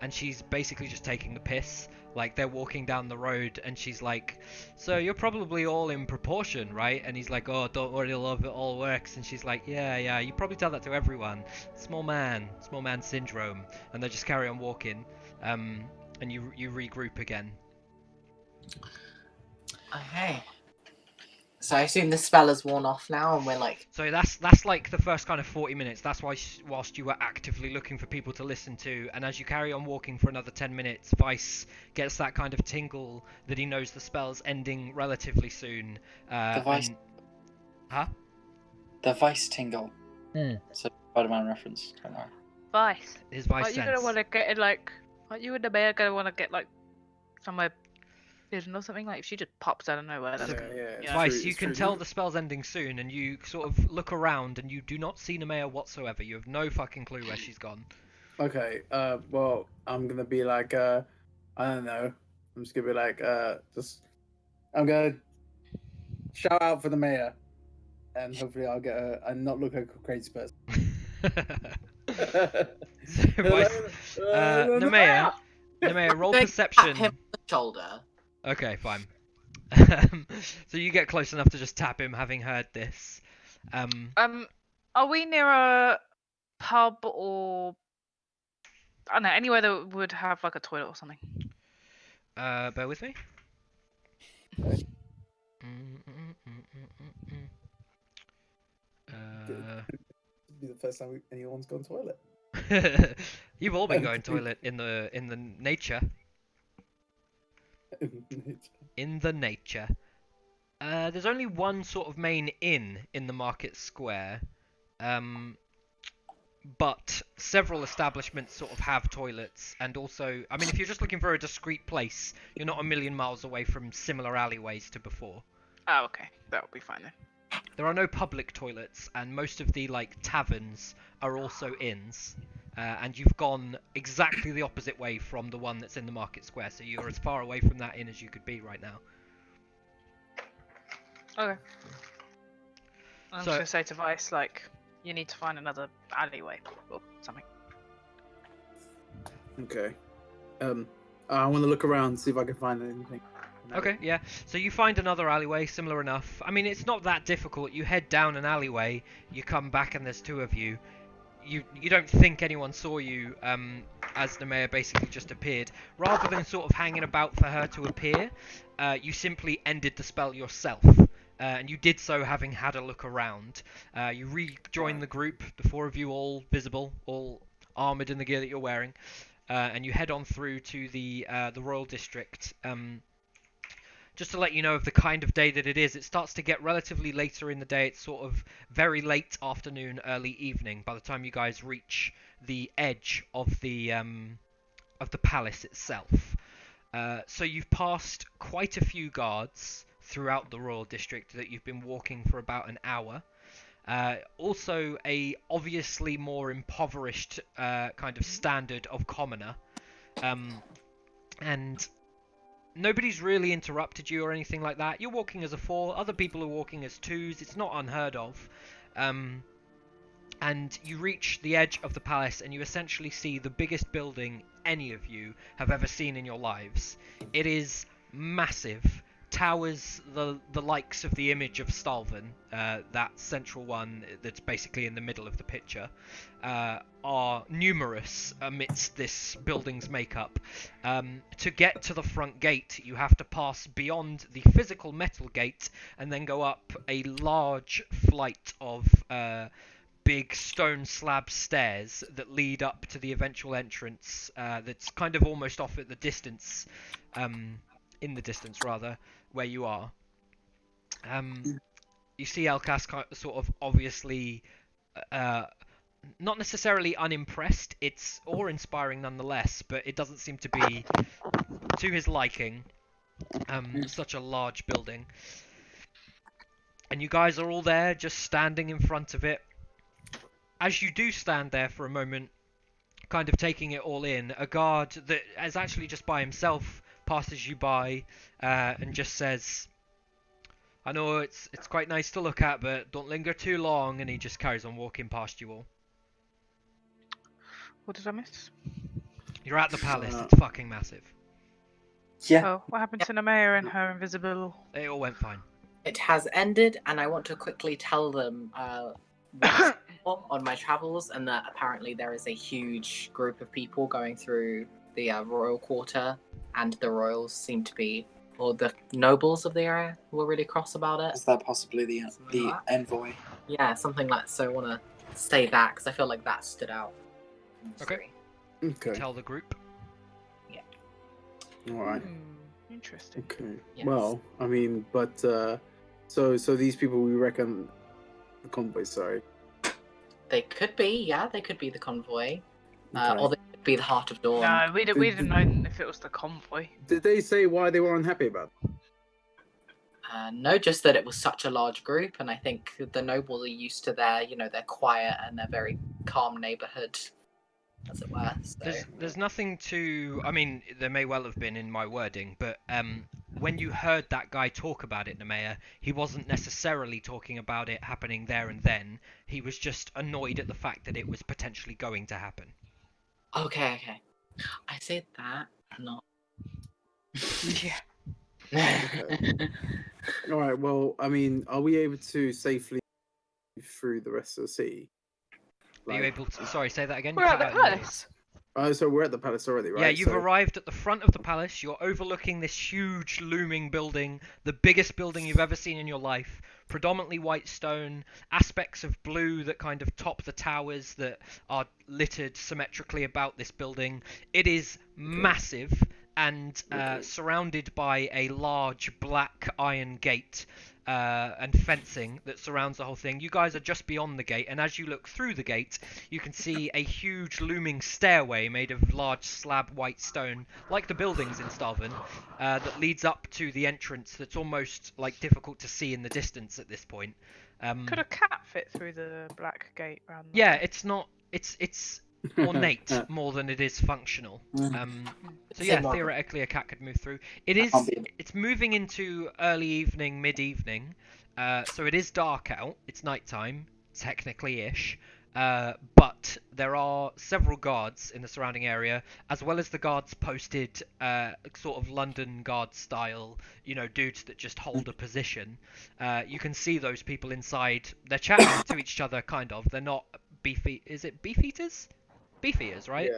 A: and she's basically just taking the piss. Like, they're walking down the road and she's like, so you're probably all in proportion, right? And he's like, oh, don't worry, love, it all works. And she's like, yeah, you probably tell that to everyone. Small man syndrome. And they just carry on walking, and you regroup again.
E: Okay. So I assume the spell is worn off now, and we're like.
A: So that's like the first kind of 40 minutes. That's why whilst you were actively looking for people to listen to, and as you carry on walking for another 10 minutes, Vice gets that kind of tingle that he knows the spell's ending relatively soon.
D: The Vice.
A: Huh?
D: The Vice tingle. So Spider-Man reference. Don't worry.
B: Vice.
A: His Vice
B: Aren't you
A: sense.
B: gonna want to get in like? Aren't you and the mayor gonna want to get like somewhere hidden or something? Like if she just pops out of nowhere, that's
C: Yeah.
A: Vice, you can tell the spell's ending soon, and you sort of look around, and you do not see Nemea whatsoever. You have no fucking clue where she's gone.
C: Okay. Well, I'm gonna be like, I don't know. I'm just gonna be like, I'm gonna shout out for the mayor, and hopefully I'll get and not look like a crazy person.
A: So, Vice, Nemea, roll
E: Tap
A: perception.
E: him on the shoulder.
A: Okay, fine. So you get close enough to just tap him, having heard this.
B: Are we near a pub or I don't know, anywhere that would have like a toilet or something?
A: Bear with me.
C: Okay. Be the first time anyone's gone toilet.
A: You've all been going toilet in the nature. In the nature. There's only one sort of main inn in the market square, but several establishments sort of have toilets, and also, I mean, if you're just looking for a discreet place, you're not a million miles away from similar alleyways to before.
B: Oh, okay, that would be fine then.
A: There are no public toilets, and most of the like taverns are also inns. And you've gone exactly the opposite way from the one that's in the market square, so you're as far away from that inn as you could be right now.
B: Okay. I'm
A: So-
B: just gonna say to Vice, like, you need to find another alleyway or something.
C: Okay. I want to look around, see if I can find anything.
A: Okay, yeah. So you find another alleyway, similar enough. I mean, it's not that difficult. You head down an alleyway, you come back, and there's 2 of you. You don't think anyone saw you, as the mayor basically just appeared. Rather than sort of hanging about for her to appear, you simply ended the spell yourself. And you did so having had a look around. You rejoin the group, the 4 of you all visible, all armoured in the gear that you're wearing. And you head on through to the Royal District. Just to let you know of the kind of day that it is, it starts to get relatively later in the day. It's sort of very late afternoon, early evening by the time you guys reach the edge of the palace itself. So you've passed quite a few guards throughout the Royal District that you've been walking for about an hour. Also a obviously more impoverished kind of standard of commoner. And nobody's really interrupted you or anything like that. You're walking as a 4, other people are walking as 2s. It's not unheard of. And you reach the edge of the palace and you essentially see the biggest building any of you have ever seen in your lives. It is massive, towers, the likes of the image of Stalvin, that central one that's basically in the middle of the picture, are numerous amidst this building's makeup. To get to the front gate, you have to pass beyond the physical metal gate and then go up a large flight of big stone slab stairs that lead up to the eventual entrance, that's kind of almost off at the distance, in the distance rather, where you are. You see Elkas sort of obviously not necessarily unimpressed, it's awe-inspiring nonetheless, but it doesn't seem to be to his liking, such a large building. And you guys are all there, just standing in front of it. As you do stand there for a moment, kind of taking it all in, a guard that is actually just by himself passes you by, and just says, "I know it's quite nice to look at, but don't linger too long," and he just carries on walking past you all.
B: What did I miss?
A: You're at the palace, it's fucking massive.
D: Yeah.
B: Oh, what happened to Nemea and her invisible?
A: It all went fine.
E: It has ended, and I want to quickly tell them what I saw on my travels, and that apparently there is a huge group of people going through the royal quarter, and the royals seem to be, or the nobles of the area were really cross about it.
D: Is that possibly the
E: Something like that?
D: envoy?
E: Yeah, something like so. I want to say that because I feel like that stood out.
A: Okay.
C: Okay.
A: Tell the group.
C: All right.
B: Interesting.
C: Okay.
E: Yes.
C: Well, I mean, but so these people we reckon the convoy. Sorry.
E: They could be, yeah, they could be the convoy,
C: Okay.
E: or they could be the Heart of Dawn.
B: No, we didn't know if it was the convoy.
C: Did they say why they were unhappy about it?
E: No, just that it was such a large group, and I think the nobles are used to their, their quiet and their very calm neighborhood, as it were. So.
A: There's nothing to. I mean, there may well have been in my wording, but when you heard that guy talk about it, Nemea, he wasn't necessarily talking about it happening there and then. He was just annoyed at the fact that it was potentially going to happen.
E: Okay. I said that, not.
B: Yeah.
C: Okay. All right. Well, I mean, are we able to safely move through the rest of the city?
A: Are you able to? Sorry, say that again.
B: We're
A: You
B: at
A: cut
B: the
A: out in the middle.
B: palace.
C: So we're at the palace already, right?
A: Yeah, you've
C: So-
A: arrived at the front of the palace. You're overlooking this huge looming building, the biggest building you've ever seen in your life. Predominantly white stone, aspects of blue that kind of top the towers that are littered symmetrically about this building. It is massive and surrounded by a large black iron gate and fencing that surrounds the whole thing. You guys are just beyond the gate, and as you look through the gate, you can see a huge looming stairway made of large slab white stone, like the buildings in Stalvin, that leads up to the entrance that's almost like difficult to see in the distance at this point.
B: Could a cat fit through the black gate round? the-
A: Yeah, it's not. It's ornate more than it is functional. So yeah, theoretically a cat could move through. It's moving into early evening, mid-evening, so it is dark out. It's nighttime, technically-ish, but there are several guards in the surrounding area, as well as the guards posted, sort of London guard style, dudes that just hold a position. You can see those people inside. They're chatting to each other, kind of. They're not is it beefeaters? Beefeaters, right?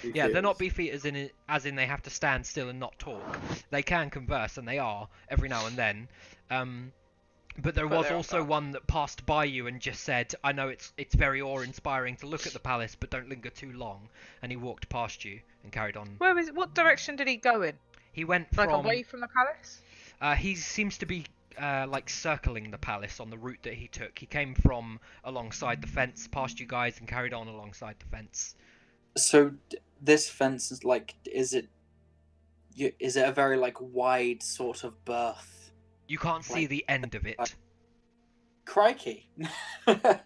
C: Yeah,
A: They're not beefeaters as in they have to stand still and not talk. They can converse, and they are every now and then. But there was also one that passed by you and just said, "I know it's very awe-inspiring to look at the palace, but don't linger too long." And he walked past you and carried on.
B: What direction did he go in?
A: He went
B: Like
A: from.
B: away from the palace?
A: He seems to be like circling the palace on the route that he took. He came from alongside the fence, past you guys, and carried on alongside the fence.
D: So this fence is like, is it a very like wide sort of berth?
A: You can't see the end of it.
D: Crikey!
A: It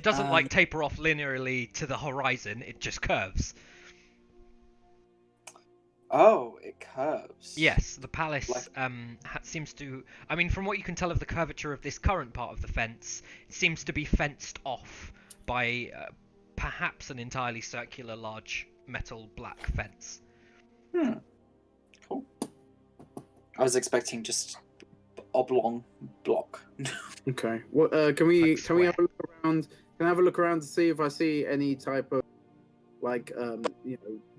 A: doesn't like taper off linearly to the horizon. It just curves.
D: Oh, it curves.
A: Yes, the palace seems to. I mean, from what you can tell of the curvature of this current part of the fence, it seems to be fenced off by perhaps an entirely circular, large metal black fence.
D: Cool. I was expecting just oblong block.
C: Okay. What can we have a look around? Can I have a look around to see if I see any type of like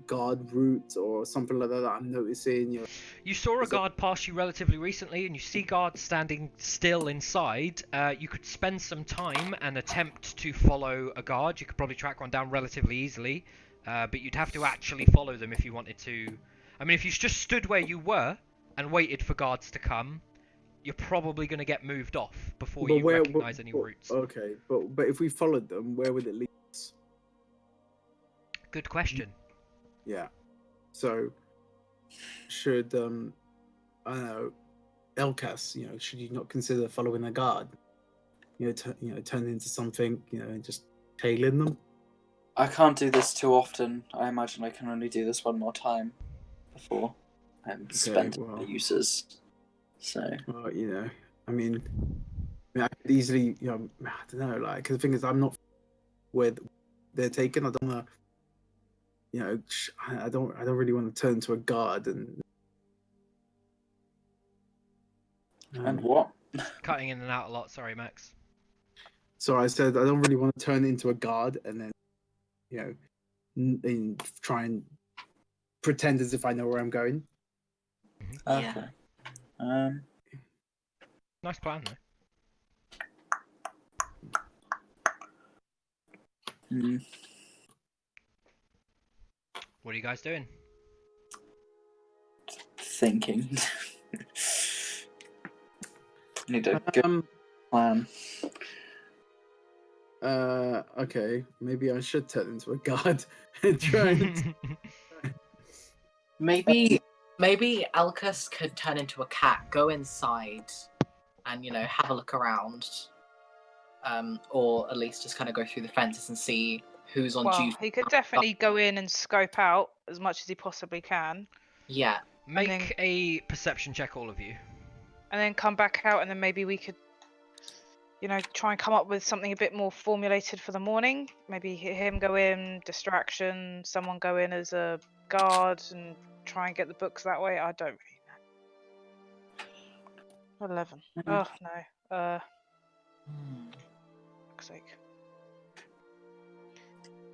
C: guard route or something like that I'm noticing?
A: You saw a guard pass you relatively recently, and you see guards standing still inside. You could spend some time and attempt to follow a guard. You could probably track one down relatively easily, but you'd have to actually follow them if you wanted to. I mean, if you just stood where you were and waited for guards to come, you're probably going to get moved off before you recognise any routes.
C: Okay, but if we followed them, where would it lead us?
A: Good question.
C: Yeah. So should I don't know, Elkas, should you not consider following a guard? Turn into something, and just tailing them.
D: I can't do this too often. I imagine I can only do this one more time before I'm spent the uses. So.
C: Well, I mean, I could easily, I don't know, like, cause the thing is, I'm not where they're taken. I don't want to, I don't really want to turn to a guard and.
D: And what?
A: Cutting in and out a lot. Sorry, Max.
C: So I said I don't really want to turn into a guard and then, and try and pretend as if I know where I'm going.
D: Okay.
A: Nice plan, though. What are you guys doing?
D: Thinking. Need a good plan.
C: Okay, maybe I should turn into a guard and try and...
E: Maybe Elkas could turn into a cat, go inside, and have a look around, or at least just kind of go through the fences and see who's on duty.
B: He could definitely go in and scope out as much as he possibly can.
E: Yeah.
A: Make a perception check, all of you.
B: And then come back out, and then maybe we could, try and come up with something a bit more formulated for the morning. Maybe him go in, distraction, someone go in as a guard and try and get the books that way. I don't really know. 11. Oh, no. Fuck's sake.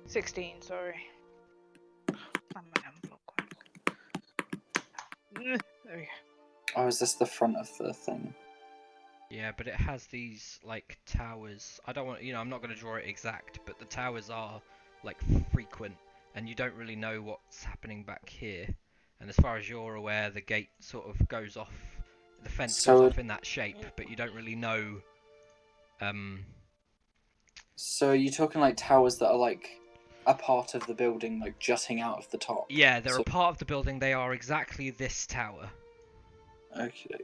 B: 16, sorry. There we go.
D: Oh, is this the front of the thing?
A: Yeah, but it has these, like, towers. I don't want, I'm not going to draw it exact, but the towers are, like, frequent, and you don't really know what's happening back here. And as far as you're aware, the gate sort of goes off, the fence goes off in that shape, but you don't really know,
D: So you're talking, like, towers that are, like, a part of the building, like, jutting out of the top?
A: Yeah, they're a part of the building. They are exactly this tower.
D: Okay.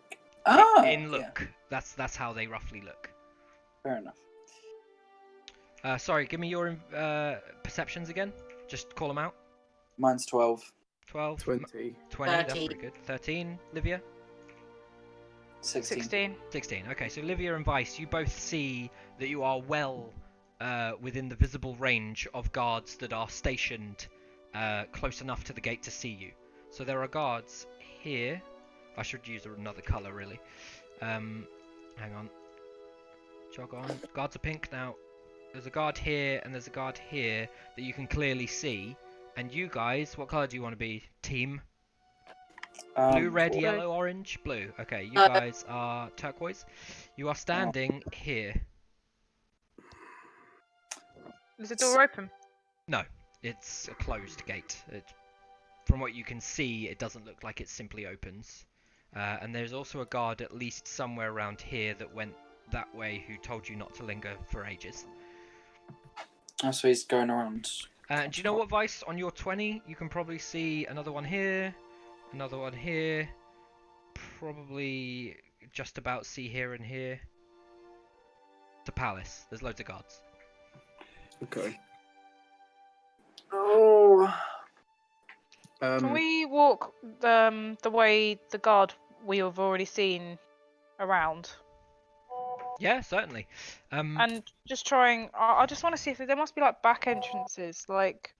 A: In look, yeah. That's how they roughly look.
D: Fair enough.
A: Sorry, give me your perceptions again. Just call them out.
D: Mine's 12.
C: 20.
A: 20,
E: 13.
A: That's pretty good. 13, Livia?
D: 16.
A: 16, okay, so Livia and Vice, you both see that you are well within the visible range of guards that are stationed close enough to the gate to see you. So there are guards here. I should use another colour, really. Hang on. Jog on. Guards are pink now. There's a guard here and there's a guard here that you can clearly see. And you guys, what colour do you want to be? Team? Blue, red, yellow, orange? Blue. Okay, you guys are turquoise. You are standing here.
B: Is the door open?
A: No, it's a closed gate. From what you can see, it doesn't look like it simply opens. And there's also a guard at least somewhere around here that went that way who told you not to linger for ages.
D: Oh, so he's going around.
A: Do you know what, Vice? On your 20, you can probably see another one here, another one here, probably just about see here and here. The palace. There's loads of guards.
C: Okay.
D: Oh.
B: Can we walk the way the guard we have already seen around?
A: Yeah, certainly.
B: And just trying. I just want to see if there must be like back entrances, like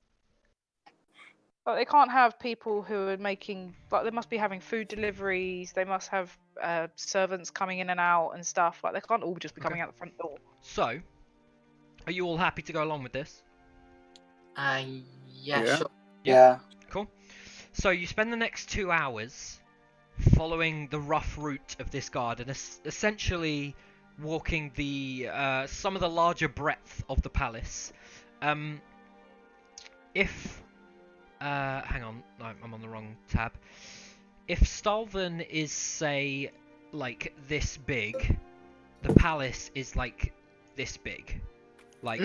B: Like, they can't have people who are making, like, they must be having food deliveries. They must have servants coming in and out and stuff. Like, they can't all just be coming out the front door.
A: So, are you all happy to go along with this?
E: Yeah,
C: Yeah.
E: sure.
D: Yeah.
A: Cool. So you spend the next 2 hours following the rough route of this garden, essentially walking the some of the larger breadth of the palace. Hang on, no, I'm on the wrong tab. If Stalvin is, say, like this big, the palace is like this big. Like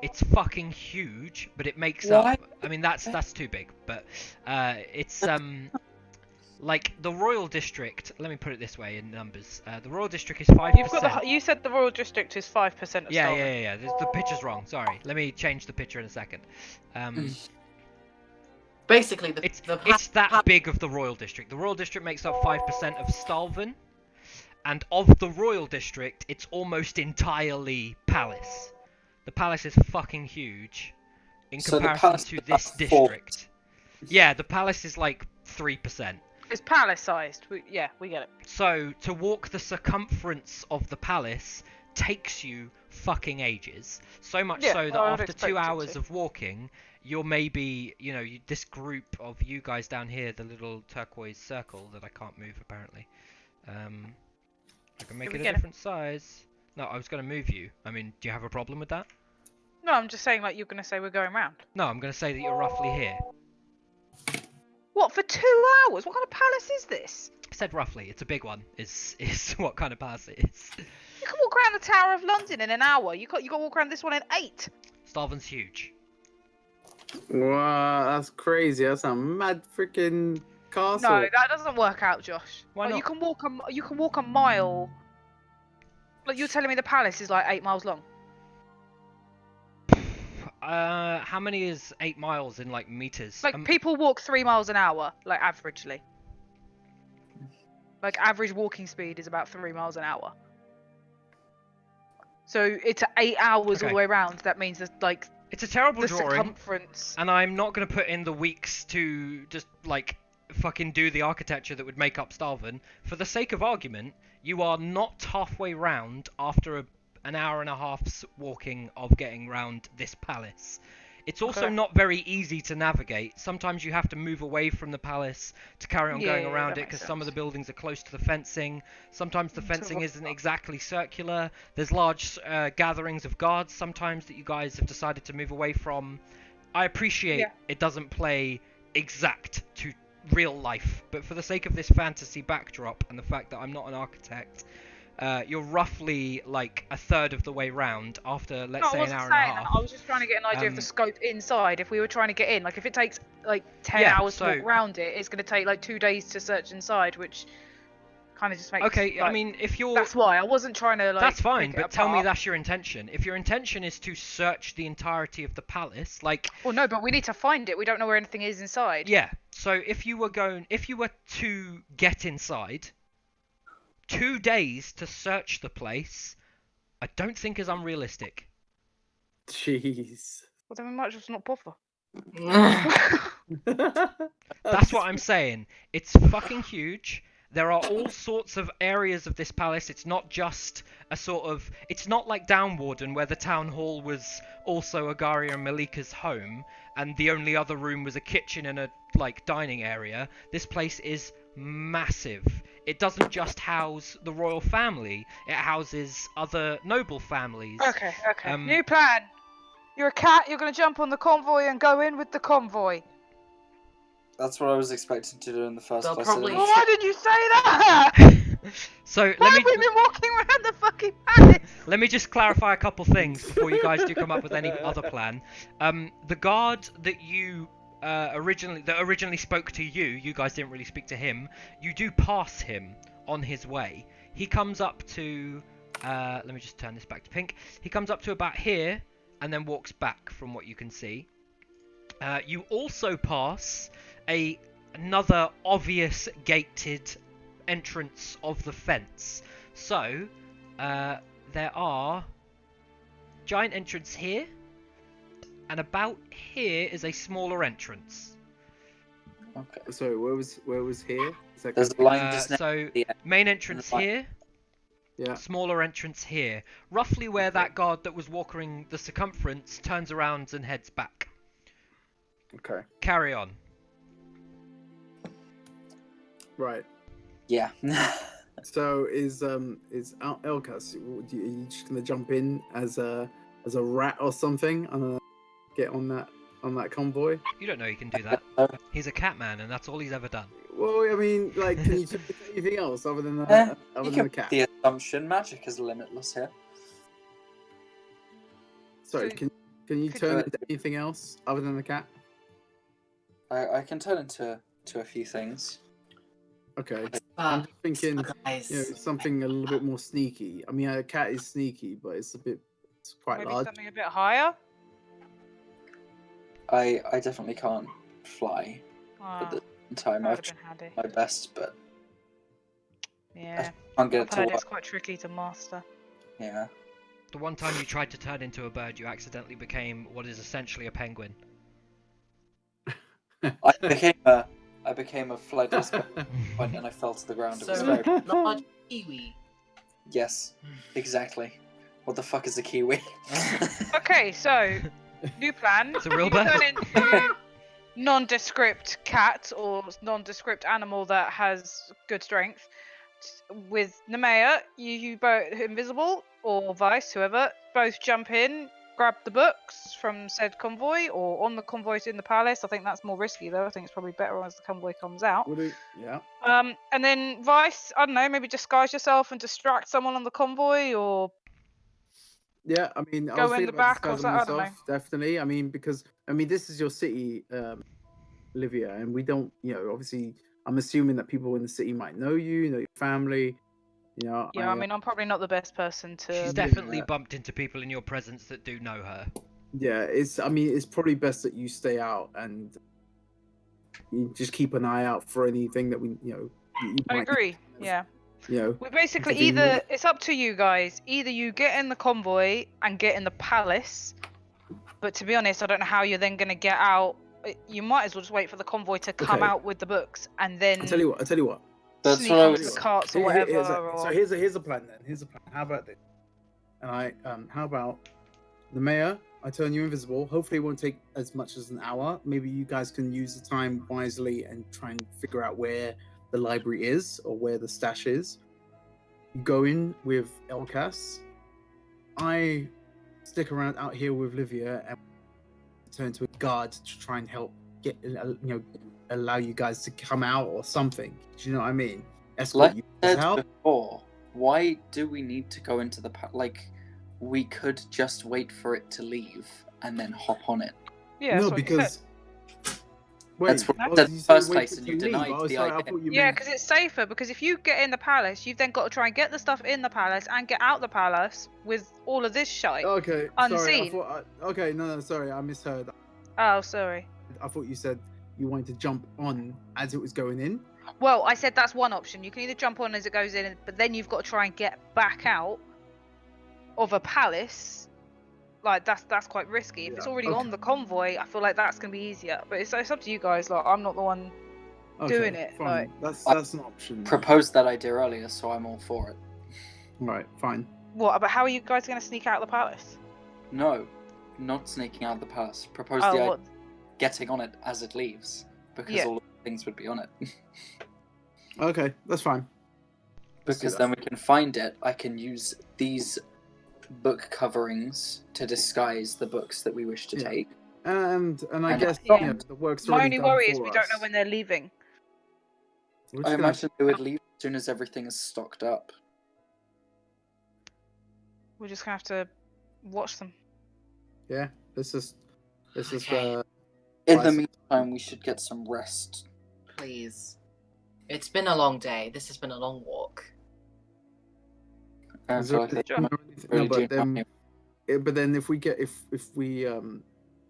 A: it's fucking huge, but it makes
D: Why?
A: up. I mean, that's too big, but it's like the royal district. Let me put it this way in numbers. The royal district is 5%.
B: You said the royal district is 5% of
A: Yeah,
B: Stalvin.
A: yeah. The picture's wrong. Sorry. Let me change the picture in a second.
E: Basically,
A: It's that big of the royal district. The royal district makes up 5% of Stalvin, and of the royal district, it's almost entirely palace. The palace is fucking huge in
D: So the
A: comparison
D: palace
A: to
D: is
A: this
D: about
A: district. Yeah, the palace is like 3%.
B: It's palace-sized. We get it.
A: So, to walk the circumference of the palace takes you fucking ages. So much
B: Yeah,
A: so that
B: I would
A: after
B: expect
A: 2
B: it
A: hours
B: to.
A: of walking, you're maybe, this group of you guys down here, the little turquoise circle that I can't move apparently. I can make
B: Did we
A: it a
B: get it?
A: different size. No, I was going to move you. I mean, do you have a problem with that?
B: No, I'm just saying, like, you're going to say we're going round.
A: No, I'm going to say that you're roughly here.
B: What, for 2 hours? What kind of palace is this?
A: I said roughly. It's a big one. Is what kind of palace it is.
B: You can walk around the Tower of London in an hour. You got to walk around this one in 8.
A: Stalvin's huge.
C: Wow, that's crazy. That's a mad freaking castle.
B: No, that doesn't work out, Josh.
A: Why
B: Like,
A: not?
B: You can walk a mile. Like, you're telling me the palace is like 8 miles long?
A: How many is 8 miles in like meters?
B: Like, people walk 3 miles an hour, like, averagely. Like, average walking speed is about 3 miles an hour. So it's 8 hours all
A: Okay.
B: the way around. That means there's like
A: It's a terrible
B: the
A: drawing,
B: circumference.
A: and I'm not going to put in the weeks to just like fucking do the architecture that would make up Stalvin. For the sake of argument, you are not halfway round after an hour and a half's walking of getting round this palace. It's also
B: Okay.
A: not very easy to navigate. Sometimes you have to move away from the palace to carry on going
B: Yeah,
A: around
B: that
A: it
B: makes
A: because some of the
B: sense.
A: buildings are close to the fencing. Sometimes the
B: So
A: fencing
B: what-
A: isn't exactly circular. There's large gatherings of guards sometimes that you guys have decided to move away from. I appreciate
B: Yeah.
A: it doesn't play exact to real life, but for the sake of this fantasy backdrop and the fact that I'm not an architect, you're roughly like a third of the way round after, let's
B: No, I
A: say, an
B: wasn't
A: hour and a
B: saying that.
A: half.
B: I was just trying to get an idea of the
A: Um,
B: scope inside. If we were trying to get in, like if it takes like 10
A: Yeah,
B: hours to
A: so-
B: walk around it, it's going to take like 2 days to search inside, which kind of just makes.
A: Okay, I
B: like,
A: mean, if you're...
B: that's why I wasn't trying to like.
A: That's fine,
B: pick it
A: but tell me
B: apart.
A: that's your intention. If your intention is to search the entirety of the palace, like...
B: Well, no, but we need to find it. We don't know where anything is inside.
A: Yeah, so if you were to get inside, 2 days to search the place, I don't think is unrealistic.
C: Jeez.
B: Well, then we might just not bother.
A: That's what I'm saying. It's fucking huge. There are all sorts of areas of this palace. It's not just a sort of... It's not like Downwarden, where the town hall was also Agaria and Malika's home, and the only other room was a kitchen and a, like, dining area. This place is massive. It doesn't just house the royal family. It houses other noble families.
B: Okay.
A: Um,
B: New plan. You're a cat. You're going to jump on the convoy and go in with the convoy.
D: That's what I was expecting to do in the first
E: They'll
D: place.
E: probably-
B: Well, why didn't you say that?
A: So
B: Why
A: let
B: have we
A: me
B: been walking around the fucking palace?
A: clarify a couple things before you guys do come up with any other plan. The guard that you originally spoke to you guys didn't really speak to him. You do pass him on his way. He comes up to let me just turn this back to pink. He comes up to about here and then walks back from what you can see. You also pass another obvious gated entrance of the fence. So there are giant entrance here, and about here is a smaller entrance.
D: Okay.
C: Sorry, where was here? Is that
D: There's a line just next
A: So
D: to the end.
A: main entrance
D: Right.
A: here,
C: yeah.
A: smaller entrance here, roughly where
C: Okay.
A: that guard that was walking the circumference turns around and heads back.
C: Okay.
A: Carry on.
C: Right.
D: Yeah.
C: So is Elkas? Are you just gonna jump in as a rat or something and get on that convoy?
A: You don't know you can do that. He's a cat man, and that's all he's ever done.
C: Well, I mean, like, can you do anything else other than
D: You
C: other than
D: can
C: the cat?
D: the assumption magic is limitless here.
C: Sorry,
B: So-
C: can you
B: could
C: turn
D: you-
C: into anything else other than the cat?
D: I can turn into a few things.
C: Okay. I'm
E: Ah,
C: just thinking,
E: guys.
C: something a little bit more sneaky. I mean, a cat is sneaky, but it's quite
B: Maybe
C: large.
B: something a bit higher.
D: I definitely can't fly
B: Ah,
D: at the same time.
B: that
D: I've
B: would have
D: tried
B: been handy.
D: my best, but
B: Yeah,
D: can't get
B: I've
D: it to
B: heard
D: work.
B: it's quite tricky to master.
D: Yeah.
A: The one time you tried to turn into a bird, you accidentally became what is essentially a penguin.
D: I became a flightless bird and I fell to the ground. It was
E: So
D: very
E: large kiwi.
D: yes, exactly. What the fuck is a kiwi?
B: Okay, so new plan.
A: It's a real
B: You
A: bird.
B: turn into nondescript cat or nondescript animal that has good strength. With Nemea, you both invisible or Vice, whoever, both jump in, grab the books from said convoy or on the convoys in the palace. I think that's more risky though. I think it's probably better as the convoy comes out.
C: Yeah.
B: And then Vice, I don't know, maybe disguise yourself and distract someone on the convoy or
C: Yeah, I mean, I
B: Go
C: was
B: in
C: thinking
B: the
C: about
B: back or
C: disguising
B: so- I don't
C: myself, definitely. I mean, because this is your city, Olivia, and we don't, obviously, I'm assuming that people in the city might know you, know your family.
B: yeah, I mean, I'm probably not the best person to.
A: She's
C: Yeah.
A: definitely bumped into people in your presence that do know her.
C: yeah, it's probably best that you stay out and you just keep an eye out for anything that you
B: I
C: might,
B: agree. Yeah. We basically
C: Convenient.
B: either it's up to you guys. Either you get in the convoy and get in the palace, but to be honest, I don't know how you're then gonna get out. You might as well just wait for the convoy to come
C: Okay.
B: out with the books and then
C: I tell you what.
D: That's
B: sneak
D: what I
B: onto
D: was.
B: the carts or
C: Here-
B: whatever.
C: so
B: or...
C: here's a plan then. Here's a plan. How about this? And how about the mayor? I turn you invisible. Hopefully, it won't take as much as an hour. Maybe you guys can use the time wisely and try and figure out where the library is or where the stash is. You go in with Elkas. I stick around out here with Livia and turn to a guard to try and help get allow you guys to come out or something. Do you know what I mean? Escort
D: Like
C: you
D: I
C: guys
D: said
C: out.
D: before, why do we need to go into the we could just wait for it to leave and then hop on it.
B: Yeah,
C: no,
B: that's what you said.
C: because wait,
D: That's what I
C: oh,
D: said
C: did you
D: in the
C: say
D: first
C: wait
D: place
C: for
D: and
C: it
D: you
C: to leave?
D: denied
C: Oh,
D: the
C: sorry, I
D: idea.
C: thought you
B: Yeah,
C: meant.
B: because it's safer. Because if you get in the palace, you've then got to try and get the stuff in the palace and get out the palace with all of this shite.
C: Okay, sorry.
B: Unseen.
C: Okay, no, sorry, I misheard.
B: Oh, sorry.
C: I thought you said you wanted to jump on as it was going in.
B: Well, I said that's one option. You can either jump on as it goes in, but then you've got to try and get back out of a palace. Like that's quite risky. If it's
C: Yeah,
B: already
C: okay.
B: on the convoy, I feel like that's gonna be easier. But it's up to you guys. Like I'm not the one
C: Okay,
B: doing it.
C: Fine.
B: Like
C: That's an option.
D: Proposed that idea earlier, so I'm all for it.
C: Right, fine.
B: what? But how are you guys gonna sneak out of the palace?
D: No, not sneaking out of the palace. Propose
B: Oh,
D: the idea
B: what?
D: of getting on it as it leaves, because
B: Yeah.
D: all of the things would be on it.
C: Okay, that's fine. Let's do
D: Because
C: that.
D: then we can find it. I can use these book coverings to disguise the books that we wish to
C: Yeah.
D: take.
C: And I
D: And
C: guess
B: Yeah.
C: the work's
B: My
C: already
B: only
C: done
B: worry is
C: for
B: we don't know
C: us.
B: when they're leaving.
C: We're
D: I
C: just gonna-
D: imagine they would leave as soon as everything is stocked up.
B: We're just gonna have to watch them.
C: Yeah, let's just
E: Okay.
D: In
C: Buy
D: the
C: some
D: meantime, we should get some rest.
E: Please. It's been a long day. This has been a long walk.
D: I
C: Is
D: feel
C: there
D: like they
B: Sure.
D: really do
C: but then
D: now.
C: but then if we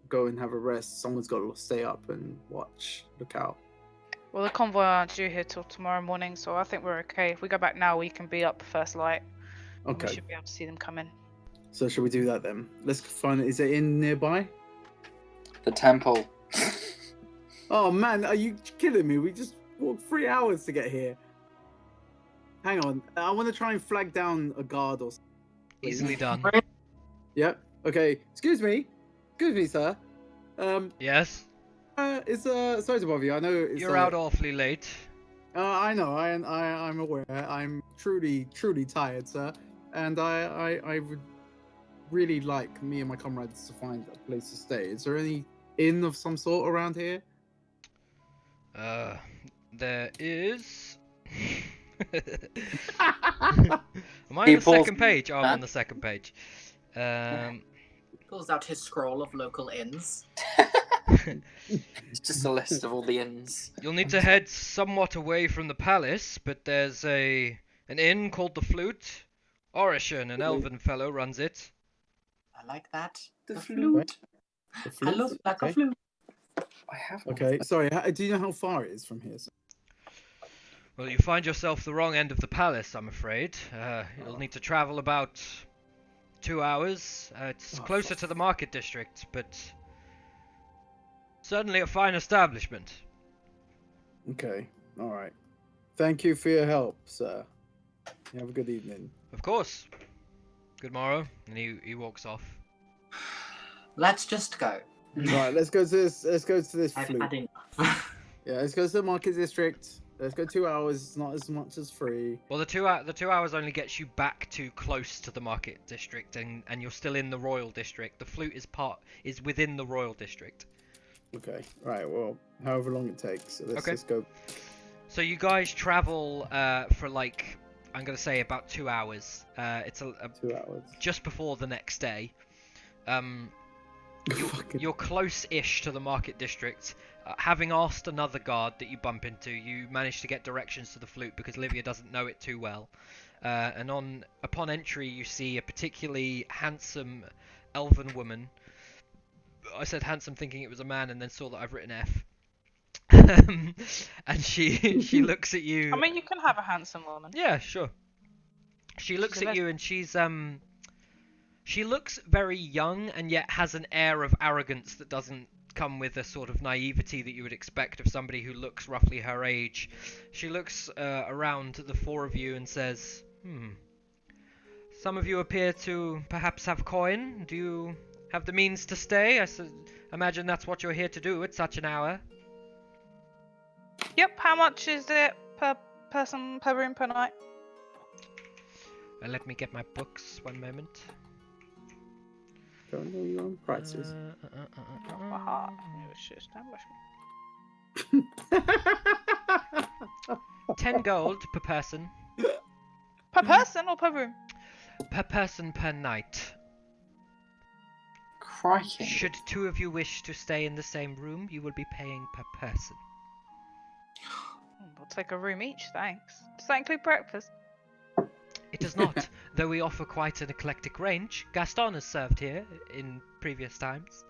C: go and have a rest, someone's got to stay up and watch, look out.
B: Well, the convoy aren't due here till tomorrow morning, so I think we're okay. If we go back now, we can be up first light. And we
C: Okay,
B: should be able to see them come in.
C: so shall we do that then? Let's find. Is it in nearby?
D: The temple.
C: Oh man, are you kidding me? We just walked 3 hours to get here. Hang on, I want to try and flag down a guard or something.
A: Easily done.
C: Yep. Okay. Excuse me, sir.
A: Yes?
C: It's sorry to bother you. I know it's
A: You're out awfully late.
C: I know. I'm aware. I'm truly tired, sir. And I would really like me and my comrades to find a place to stay. Is there any inn of some sort around here?
A: There is... Am I on the second page? Oh, I'm on the second page.
E: Pulls out his scroll of local inns.
D: It's just a list of all the inns.
A: You'll need to head somewhat away from the palace, but there's an inn called the Flute. Orishan, an elven fellow, runs it.
E: I like that.
D: The flute.
C: The
E: I
C: flute?
E: look like
C: Okay.
E: a flute.
D: I have one.
C: Okay. Sorry. Do you know how far it is from here, sir?
A: Well, you find yourself the wrong end of the palace, I'm afraid. You'll need to travel about 2 hours. It's closer to the market district, but certainly a fine establishment.
C: Okay. All right. Thank you for your help, sir. You have a good evening.
A: Of course. Good morrow. And he walks off.
E: Let's just go.
C: Right. Let's go to this. Let's go to this
E: I've
C: flute.
E: had enough.
C: Yeah. Let's go to the market district. Let's go 2 hours. It's not as much as 3.
A: Well, the 2 hours only gets you back to close to the market district, and you're still in the royal district. The flute is within the royal district.
C: Okay. Right. Well, however long it takes. So let's
A: Okay.
C: just go.
A: So you guys travel for like, I'm gonna say about 2 hours. It's
C: 2 hours.
A: just before the next day.
C: Fucking-
A: You're close-ish to the market district. Having asked another guard that you bump into, you manage to get directions to the flute because Livia doesn't know it too well. And upon entry, you see a particularly handsome elven woman. I said handsome thinking it was a man, and then saw that I've written F. And she looks at you.
B: I mean, you can have a handsome woman.
A: Yeah, sure. She looks
B: She's a
A: at you and she looks very young and yet has an air of arrogance that doesn't come with a sort of naivety that you would expect of somebody who looks roughly her age. She looks around the 4 of you and says, some of you appear to perhaps have coin. Do you have the means to stay? Imagine that's what you're here to do at such an hour.
B: Yep. How much is it per person, per room, per night?
A: Let me get my books, one moment.
C: Don't know your own prices.
B: Aha. New establishment.
A: 10 gold per person.
B: Per person or per room?
A: Per person per night.
D: Crikey.
A: Should 2 of you wish to stay in the same room, you will be paying per person.
B: We'll take a room each, thanks. Does that include breakfast?
A: It does not, though we offer quite an eclectic range. Gaston has served here in previous times.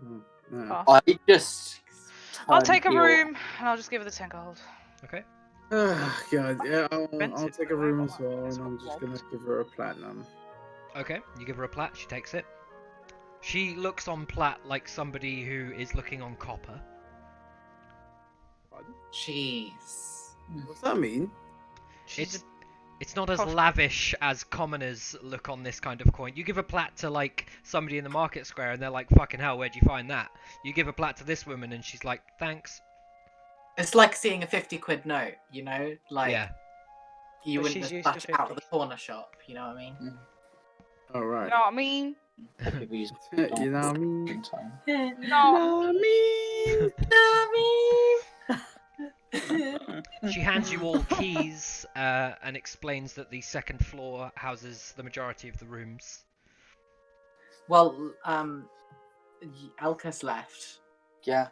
C: No.
B: Oh.
D: I just.
B: I'll take a
D: turned
B: room and I'll just give her the 10 gold.
A: Okay.
C: God, yeah, I'll
B: Expensive,
C: take a
B: though,
C: room
B: right?
C: as well,
B: It's
C: and I'm
B: what
C: just
B: we
C: gonna give her a platinum.
A: Okay, you give her a plat, she takes it. She looks on plat like somebody who is looking on copper.
E: Jeez.
C: What's that mean?
A: It's not as
B: Cost-
A: lavish as commoners look on this kind of coin. You give a plat to like somebody in the market square and they're like, fucking hell, where'd you find that? You give a plat to this woman and she's like, thanks.
E: It's like seeing a 50 quid note, you know? Like,
A: Yeah.
E: you
B: But
E: wouldn't
B: she's
E: just
B: used
E: batch
B: to
E: it out of
B: 50.
E: the corner shop, you know what I mean?
C: All
B: You
C: right.
B: know what I mean?
D: People use
C: You know what I mean?
D: in time.
B: No.
A: She hands you all keys and explains that the second floor houses the majority of the rooms.
E: Well, Elkas left.
D: Yeah.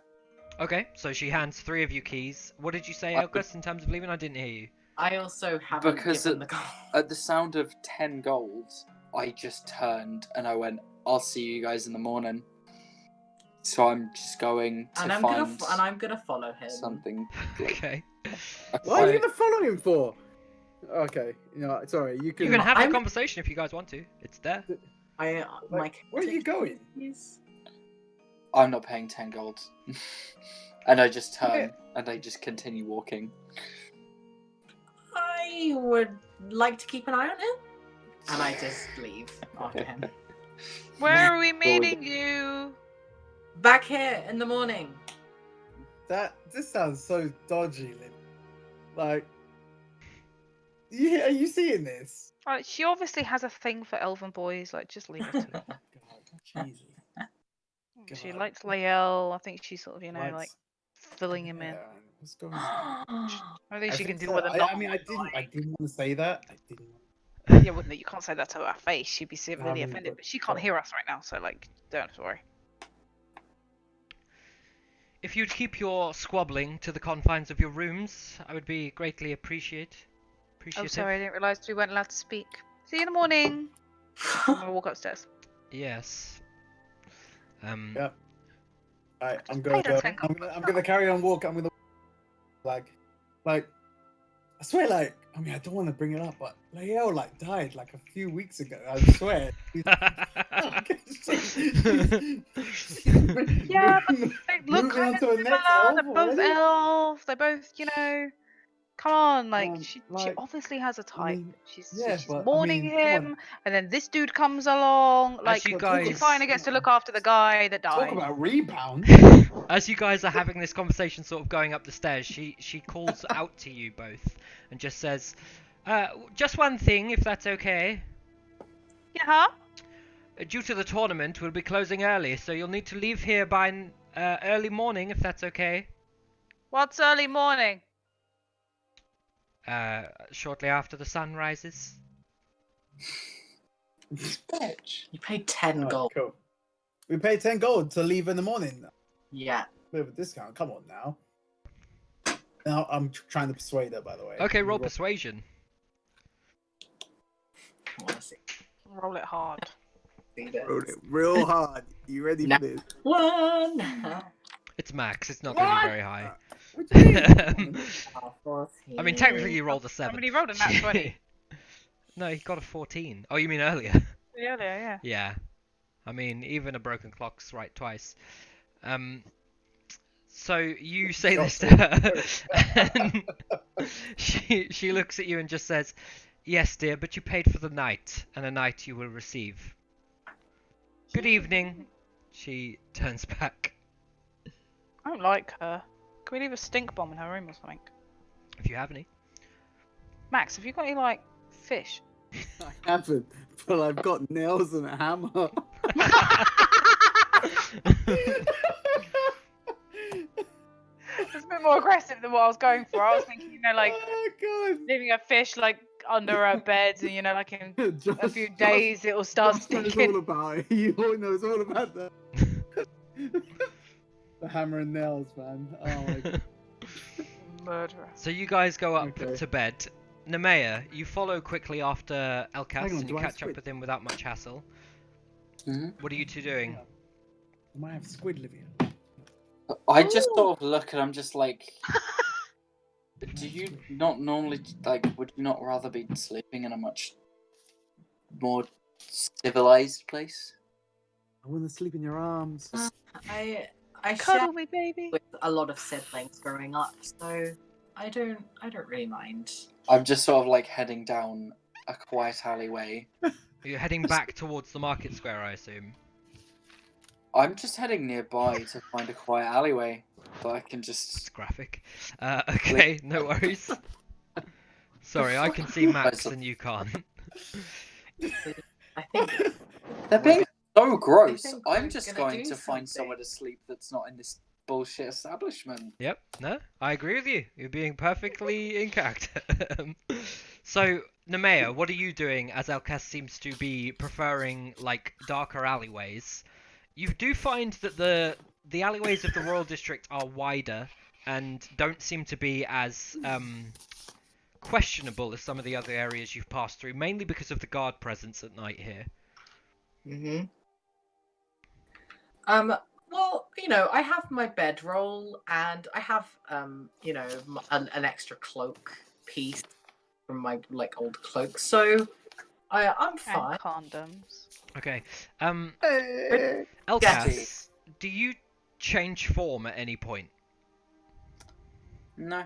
A: Okay, so she hands 3 of you keys. What did you say,
D: I-
A: Elkas, in terms of leaving? I didn't hear you.
E: I also haven't
D: Because
E: given the gold.
D: At the sound of 10 gold, I just turned and I went, I'll see you guys in the morning. So I'm just going to
E: And I'm
D: find
E: gonna follow him.
D: something.
A: Okay.
C: What are you
A: So-
C: gonna follow him for? Okay, you know, sorry, you can.
A: You can have the
E: I'm-
A: conversation if you guys want to. It's there.
E: My
C: Where are you going?
E: Is...
D: I'm not paying 10 gold. And I just turn and I just continue walking.
E: I would like to keep an eye on him. And I just leave after him.
B: Where are we meeting you?
E: Back here in the morning.
C: This sounds so dodgy, Lynn. Like, are you seeing this?
B: She obviously has a thing for elven boys. Like, just leave her to it.
C: God, Jesus.
B: She
C: God.
B: likes Lael. I think she's sort of, like
C: Likes-
B: filling him in.
C: Yeah, what's going on?
B: I think she can
C: think
B: deal
C: so.
B: with a
C: I mean, I didn't want to say that. I didn't.
B: Yeah, well, no, you can't say that to her face. She'd be severely
C: mean,
B: offended.
C: but-
B: But she can't hear us right now, so like, don't worry.
A: If you'd keep your squabbling to the confines of your rooms, I would be greatly appreciative.
B: Oh, sorry, I didn't realise we weren't allowed to speak. See you in the morning. I'm gonna walk upstairs.
A: Yes.
C: Yeah. Alright, I'm
B: Pay
C: gonna
B: her 10 gold.
C: I'm gonna carry on walking. I'm gonna like I swear, like, I mean, I don't want to bring it up, but Lael like died like a few weeks ago. I swear.
B: Yeah, but they look
C: moving
B: kind
C: on
B: of
C: to a
B: similar.
C: next elf
B: They're both
C: already?
B: elves. They're both, come on. Like, she
C: like,
B: obviously has a type.
C: mean,
B: she's
C: yeah,
B: she's
C: but, I
B: mourning
C: mean, come on.
B: him, and then this dude comes along. Like,
A: you
B: she
A: guys-
B: finally gets to look after the guy that
C: Talk
B: died.
C: about rebound.
A: As you guys are having this conversation, sort of going up the stairs, she calls out to you both and just says, "Just one thing, if that's okay.
B: Yeah.
A: Due to the tournament, we'll be closing early, so you'll need to leave here by early morning, if that's okay."
B: What's early morning?
A: Shortly after the sun rises.
E: Bitch. You paid 10
C: Alright,
E: gold.
C: cool. We pay 10 gold to leave in the morning.
E: Yeah.
C: Bit of a discount. Come on now. Now I'm trying to persuade her, by the way.
A: Okay, roll persuasion.
E: I want to see
B: Roll it hard.
E: this.
C: Roll it real hard. You ready
E: No.
C: for this?
E: One.
A: It's max. It's not going to be very high.
C: What do you mean?
A: I mean, technically you rolled a 7.
B: I mean, he rolled a nat 20.
A: No, he got a 14. Oh, you mean earlier?
B: Yeah, yeah.
A: Yeah. I mean, even a broken clock's right twice. So you say this to her, and she looks at you and just says, "Yes, dear, but you paid for the night, and a night you will receive. Good evening." She turns back.
B: I don't like her. Can we leave a stink bomb in her room or something?
A: If you have any.
B: Max, have you got any, like, fish?
C: I haven't, but I've got nails and a hammer.
B: It's a bit more aggressive than what I was going for. I was thinking, like,
C: Oh, God.
B: leaving a fish, like, under her bed, and, like, in a few
C: Josh-
B: days it'll start
C: Josh knows all
B: stinking.
C: about it. He knows all about that. The hammer and nails, man. Oh my God.
B: Murderer.
A: So you guys go up
C: Okay.
A: to bed. Nemea, you follow quickly after Elkas
C: Hang on,
A: and you
C: do I have
A: catch up
C: squid?
A: with him without much hassle.
D: Mhm.
A: What are you two doing?
C: I might have squid living.
D: I just sort of look and I'm just like, do you not normally, like, would you not rather be sleeping in a much more civilized place?
C: I want to sleep in your arms.
E: I
B: Cuddle
E: shared
B: me, baby.
E: with a lot of siblings growing up, so I don't really mind.
D: I'm just sort of like heading down a quiet alleyway.
A: You're heading back towards the market square, I assume.
D: I'm just heading nearby to find a quiet alleyway that I can
A: It's
D: just.
A: graphic. Okay, no worries. Sorry, I can see Max and you can't.
E: I think
D: They're being so gross.
E: think
D: I'm
E: we're
D: just
E: gonna
D: going
E: do
D: to find
E: something.
D: somewhere to sleep that's not in this bullshit establishment.
A: Yep, no, I agree with you. You're being perfectly in character. So, Nemea, what are you doing as Elkas seems to be preferring, like, darker alleyways? You do find that the alleyways of the Royal District are wider and don't seem to be as questionable as some of the other areas you've passed through, mainly because of the guard presence at night here.
E: Well, I have my bedroll and I have an extra cloak piece from my old cloak, so I'm fine.
B: And condoms.
A: Okay.
C: Hey.
A: Elkas, do you change form at any point?
D: No.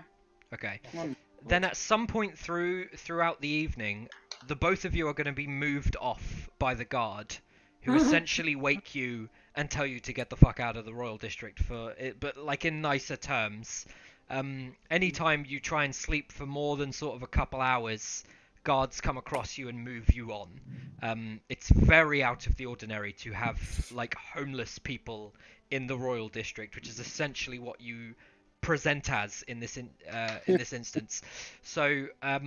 A: Okay.
D: Come
A: Then at some point throughout the evening, the both of you are going to be moved off by the guard, who essentially wake you and tell you to get the fuck out of the Royal District for it, but like in nicer terms. Anytime you try and sleep for more than sort of a couple hours, guards come across you and move you on. It's very out of the ordinary to have like homeless people in the Royal District, which is essentially what you present as in this instance. So I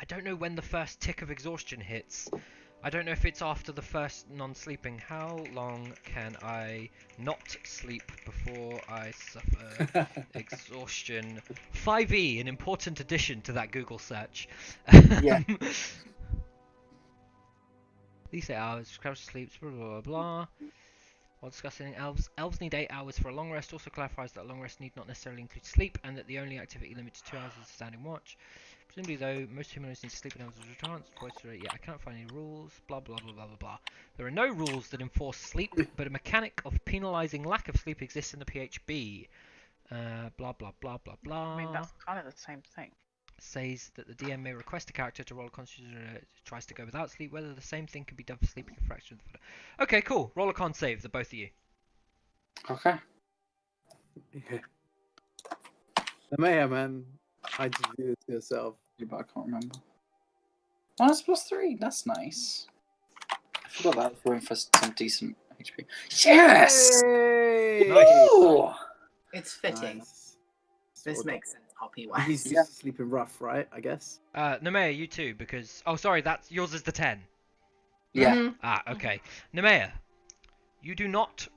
A: don't know when the first tick of exhaustion hits. I don't know if it's after the first non-sleeping. How long can I not sleep before I suffer exhaustion? 5e, an important addition to that Google search.
D: Yeah.
A: These 8 hours, crouch sleeps, blah blah blah. While discussing elves need 8 hours for a long rest. Also clarifies that a long rest need not necessarily include sleep, and that the only activity limited to 2 hours is standing watch. Presumably, though, most humanoids need to sleep in elves as chance. Yeah, I can't find any rules. Blah blah blah blah blah blah. There are no rules that enforce sleep, but a mechanic of penalising lack of sleep exists in the PHB. Blah blah blah blah blah.
B: I mean, that's kind of the same thing.
A: Says that the DM may request a character to roll a constitution tries to go without sleep, whether the same thing can be done for sleeping a fraction of the... Okay, cool. Roll a con save, the both of you.
D: Okay.
C: Yeah. The mayor, man. I just do this to yourself.
D: But I can't remember. Oh, it's +3. That's nice. I forgot that room for some decent HP. Yes!
C: Hey!
D: Ooh!
E: It's fitting.
C: Nice.
E: This
C: Sort of.
E: makes sense, Poppy
C: He's
E: wise.
D: Yeah.
C: sleeping rough, right? I guess.
A: Nemea, you too, because... Oh, sorry, that's yours is the 10.
D: Yeah.
E: Mhm.
A: Ah, okay. Nemea, you do not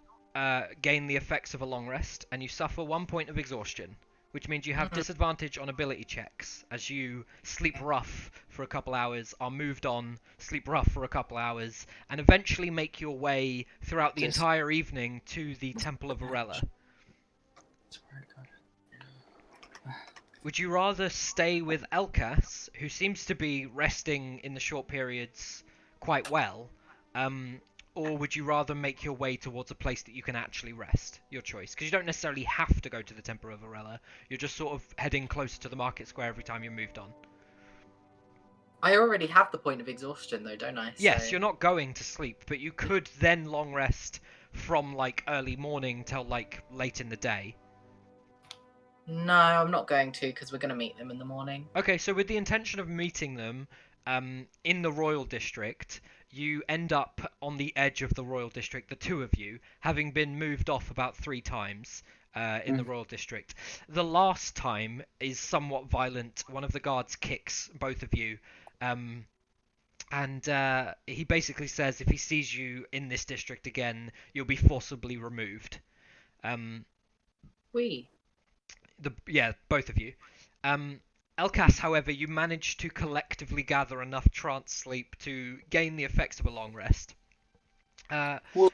A: gain the effects of a long rest, and you suffer 1 point of exhaustion, which means you have disadvantage on ability checks, as you sleep rough for a couple hours, are moved on, sleep rough for a couple hours, and eventually make your way throughout the entire evening to the Temple of Arella.
D: It's very good.
A: Would you rather stay with Elkas, who seems to be resting in the short periods quite well, or would you rather make your way towards a place that you can actually rest? Your choice, because you don't necessarily have to go to the Temple of Arella. You're just sort of heading closer to the market square every time you're moved on.
E: I already have the point of exhaustion, though, don't I?
A: Yes,
E: So-
A: you're not going to sleep, but you could then long rest from like early morning till like late in the day.
E: No, I'm not going to, because we're going to meet them in the morning.
A: Okay, so with the intention of meeting them in the Royal District, you end up on the edge of the Royal District, the two of you, having been moved off about 3 times in the Royal District. The last time is somewhat violent. One of the guards kicks both of you, and he basically says if he sees you in this district again, you'll be forcibly removed. Both of you. Elkas, however, you manage to collectively gather enough trance sleep to gain the effects of a long rest.
D: Well-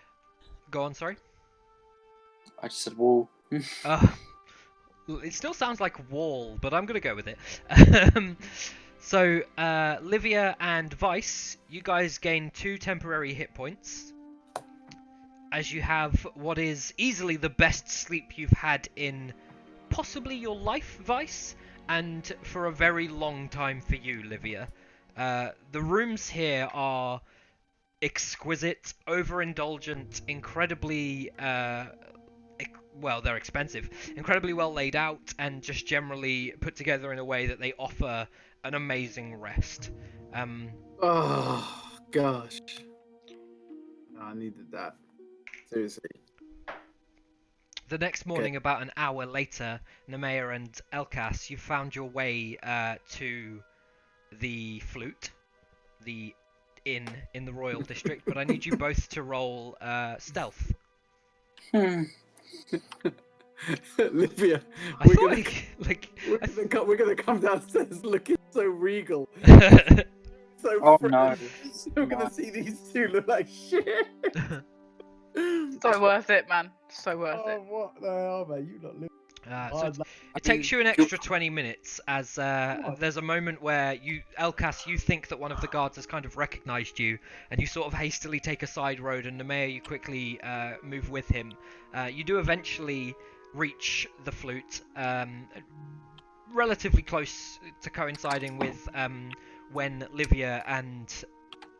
A: Go on, sorry.
D: I just said, whoa.
A: It still sounds like wall, but I'm gonna go with it. So, Livia and Vice, you guys gain 2 temporary hit points, as you have what is easily the best sleep you've had in possibly your life, Vice, and for a very long time for you, Livia. The rooms here are exquisite, overindulgent, incredibly they're expensive, incredibly well laid out, and just generally put together in a way that they offer an amazing rest.
C: Oh gosh, I needed that. Seriously.
A: The next morning, about an hour later, Nemea and Elkas, you found your way to the Flute, the inn in the Royal District, but I need you both to roll stealth.
C: Olivia,
A: I
C: we're
A: thought,
C: we're gonna come downstairs looking so regal, so
D: Oh,
C: fresh.
D: no.
C: We're gonna see these two look like shit.
B: So worth it, man. So worth
C: Oh,
B: it.
C: what the hell, man? You lot look.
A: So it takes you an extra 20 minutes as there's a moment where Elkas, you think that one of the guards has kind of recognized you, and you sort of hastily take a side road, and Nemea, you quickly move with him. You do eventually reach the flute, relatively close to coinciding with when Livia and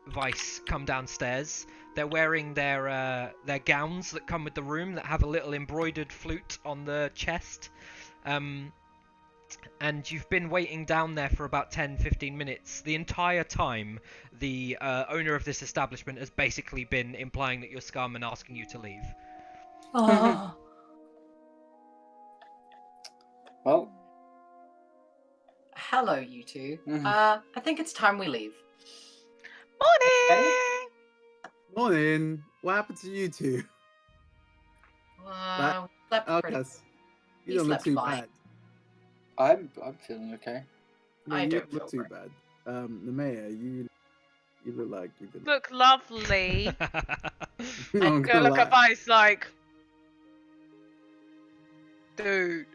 A: Vice come downstairs. They're wearing their gowns that come with the room that have a little embroidered flute on the chest. And you've been waiting down there for about 10-15 minutes. The entire time, the owner of this establishment has basically been implying that you're scum and asking you to leave.
E: Oh.
D: Well,
E: Hello, you two.
D: Mhm.
E: I think it's time we leave.
B: Morning!
C: Morning. What happened to you two?
E: Slept pretty.
C: Outcast.
E: We
C: You don't look
E: slept
C: too
E: fine.
C: bad.
D: I'm feeling okay.
C: No,
E: I
C: you
E: don't
C: look
E: feel
C: too bad. The mayor, you look like you've been.
B: Look lovely.
C: I'm
B: I'm gonna look at Vice like, dude.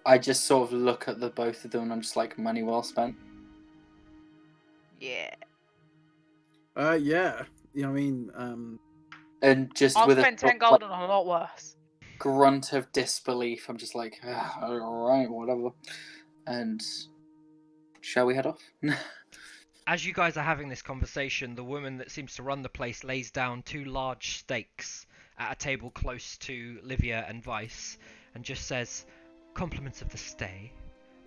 D: I just sort of look at the both of them and I'm just like, money well spent.
B: Yeah.
C: Yeah. I mean,
D: And just
B: I'll
D: with
B: spend 10
D: a
B: gold on a lot worse.
D: grunt of disbelief, I'm just like, alright, whatever. And shall we head off?
A: As you guys are having this conversation, the woman that seems to run the place lays down 2 large steaks at a table close to Livia and Vice, and just says, "Compliments of the stay.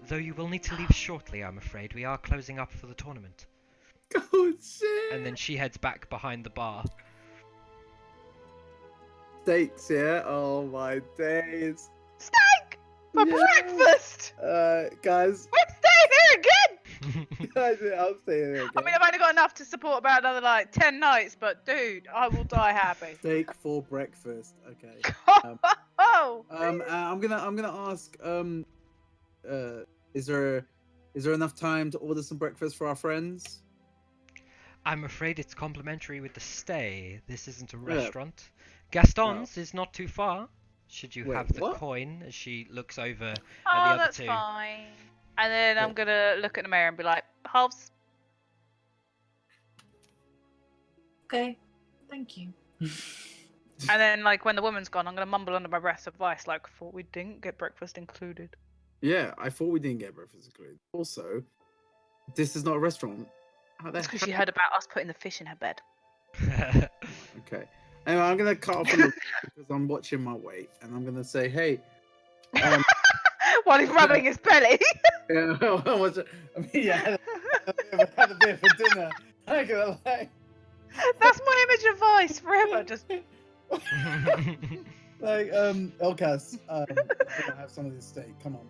A: Though you will need to leave shortly, I'm afraid. We are closing up for the tournament."
C: oh shit.
A: And then she heads back behind the bar.
C: Steaks, yeah. Oh my days.
B: Steak! For
C: Yeah.
B: breakfast!
C: Guys,
B: We're staying here again!
C: guys, I'm staying there.
B: I mean, I've only got enough to support about another, 10 nights, but dude, I will die happy.
C: Steak for breakfast. Okay.
B: Oh!
C: I'm gonna ask. Is there enough time to order some breakfast for our friends?
A: I'm afraid it's complimentary with the stay. This isn't a
C: Yeah.
A: restaurant. Gaston's is not too far. Should you
C: Wait,
A: have the
C: what?
A: coin? As she looks over at the
B: Oh,
A: other
B: that's
A: two.
B: fine. And then I'm
C: Wait.
B: gonna look at the mayor and be like, halves.
E: Okay. Thank you.
B: And then, when the woman's gone, I'm gonna mumble under my breath advice, thought we didn't get breakfast included.
C: Yeah, I thought we didn't get breakfast included. Also, this is not a restaurant. How the
B: That's because
C: heck?
B: she heard about us putting the fish in her bed.
C: Okay. Anyway, I'm gonna cut off a little because I'm watching my weight, and I'm gonna say, hey.
B: While he's rubbing his belly.
C: Yeah, I mean, yeah, I had a bit for dinner. I'm gonna lie.
B: That's my image of Vice forever. Just
C: Like, Elkas, I'm gonna have some of this steak. Come on.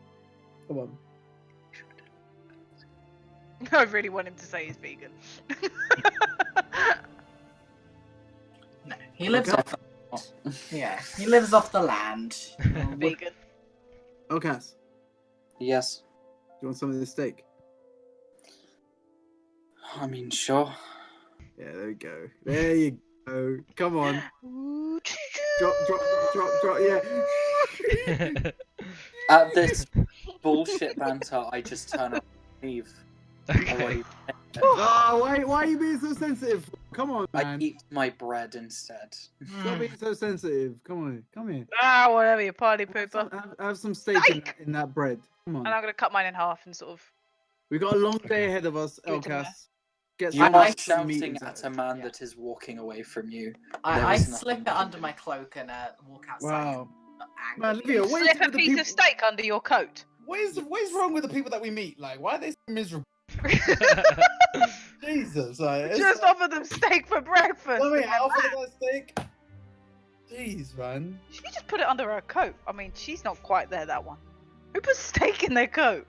B: I really want him to say he's vegan.
E: No, he lives
C: Okay.
E: off. Yeah, he lives off the land.
B: Vegan.
C: Elkas,
D: Yes.
C: do you want some of this steak?
D: I mean, sure.
C: Yeah, there we go. There you go. Come on. Drop, yeah.
D: At this bullshit banter, I just turn around and leave.
A: Okay.
C: Oh, why are you being so sensitive? Come on,
D: I
C: man.
D: eat my bread instead.
C: Stop being so sensitive. Come on, come here.
B: Ah, whatever, you party
C: Have
B: pooper.
C: have some steak in that bread. Come on.
B: And I'm gonna cut mine in half and sort of.
C: We've got a long day ahead of us,
B: Give it to me.
C: Elkas. Get
D: You're
C: some
D: not
C: nice meat
D: shouting
C: inside.
D: at a man
E: Yeah.
D: that is walking away from you.
E: I
D: There is
E: slip
D: nothing
E: it
D: you
E: under
D: can
E: my
D: do.
E: cloak and walk outside.
C: Wow.
E: Angrily.
C: Man, Livia, what is
B: Slip
C: it
B: a
C: with the
B: piece
C: people?
B: of steak under your coat.
C: What is wrong with the people that we meet? Like, why are they so miserable? Jesus, like, it's
B: Just
C: like,
B: offer them steak for breakfast.
C: let me
B: and they're
C: offer
B: mad.
C: that steak. Jeez, man.
B: She just put it under her coat. I mean, she's not quite there, that one. Who puts steak in their coat?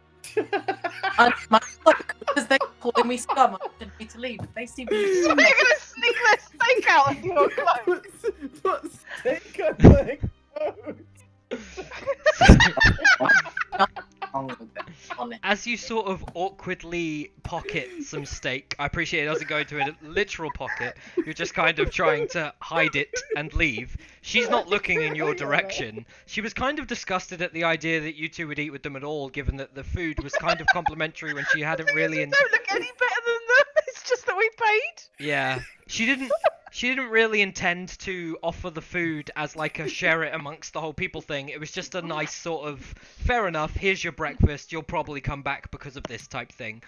E: Under my cloak because they're calling me scum. I wanted me to leave. They see me.
B: So you're gonna sneak their steak out of your cloak?
C: Put steak on my coat.
E: Wrong with it, honestly.
A: As you sort of awkwardly pocket some steak. I appreciate it doesn't go into a literal pocket. You're just kind of trying to hide it and leave. She's not looking in your direction. She was kind of disgusted at the idea that you two would eat with them at all, given that the food was kind of complimentary when she hadn't really.
B: Don't look any better than them. It's just that we paid.
A: Yeah, she didn't really intend to offer the food as like a share it amongst the whole people thing. It was just a nice sort of fair enough. Here's your breakfast. You'll probably come back because of this type thing.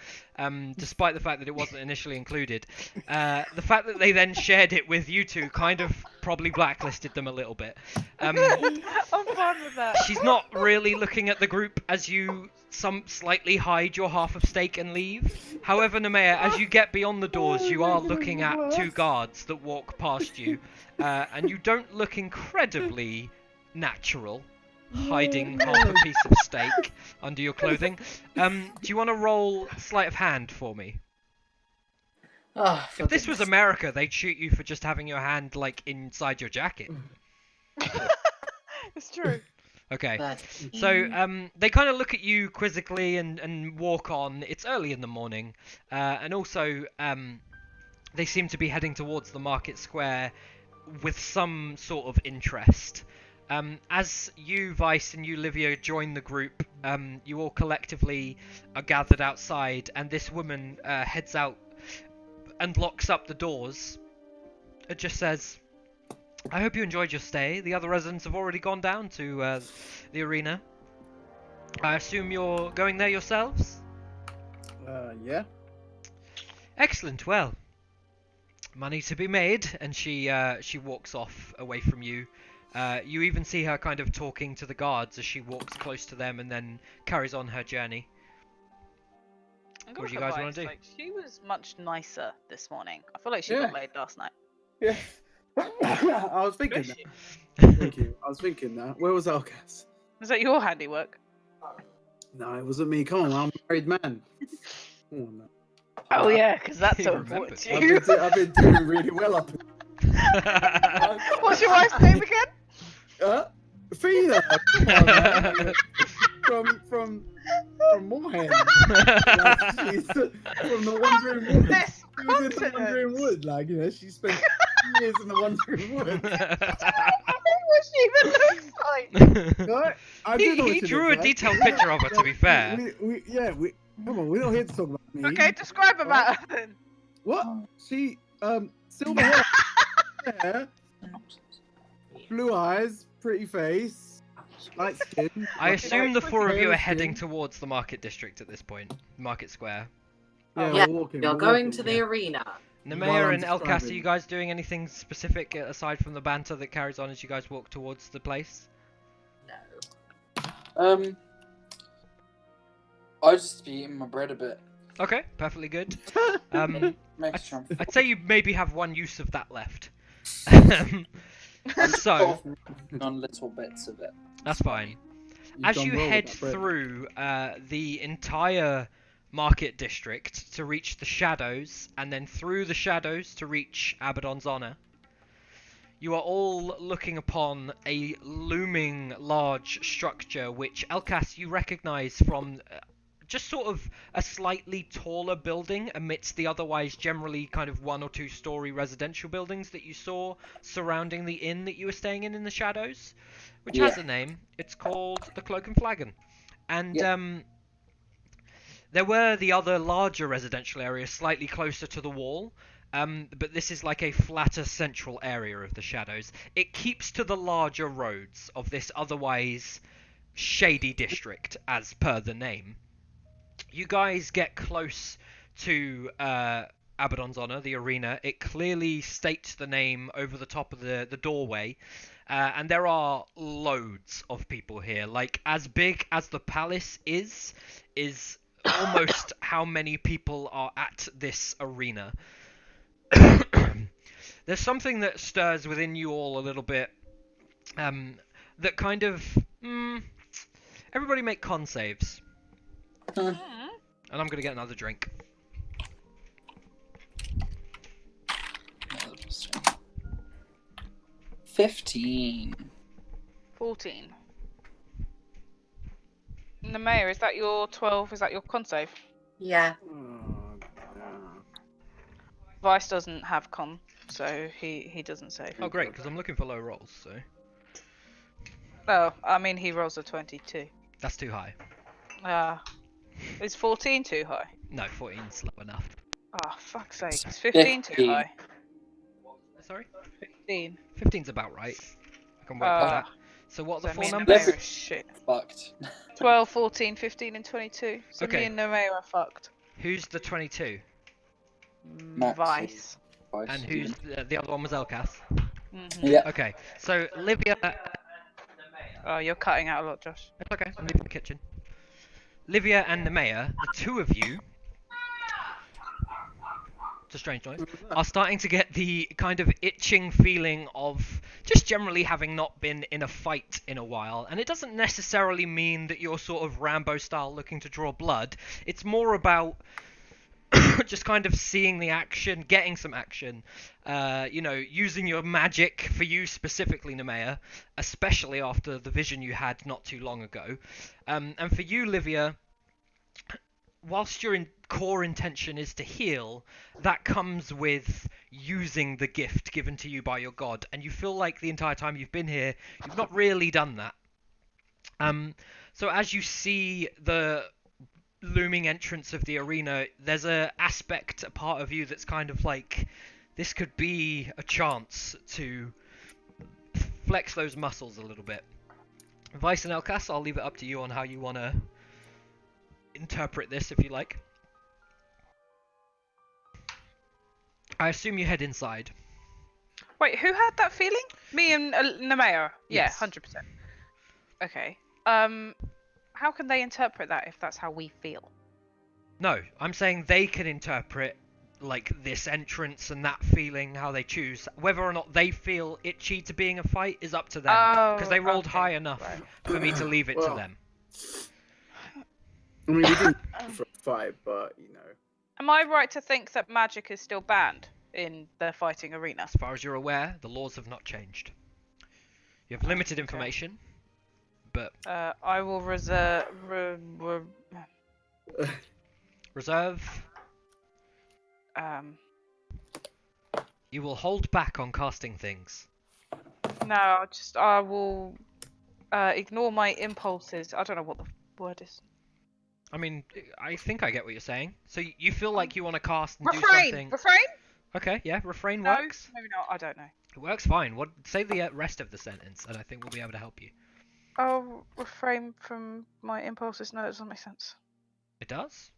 A: Despite the fact that it wasn't initially included, the fact that they then shared it with you two kind of probably blacklisted them a little bit.
B: I'm fine with that.
A: She's not really looking at the group as you slightly hide your half of steak and leave. However, Nemea, as you get beyond the doors, you are looking at two guards that walk past you, and you don't look incredibly natural, hiding half a piece of steak under your clothing. Do you want to roll sleight of hand for me?
E: Oh,
A: If this was America, they'd shoot you for just having your hand, like, inside your jacket.
B: It's true.
A: Okay. So they kind of look at you quizzically and walk on. It's early in the morning, and also they seem to be heading towards the market square with some sort of interest. As you, Vice, and you, Livia, join the group, you all collectively are gathered outside, and this woman heads out and locks up the doors. It just says, I hope you enjoyed your stay. The other residents have already gone down to the arena. I assume you're going there yourselves?
C: Yeah.
A: Excellent. Well, money to be made. And she walks off away from you. You even see her kind of talking to the guards as she walks close to them and then carries on her journey. What do you guys want to do?
B: Like, she was much nicer this morning. I feel like she
C: Yeah.
B: got laid last night.
C: Yeah. I was thinking
B: Bless
C: that.
B: you.
C: Thank you. I was thinking that. Where was Alcas?
B: Is that your handiwork?
C: No, it wasn't me. Come on, I'm a married man. Come on, now.
B: Oh yeah, because that's
A: He
B: so
A: remembers.
B: important to
C: I've
B: you.
C: been doing really well up.
B: What's your wife's name again?
C: Fina. Come on, man. From Moorhen. Like, she's from the Wandering Wood.
B: This
C: She was in the
B: continent.
C: Wandering Wood. Like, you know, she spent years in the Wandering Wood.
B: What she even looks like.
C: Right? I do know what
A: he
C: she
A: drew
C: looks
A: a
C: like.
A: detailed picture of her, to be fair.
C: Come on, we're not here to talk about me.
B: Okay, describe about her then.
C: What? She, silver hair, blue eyes, pretty face, light skin.
A: I assume the four of you are
C: Pale
A: heading
C: skin.
A: towards the market district at this point. Market square.
E: Yeah,
C: we're walking.
E: You're
C: we're
E: going
C: walking,
E: to the
C: yeah.
E: arena.
C: While
A: Nemea
C: I'm
A: and Elkas, are
C: describing-
A: you guys doing anything specific aside from the banter that carries on as you guys walk towards the place?
E: No.
D: I'll just be eating my bread a bit.
A: Okay, perfectly good.
D: Make sure I'm
A: I'd say you maybe have one use of that left. So,
D: on little bits of it.
A: that's fine.
C: You've
A: As
C: done
A: you
C: well with
A: head
C: that bread.
A: through the entire market district to reach the shadows, and then through the shadows to reach Abaddon's Honor, you are all looking upon a looming large structure which, Elkas, you recognize from just sort of a slightly taller building amidst the otherwise generally kind of 1 or 2 story residential buildings that you saw surrounding the inn that you were staying in the shadows, which has a name. It's called the Cloak and Flagon. And there were the other larger residential areas slightly closer to the wall, but this is like a flatter central area of the shadows. It keeps to the larger roads of this otherwise shady district, as per the name. You guys get close to Abaddon's Honor, the arena. It clearly states the name over the top of the doorway, and there are loads of people here. Like, as big as the palace is almost how many people are at this arena. There's something that stirs within you all a little bit, that kind of... everybody make con saves. And I'm going to get another drink.
D: 15.
B: 14. And the mayor, is that your 12? Is that your con save?
E: Yeah.
C: Oh,
B: Vice doesn't have con, so he doesn't save.
A: Oh, great, because I'm looking for low rolls, so
B: Oh, I mean he rolls a 22.
A: that's too high.
B: Is 14 too high?
A: No, 14's low enough.
B: Oh, fuck's sake. Is 15 too
D: 15.
B: high?
A: Sorry?
B: 15.
A: 15's about right. I can work with that. So what are the
B: So
A: four
B: me and
A: numbers?
B: Nemea are shit.
D: Fucked.
B: 12, 14, 15, and 22. So
A: Okay.
B: me and Nemea are fucked.
A: Who's the 22?
D: Max.
B: Vice.
A: And who's the other one was Elkas?
D: Yeah.
A: Okay, so Livia...
B: Oh, you're cutting out a lot, Josh.
A: It's okay, I'm leaving the kitchen. Livia and Nemea, the two of you... It's a strange noise. Are starting to get the kind of itching feeling of just generally having not been in a fight in a while. And it doesn't necessarily mean that you're sort of Rambo style looking to draw blood. It's more about just kind of seeing the action, getting some action, using your magic for you specifically, Nemea, especially after the vision you had not too long ago. And for you, Livia, whilst your core intention is to heal, that comes with using the gift given to you by your god, and you feel like the entire time you've been here, you've not really done that. So as you see the looming entrance of the arena, there's a part of you that's kind of like, this could be a chance to flex those muscles a little bit. Vice and Elkas, I'll leave it up to you on how you want to interpret this, if you like. I assume you head inside.
B: Wait, who had that feeling? Me and Nemea? Yeah,
A: Yes.
B: 100%. Okay. How can they interpret that if that's how we feel?
A: No, I'm saying they can interpret like this entrance and that feeling how they choose. Whether or not they feel itchy to being a fight is up to them, because they rolled
B: okay,
A: high enough
B: right.
A: for me to leave it to
C: Well,
A: them.
C: I mean, we didn't for a fight, but
B: Am I right to think that magic is still banned in the fighting arena?
A: As far as you're aware, the laws have not changed. You have limited information, but
B: I will reserve.
A: reserve. You will hold back on casting things.
B: No, I will ignore my impulses. I don't know what the word is.
A: I mean, I think I get what you're saying. So you feel like you want to cast and do
B: Refrain!
A: something.
B: Refrain?
A: Okay, yeah, refrain
B: No,
A: works.
B: maybe not. I don't know.
A: It works fine. What? Say the rest of the sentence, and I think we'll be able to help you.
B: I'll refrain from my impulses. No, that doesn't make sense.
A: It does?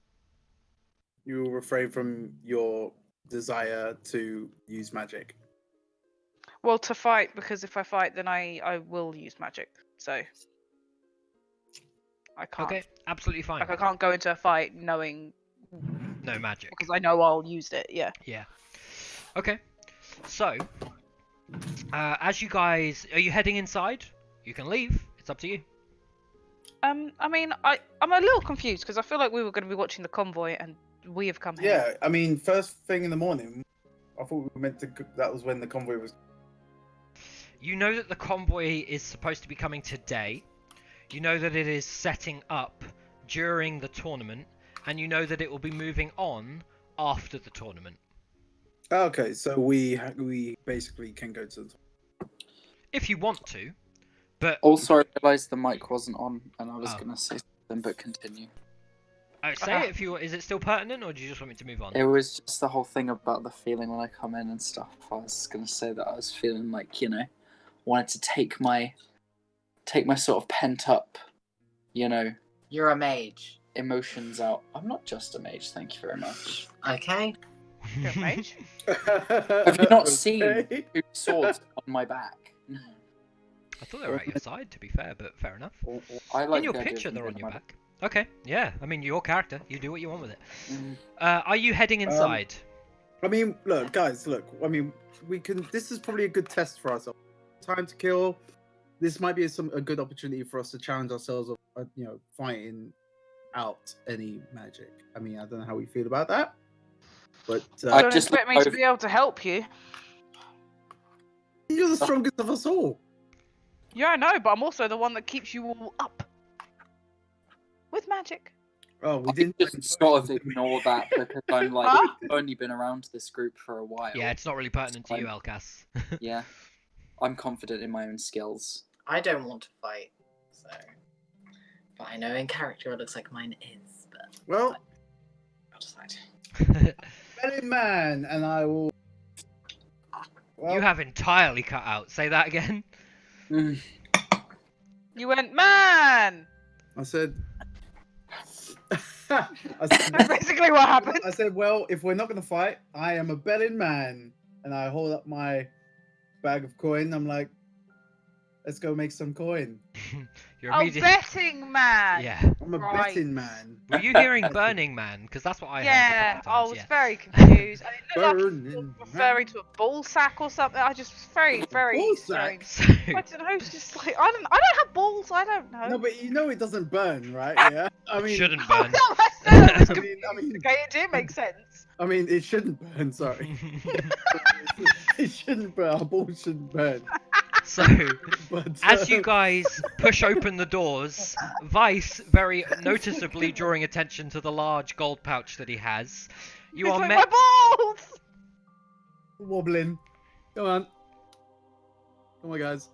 C: you will refrain from your desire to use magic.
B: Well, to fight, because if I fight, then I will use magic. So I can't.
A: Okay, absolutely fine.
B: Like I can't go into a fight knowing
A: No magic.
B: because I know I'll use it. Yeah.
A: Yeah. Okay. So, as you guys, are you heading inside? You can leave. It's up to you.
B: I mean, I'm a little confused because I feel like we were going to be watching the convoy and we have come here.
C: Yeah, I mean, first thing in the morning, I thought we were meant to. That was when the convoy was.
A: You know that the convoy is supposed to be coming today. You know that it is setting up during the tournament, and you know that it will be moving on after the tournament.
C: Okay, so we basically can go to the.
A: If you want to, but
D: Also, I realised the mic wasn't on, and I was
A: Oh.
D: going to say something, but continue.
A: say it if you. Is it still pertinent, or do you just want me to move on?
D: It was just the whole thing about the feeling when I come in and stuff. I was going to say that I was feeling like, wanted to take my sort of pent up,
E: You're a mage.
D: emotions out. I'm not just a mage, thank you very much.
E: Okay.
B: You're a mage.
D: Have you not seen
C: Okay.
D: 2 swords on my back?
A: I thought they were at your side, to be fair, but fair enough.
D: I like
A: In your
D: the idea
A: picture,
D: of
A: they're
D: them
A: on
D: being
A: your
D: my
A: back. Okay, yeah. I mean, your character. You do what you want with it.
D: Mm.
A: Are you heading inside?
C: I mean, look, guys, look. I mean, we can. This is probably a good test for ourselves. Time to kill. This might be a good opportunity for us to challenge ourselves of, fighting out any magic. I mean, I don't know how we feel about that, but
D: I
B: Don't
D: just
B: expect me to be able to help you.
C: you're the strongest of us all.
B: Yeah, I know, but I'm also the one that keeps you all up with magic.
C: Oh, we
D: I
C: didn't
D: just sort of ignore that because I'm like,
B: Huh?
D: I've only been around this group for a while.
A: Yeah, it's not really pertinent to you, Elkas.
D: Yeah. I'm confident in my own skills.
E: I don't want to fight, so. But I know in character it looks like mine is, but
C: Well,
E: I'll decide.
C: Belly Man, and I will. Well,
A: You have entirely cut out. Say that again.
D: Mm.
B: You went, man!
C: I said. I
B: That's
C: said,
B: basically what happened.
C: I said, well, if we're not gonna fight, I am a betting man, and I hold up my bag of coin. I'm like, let's go make some coin.
A: You're
B: Oh,
A: immediately.
B: betting man!
A: Yeah.
C: I'm a
B: Right.
C: betting man.
A: Were you hearing Burning Man? Because that's what I heard.
B: Yeah,
A: a couple
B: I
A: of
B: was
A: times,
B: very confused. And it looked like
C: Burning
B: he was referring to a ball sack or something. I just very, very
C: Ball sack?
B: strange.
A: yeah.
B: I don't know. It's just like I don't have balls. I don't know.
C: No, but you know it doesn't burn, right? Yeah. I
A: It
C: mean,
A: shouldn't
B: Oh,
A: burn.
B: no, I said I was
C: I
B: confused.
C: mean,
B: Okay, it did make sense.
C: I mean, it shouldn't burn. Sorry, it shouldn't burn. Our balls shouldn't burn.
A: So,
C: But
A: as you guys push open the doors, Vice very noticeably drawing attention to the large gold pouch that he has. You
B: He's
A: are
B: like,
A: met.
B: my balls.
C: wobbling. Come on, guys.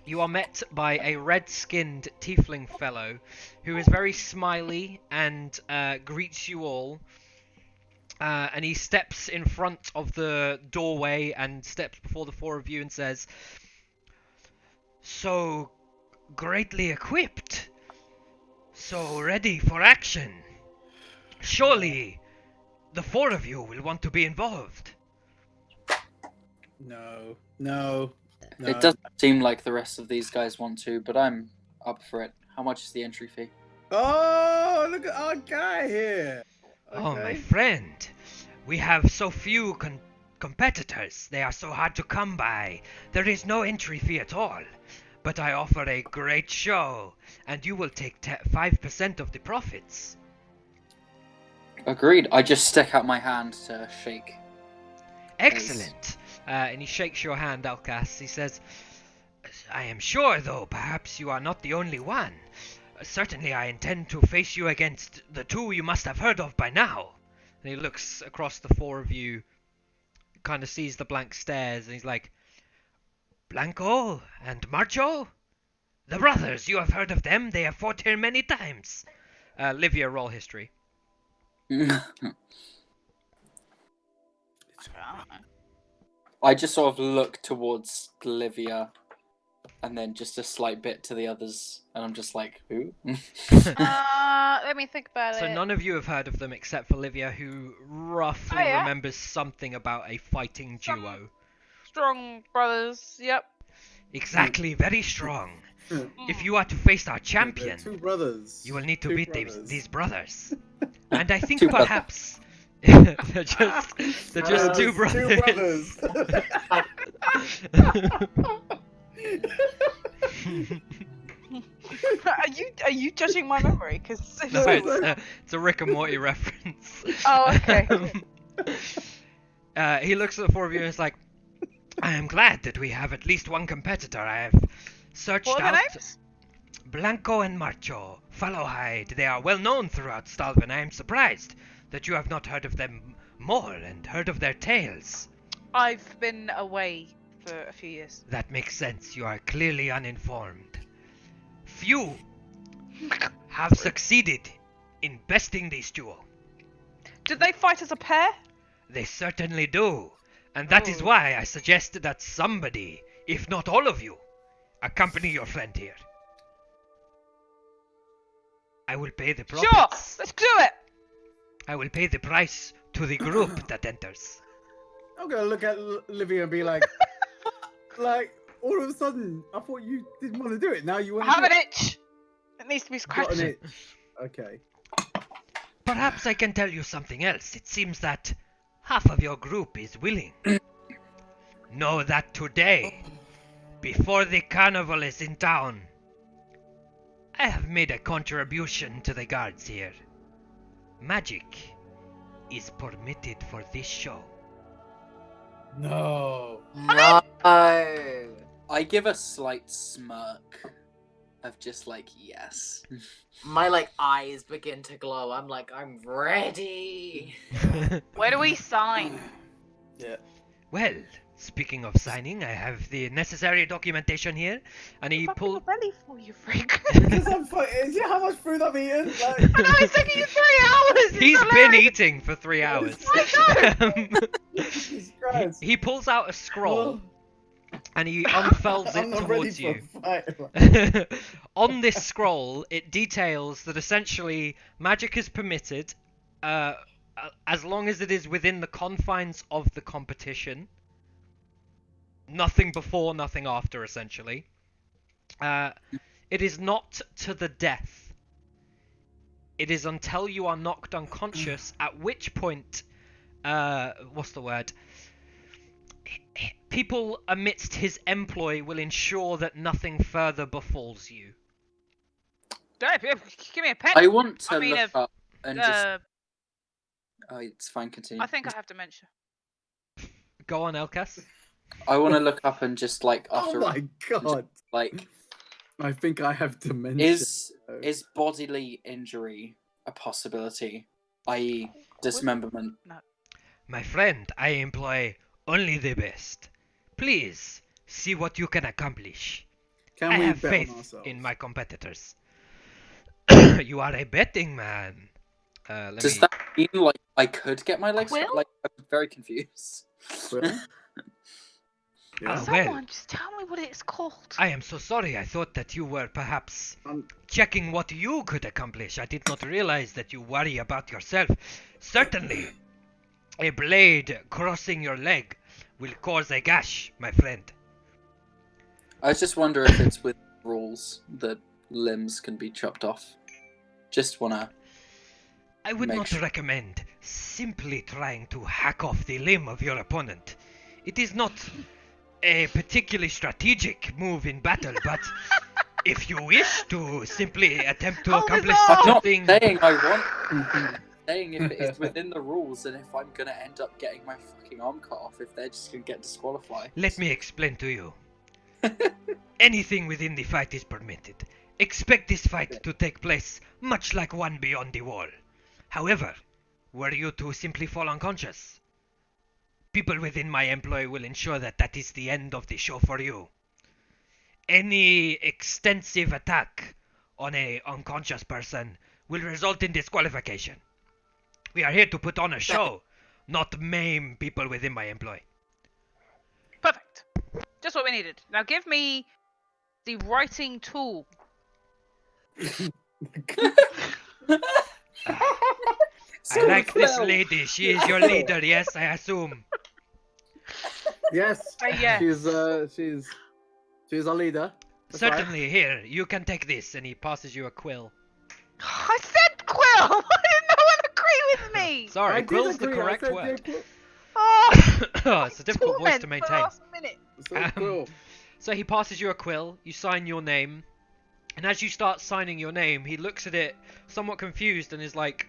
A: You are met by a red-skinned tiefling fellow who is very smiley and greets you all. And he steps in front of the doorway and steps before the four of you and says, "So greatly equipped, so ready for action. Surely the four of you will want to be involved."
C: No.
D: It doesn't seem like the rest of these guys want to, but I'm up for it. How much is the entry fee?
C: Oh, look at our guy here.
A: Oh, my
C: Okay.
A: friend, we have so few competitors. They are so hard to come by. There is no entry fee at all. But I offer a great show, and you will take 5% of the profits.
D: Agreed. I just stick out my hand to shake.
A: Excellent. And he shakes your hand, Alcas. He says, "I am sure, though, perhaps you are not the only one. Certainly I intend to face you against the two you must have heard of by now." And he looks across the four of you, kind of sees the blank stares, and he's like, "Blanco and Marcho? The brothers, you have heard of them. They have fought here many times." Livia, roll history.
D: I just sort of look towards Livia and then just a slight bit to the others, and I'm just like, who?
B: Let me think about
A: So
B: it.
A: none of you have heard of them except for Livia, who roughly
B: Oh, yeah?
A: remembers something about a fighting duo.
B: Strong brothers. Yep.
A: Exactly, very strong.
C: Hmm.
A: If you are to face our
C: They're
A: champion,
C: two brothers.
A: you will need to
C: Two
A: beat
C: brothers.
A: these brothers. And I think
D: Two brothers.
A: perhaps they're just two
C: Two
A: brothers.
B: Are you judging my memory? Because
A: No, it's a Rick and Morty reference.
B: Oh, okay.
A: He looks at the four of you and is like, "I am glad that we have at least one competitor. I have searched
B: What are
A: out
B: their names?
A: Blanco and Marcho, Fallowhide. They are well known throughout Stalvin. I am surprised that you have not heard of them more and heard of their tales."
B: I've been away for a few years.
A: "That makes sense. You are clearly uninformed. Few have succeeded in besting this duo.
B: Did they fight as a pair?
A: They certainly do. And that is
B: Oh.
A: why I suggest that somebody, if not all of you, accompany your friend here. I will pay the profits.
B: Sure, let's do it.
A: I will pay the price to the group that enters."
C: I'm gonna look at Livia and be like, like all of a sudden, I thought you didn't want to do it. Now you
B: I
C: want to
B: have
C: do
B: an itch. It needs to be
C: it. Got an
B: scratched.
C: itch. Okay.
A: Perhaps I can tell you something else. It seems that half of your group is willing. Know that today, before the carnival is in town, I have made a contribution to the guards here. Magic is permitted for this show.
C: No.
E: No.
D: I give a slight smirk of just like, yes.
E: My like eyes begin to glow. I'm like, I'm ready.
B: Where do we sign?
C: Yeah.
A: Well, speaking of signing, I have the necessary documentation here, and he
B: Fucking
A: pulled.
B: belly for you, freak.
C: Because I'm fucking. See how much food I'm eating? Like,
B: I know it's taking you 3 hours. It's
A: He's been
B: hilarious.
A: eating for 3 hours.
C: Jesus Christ.
A: he pulls out a scroll
C: Oh,
A: and he unfurls
C: I'm
A: it
C: not ready
A: towards
C: for
A: you.
C: a fight.
A: On this scroll, it details that essentially magic is permitted as long as it is within the confines of the competition. Nothing before, nothing after, essentially. It is not to the death. It is until you are knocked unconscious, at which point, what's the word? People amidst his employ will ensure that nothing further befalls you.
B: Dave, give me a pen.
D: I want to
B: I mean,
D: look up and just.
B: Uh,
D: Oh, it's fine. Continue.
B: I think I have dementia.
A: Go on, Elkas.
D: I want to look up and just like
C: Oh
D: after
C: my god.
D: like
C: I think I have dementia.
D: is bodily injury a possibility, i.e., dismemberment?
B: No.
A: My friend, I employ only the best. Please, see what you can accomplish.
C: Can
A: I
C: we
A: have
C: bet
A: faith
C: on ourselves?
A: in my competitors. You are a betting man.
D: Does that mean like I could get my legs?
B: Quill?
D: Like, I'm very confused.
C: Quill? Yeah.
A: Oh, well.
B: Someone just tell me what it's called.
A: I am so sorry. I thought that you were perhaps
C: Um,
A: checking what you could accomplish. I did not realize that you worry about yourself. Certainly, a blade crossing your leg will cause a gash, my friend.
D: I just wonder if it's with rules that limbs can be chopped off. Just wanna.
A: I would
D: Make
A: not
D: sure.
A: recommend simply trying to hack off the limb of your opponent. It is not a particularly strategic move in battle, but if you wish to simply attempt to
B: Hold
A: accomplish
B: his
A: such
D: I'm
A: a
D: not
A: thing,
D: saying I want. I'm saying if it is within the rules, and if I'm gonna end up getting my fucking arm cut off, if they're just gonna get disqualified.
A: let me explain to you. Anything within the fight is permitted. Expect this fight to take place much like one beyond the wall. However, were you to simply fall unconscious, people within my employ will ensure that that is the end of the show for you. Any extensive attack on a unconscious person will result in disqualification. We are here to put on a show, not maim people within my employ.
B: Perfect. Just what we needed. Now give me the writing tool.
A: I like this lady. She is your leader, yes, I assume.
C: yes.
B: Yeah.
C: She's our leader. That's right.
A: Certainly, here, you can take this, and he passes you a quill.
B: I said Quill! Why didn't no one agree with me?
A: Sorry,
C: I did
A: quill's the
C: agree, I
A: correct
C: said
A: word.
C: Quill.
B: Oh,
A: It's a difficult voice to
B: torment for the
A: maintain.
B: last minute.
C: So Quill.
A: So he passes you a quill, you sign your name, and as you start signing your name, he looks at it somewhat confused and is like,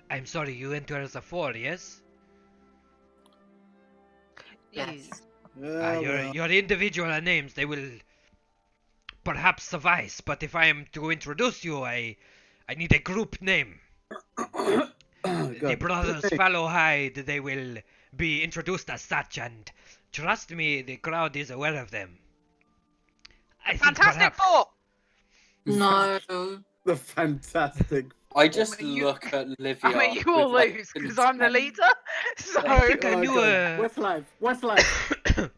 A: I'm sorry, you enter as a 4, yes?
E: Yes.
C: Yeah, well.
A: Your individual names, they will perhaps suffice, but if I am to introduce you, I need a group name. The
C: God.
A: brothers Fallowhide, they will be introduced as such, and trust me, the crowd is aware of them. I think
B: Fantastic
A: perhaps...
B: Four!
E: No.
C: The Fantastic.
D: I just
B: I mean, you-
D: look at Livia.
B: I mean, you will
D: with, like,
B: lose because I'm the
D: contempt.
B: leader. So
A: I think I
C: Oh,
A: knew
C: God. Westlife. Westlife.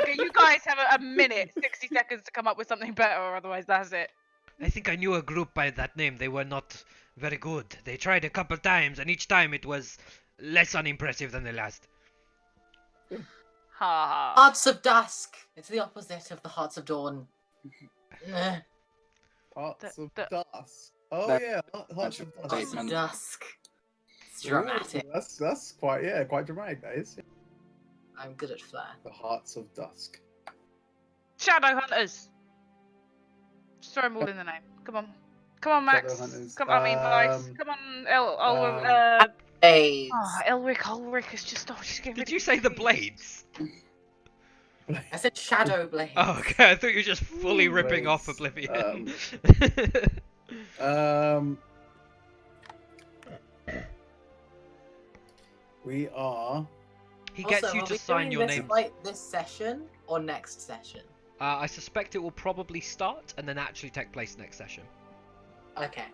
B: okay, you guys have a minute, 60 seconds to come up with something better, or otherwise that's it.
A: I think I knew a group by that name. They were not very good. They tried a couple times, and each time it was less unimpressive than the last.
B: Ha ha.
E: Hearts of Dusk. It's the opposite of the Hearts of Dawn. Eh,
C: Hearts of
B: The-
C: Dusk. Oh
D: That-
C: yeah, Hearts of
E: Hearts
C: Dusk.
E: of Dusk. It's
C: Ooh,
E: dramatic.
C: That's quite dramatic. That is.
E: I'm good at flair.
C: The Hearts of Dusk.
B: Shadow Hunters. Just throw them all in the name. Come on. Come on, Max.
C: Shadowhunters.
B: Come on, I mean, Vice. Come on,
E: Hey.
B: Elric. Ulrich is just, oh, she's giving
A: Did
B: me
A: you say the blades?
E: I said shadow blades.
A: Oh, okay. I thought you were just fully
C: Ooh,
A: ripping off
C: blades.
A: Oblivion.
C: We are.
A: He gets
E: Also,
A: you
E: are
A: to
E: we
A: sign
E: doing
A: your
E: this
A: name.
E: fight this session or next session?
A: I suspect it will probably start and then actually take place next session.
E: Okay.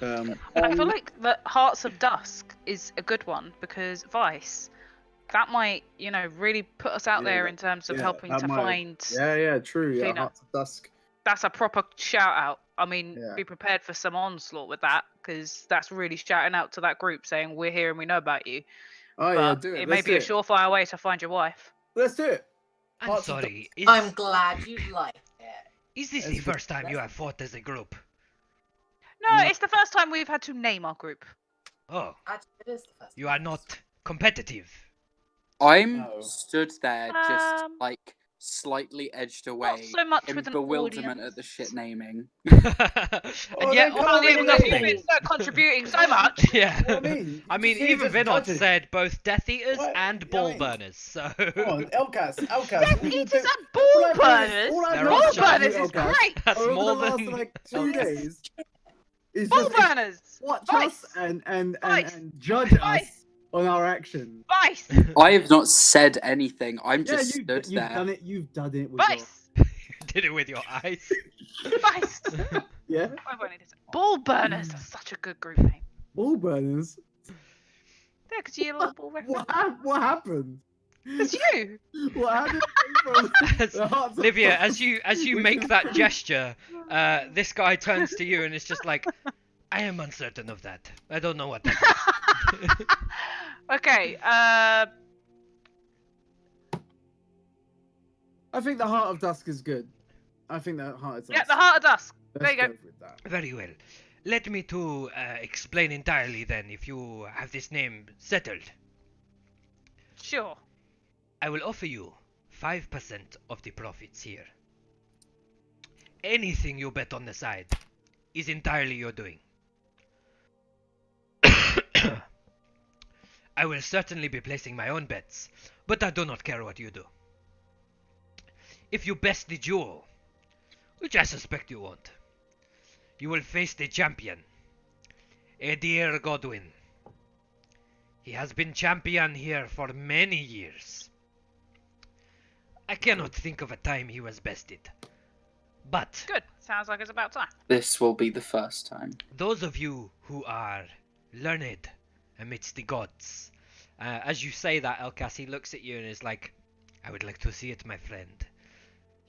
B: I feel like the Hearts of Dusk is a good one because Vice, that might, really put us out
C: Yeah,
B: there
C: that-
B: in terms of
C: yeah,
B: helping
C: that
B: to
C: might-
B: find
C: Yeah, true. Yeah,
B: cleaner.
C: Hearts of Dusk.
B: That's a proper shout out. I mean,
C: Yeah.
B: be prepared for some onslaught with that because that's really shouting out to that group saying we're here and we know about you.
C: Oh
B: But
C: yeah, do it.
B: it may
C: Let's
B: be
C: do
B: a
C: it.
B: surefire way to find your wife.
C: Let's do it.
A: I'm
C: Hearts of
A: sorry.
E: I'm glad you like it.
A: Is this
C: That's
A: the
C: a good-
A: first time you have fought as a group?
B: No,
C: No.
B: it's the first time we've had to name our group.
A: Oh,
E: Actually, it is the first.
A: you are not competitive.
D: I'm
C: Oh.
D: stood there, just
B: Um,
D: like slightly edged
B: Not
D: away
B: so much
D: in
B: with an
D: bewilderment
B: audience.
D: at the shit naming.
A: And
C: Oh,
A: yet,
C: they can't
A: oddly
C: name
A: enough,
C: anything.
B: Humans not contributing so much.
A: yeah.
C: What I mean,
A: I mean, even Vinod said both Death Eaters
C: What?
A: and
C: I
A: ball
C: mean-
A: burners. So
C: Come on, Elkas.
B: Death
C: we've been
B: Eaters
C: doing-
B: and ball
C: all I've
B: burners.
C: all I've
A: They're
C: been
A: all
B: Ball
C: saying to
B: burners
C: you,
B: is
C: Elkas,
B: great.
A: that's
C: over
A: more
C: the last
A: than
C: like 2 days is
B: Ball
C: just
B: burners.
C: watch
B: Vice.
C: us and
B: Vice.
C: judge
B: Vice.
C: us on our actions.
B: Vice.
D: I have not said anything. I'm
C: Yeah,
D: just
C: you've
D: stood there.
C: done it. You've done it with your
B: Vice.
A: did it with your eyes.
B: Vice.
C: yeah
B: Ball burners. That's such a good group name.
C: ball burners.
B: Yeah, because you're a little ball reference.
C: What happened?
B: It's you.
C: What happened from
A: As,
C: the Hearts of
A: Livia,
C: Dusk,
A: as you
C: which
A: make
C: is
A: that
C: pretty-
A: gesture, this guy turns to you and is just like, I am uncertain of that. I don't know what that is.
B: Okay.
C: I think the Heart of Dusk is good. I think that Heart of Dusk.
B: Yeah, the Heart of Dusk.
C: Let's
B: There you go.
C: go with that.
A: Very well. Let me to explain entirely then, if you have this name settled.
B: Sure.
A: I will offer you 5% of the profits here. Anything you bet on the side is entirely your doing. I will certainly be placing my own bets, but I do not care what you do. If you best the duel, which I suspect you won't, you will face the champion, Edir Godwin. He has been champion here for many years. I cannot think of a time he was bested. But
B: Good. Sounds like it's about time.
D: This will be the first time.
A: those of you who are learned amidst the gods, as you say that, Elkas, he looks at you and is like, I would like to see it, my friend.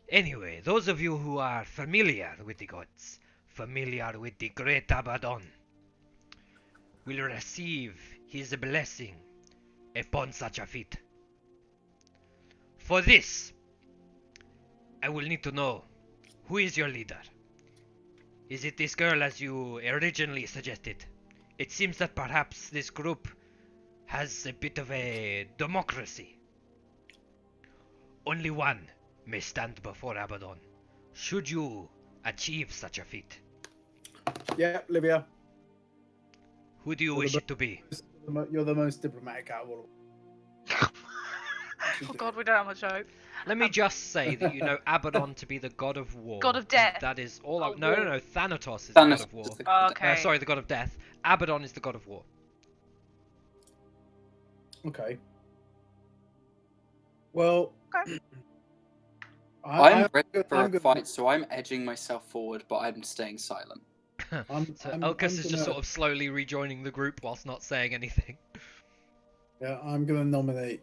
A: Anyway, those of you who are familiar with the gods, familiar with the great Abaddon, will receive his blessing upon such a feat. For this, I will need to know, who is your leader? Is it this girl as you originally suggested? It seems that perhaps this group has a bit of a democracy. Only one may stand before Abaddon, should you achieve such a feat.
C: Yeah, Livia,
A: Who do you wish it to be?
C: you're the most diplomatic out of all.
B: Oh God, we don't have much hope.
A: Let me just say that you know Abaddon to be the god of war.
B: God of death.
A: That is all.
B: Oh,
A: No,
B: war.
A: no, no. Thanatos is the
D: Thanos
A: god of war.
D: is the god of
B: Okay.
A: Sorry, the god of death. Abaddon is the god of war.
C: Okay. Well,
B: Okay.
D: I'm ready for
C: I'm
D: a
C: gonna-
D: fight, so I'm edging myself forward, but I'm staying silent.
A: So
C: I'm
A: Elkas is just
C: gonna-
A: sort of slowly rejoining the group whilst not saying anything.
C: Yeah, I'm gonna nominate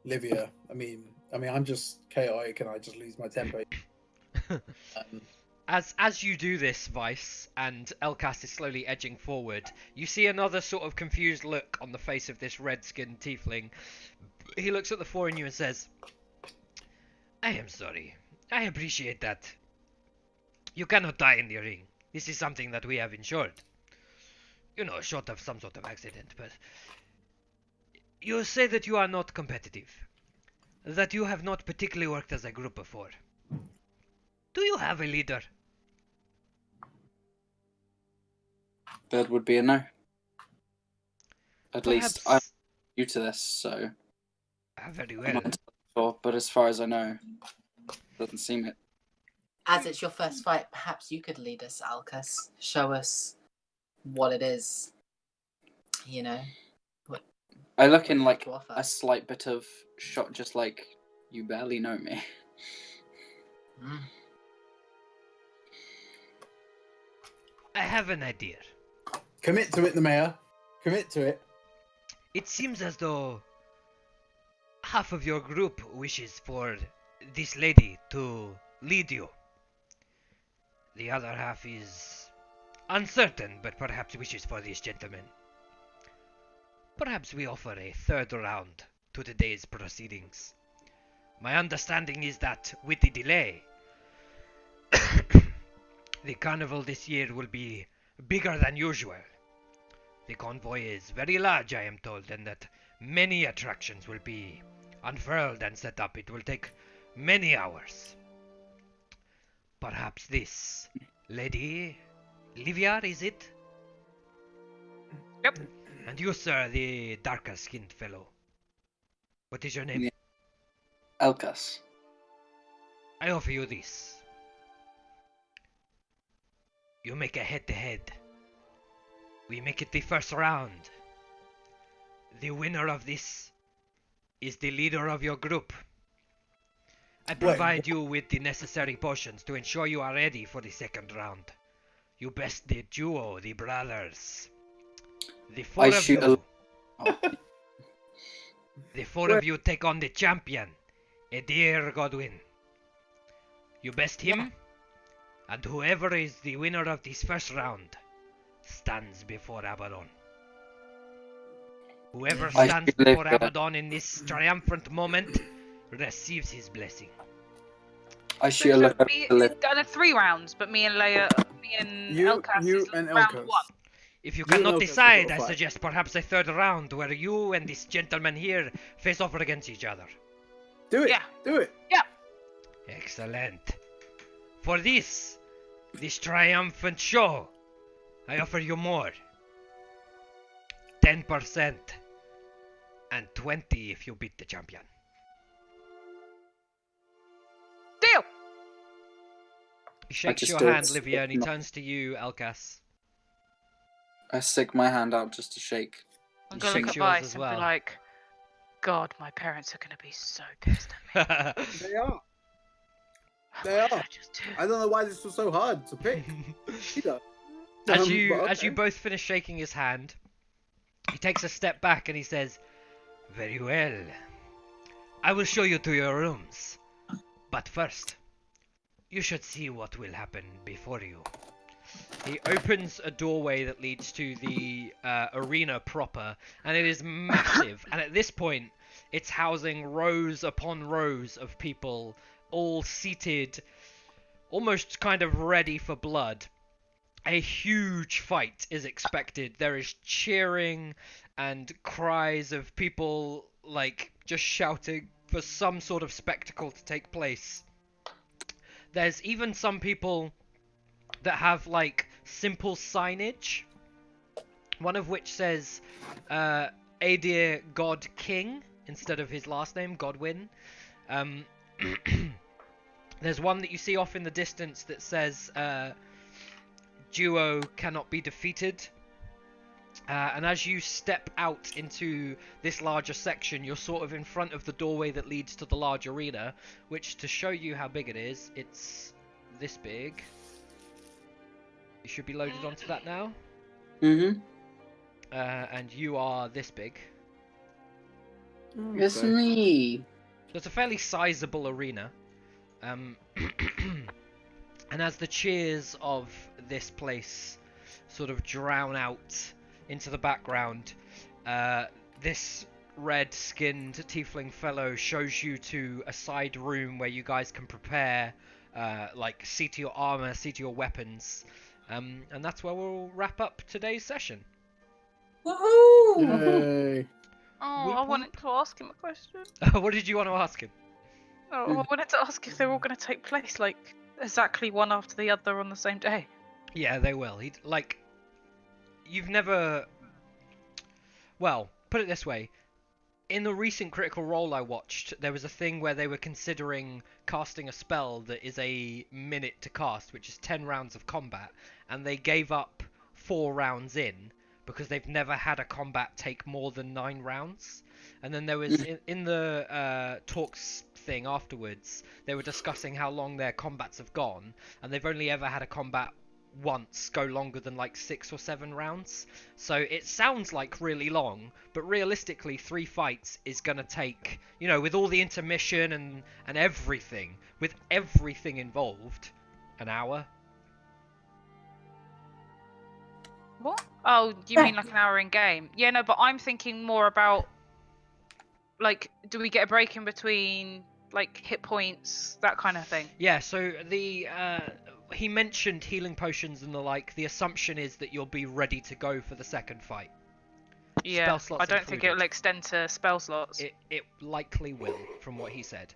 C: Livia. I mean, I'm just chaotic and I just lose my temper.
A: As you do this, Vice, and Elkas is slowly edging forward, you see another sort of confused look on the face of this red-skinned tiefling. He looks at the four of you and says, I am sorry. I appreciate that. You cannot die in the ring. This is something that we have insured. You know, short of some sort of accident, but... You say that you are not competitive. That you have not particularly worked as a group before. Do you have a leader?
D: That would be a no. At least I'm
A: Perhaps,
D: new to this, so
A: Very
D: I'm
A: well.
D: not sure, but as far as I know, doesn't seem it.
E: As it's your first fight, perhaps you could lead us, Alcus. Show us what it is. You know,
D: I look
E: what
D: in
E: you have
D: like
E: to offer.
D: a slight bit of shock, just like, you barely know me.
E: Mm.
A: I have an idea.
C: Commit to it, the mayor. Commit to it.
A: It seems as though half of your group wishes for this lady to lead you. The other half is uncertain, but perhaps wishes for this gentleman. Perhaps we offer a third round to today's proceedings. My understanding is that with the delay, the carnival this year will be bigger than usual. The convoy is very large, I am told, and that many attractions will be unfurled and set up. It will take many hours. Perhaps this lady, Livia, is it?
B: Yep.
A: And you, sir, the darker-skinned fellow. What is your name?
D: Yeah. Elkas.
A: I offer you this. You make a head-to-head. We make it the first round. The winner of this is the leader of your group. I provide you with the necessary potions to ensure you are ready for the second round. You best the duo, the brothers. The four
D: I
A: of
D: shoot
A: you.
D: Oh,
A: The four of you take on the champion, Edir Godwin. You best him, and whoever is the winner of this first round stands before Abaddon. Whoever
D: I
A: stands
D: should live
A: before
D: there.
A: Abaddon in this triumphant moment receives his blessing.
D: I
B: So
D: shoot a look at
B: me,
D: the list.
B: done 3 rounds, but me and Elkas
C: You
B: is
C: and
B: round
C: Elkas.
B: 1.
A: If you
C: You and
A: cannot
C: Elkas have
A: decide,
C: got
A: I
C: to fight.
A: suggest perhaps a third round where you and this gentleman here face off against each other.
C: Do it.
B: Yeah.
C: Do it.
A: Excellent. For this triumphant show, I offer you more. 10% and 20 if you beat the champion.
B: Deal.
A: He shakes
D: just
A: your
D: do it.
A: hand, Livia, and he turns to you, Elkas.
D: I stick my hand out just to shake.
B: I'm
A: He
B: gonna look
A: shakes
B: at
A: yours
B: Vice
A: as
B: and
A: well.
B: be like, God, my parents are gonna be so pissed at me.
C: They are. They
B: What did
C: are.
B: I just do?
C: I don't know why this was so hard to pick either.
A: As
C: But
A: you
C: okay.
A: both finish shaking his hand, he takes a step back and he says, "Very well. I will show you to your rooms. But first, you should see what will happen before you." He opens a doorway that leads to the arena proper, and it is massive. And at this point, it's housing rows upon rows of people, all seated, almost kind of ready for blood. A huge fight is expected. There is cheering and cries of people like just shouting for some sort of spectacle to take place. There's even some people that have like simple signage, one of which says Adir God King instead of his last name, Godwin. There's one that you see off in the distance that says Duo cannot be defeated. And as you step out into this larger section, you're sort of in front of the doorway that leads to the large arena, which, to show you how big it is, it's this big. You should be loaded onto that now.
D: Mm-hmm.
A: And you are this big.
D: It's
C: Okay.
D: me.
A: So it's a fairly sizable arena. And as the cheers of this place sort of drown out into the background, this red-skinned tiefling fellow shows you to a side room where you guys can prepare, like, see to your armor, see to your weapons. And that's where we'll wrap up today's session.
E: Woohoo!
C: Yay.
B: Oh,
A: Whoop,
B: I wanted to ask him a question.
A: What did you want to ask him?
B: Oh, I wanted to ask if they're all going to take place like exactly one after the other on the same day.
A: Yeah, they will. You've never... Well, put it this way. in the recent Critical Role I watched, there was a thing where they were considering casting a spell that is a minute to cast, which is 10 rounds of combat, and they gave up 4 rounds in because they've never had a combat take more than 9 rounds. And then there was, in the talks thing afterwards, they were discussing how long their combats have gone, and they've only ever had a combat once go longer than like 6 or 7 rounds. So it sounds like really long, but realistically 3 fights is gonna take, you know, with all the intermission and everything, with everything involved, an hour.
B: What? Oh, you mean like an hour in game? Yeah, no, but I'm thinking more about, like, do we get a break in between, like, hit points, that kind of thing?
A: Yeah, so the he mentioned healing potions and the like. The assumption is that you'll be ready to go for the second fight.
B: Yeah,
A: Spell slots
B: I don't think
A: included.
B: it'll extend to spell slots.
A: It likely will, from what he said.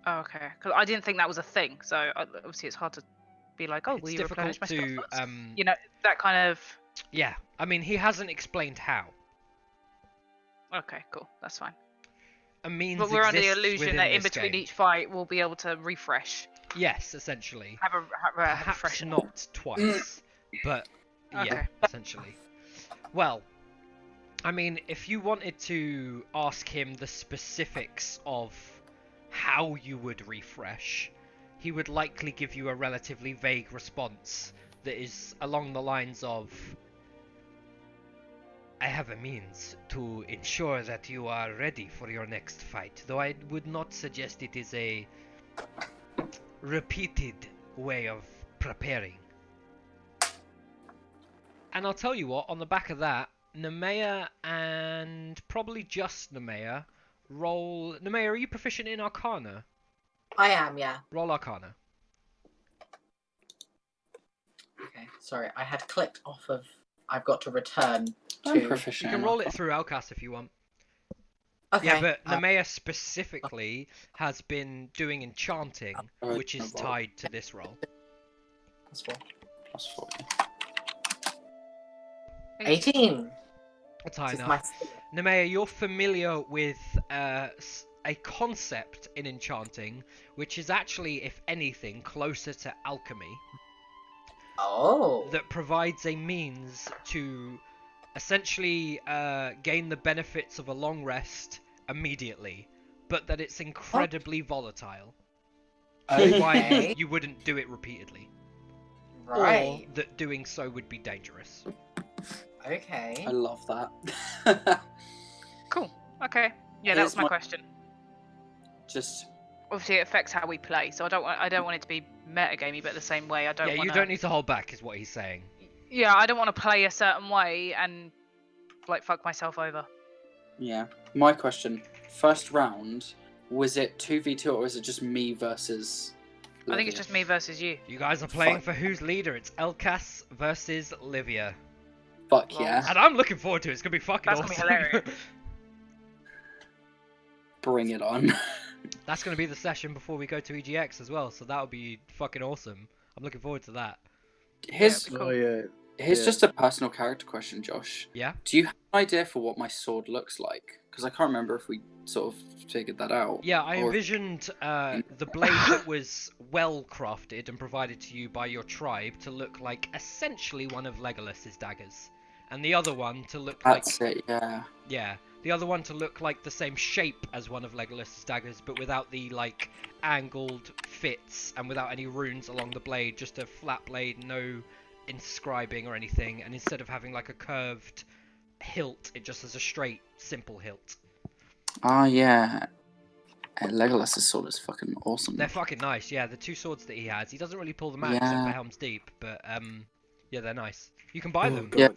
B: Oh, okay, because I didn't think that was a thing. So obviously it's hard to be like, oh, will
A: It's
B: you
A: difficult
B: replenish my spell
A: to
B: slots? You know, that kind of.
A: yeah. I mean, he hasn't explained how.
B: Okay, cool, that's fine.
A: A means
B: But we're under the
A: exists
B: illusion
A: within
B: that in
A: this
B: between
A: game.
B: each fight we'll be able to refresh,
A: Yes, essentially.
B: have a
A: Perhaps
B: fresh.
A: not twice, but yeah,
B: Okay.
A: essentially. Well, I mean, if you wanted to ask him the specifics of how you would refresh, he would likely give you a relatively vague response that is along the lines of, I have a means to ensure that you are ready for your next fight, though I would not suggest it is a repeated way of preparing. And I'll tell you what, on the back of that, Nemea and probably just Nemea roll. Nemea, are you proficient in Arcana?
E: I am, yeah.
A: Roll Arcana.
E: Okay, sorry, I had clicked off of. I've got to return
D: I'm
E: to.
D: proficient.
A: You can
D: in
A: roll it
D: Arcana.
A: through Elcast if you want.
E: Okay.
A: Yeah, but Nemea specifically has been doing enchanting, which is
D: roll.
A: tied to this roll.
E: That's four.
D: Plus 40.
E: 18.
A: That's high
E: This is
A: enough.
E: my skill.
A: Nemea, you're familiar with a concept in enchanting, which is actually, if anything, closer to alchemy,
E: Oh.
A: that provides a means to essentially gain the benefits of a long rest immediately, but that it's incredibly volatile.
E: Okay.
A: Why you wouldn't do it repeatedly,
E: Right.
A: or that doing so would be dangerous.
E: Okay.
D: I love that.
B: Cool. Okay. Yeah, that
D: Here's
B: was my question.
D: Just
B: Obviously, it affects how we play, so I don't want it to be metagamey, but the same way I don't
A: Yeah,
B: want
A: you don't need to hold back, is what he's saying.
B: Yeah, I don't want to play a certain way and like fuck myself over.
D: yeah. My question: first round, was it 2v2 or was it just me versus?
B: I think it's
D: Livia?
B: just me versus you.
A: You guys are playing
D: Fuck.
A: for who's leader. It's Elcas versus Livia.
D: Fuck
B: Lol.
D: yeah!
A: And I'm looking forward to it. It's going to be fucking
B: That's gonna be
A: awesome.
B: hilarious.
D: Bring it on.
A: That's going to be the session before we go to EGX as well, so that'll be fucking awesome. I'm looking forward to that.
D: Here's
B: Cool.
C: Oh yeah.
D: here's
C: Yeah.
D: just a personal character question, Josh.
A: Yeah?
D: Do you have an idea for what my sword looks like? Because I can't remember if we sort of figured that out.
A: Yeah, I
D: Or-
A: envisioned the blade that was well crafted and provided to you by your tribe to look like essentially one of Legolas's daggers. And the other one to look
D: That's
A: like...
D: it. Yeah.
A: Yeah. The other one to look like the same shape as one of Legolas's daggers, but without the, like, angled fits and without any runes along the blade. Just a flat blade, no inscribing or anything. And instead of having, like, a curved hilt, it just has a straight, simple hilt.
D: Ah, yeah. Legolas's sword is fucking awesome.
A: They're fucking nice, yeah. The two swords that he has, he doesn't really pull them out except
D: Yeah.
A: for Helm's Deep, but yeah, they're nice. You can buy
C: Oh,
A: them.
C: God.
D: Yeah.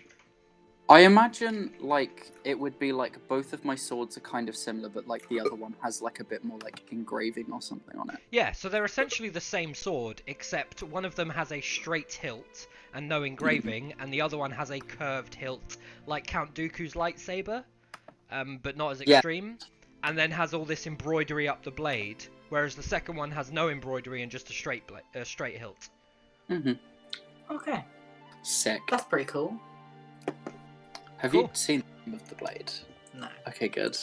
D: I imagine like it would be like both of my swords are kind of similar, but like the other one has like a bit more like engraving or something on it.
A: Yeah, so they're essentially the same sword, except one of them has a straight hilt and no engraving, and the other one has a curved hilt, like Count Dooku's lightsaber, but not as
D: Yeah.
A: extreme, and then has all this embroidery up the blade, whereas the second one has no embroidery and just a straight hilt.
D: Mm-hmm.
E: Okay.
D: Sick.
E: That's pretty cool.
D: Have
A: Cool.
D: you seen the blade?
E: No.
D: Okay, good.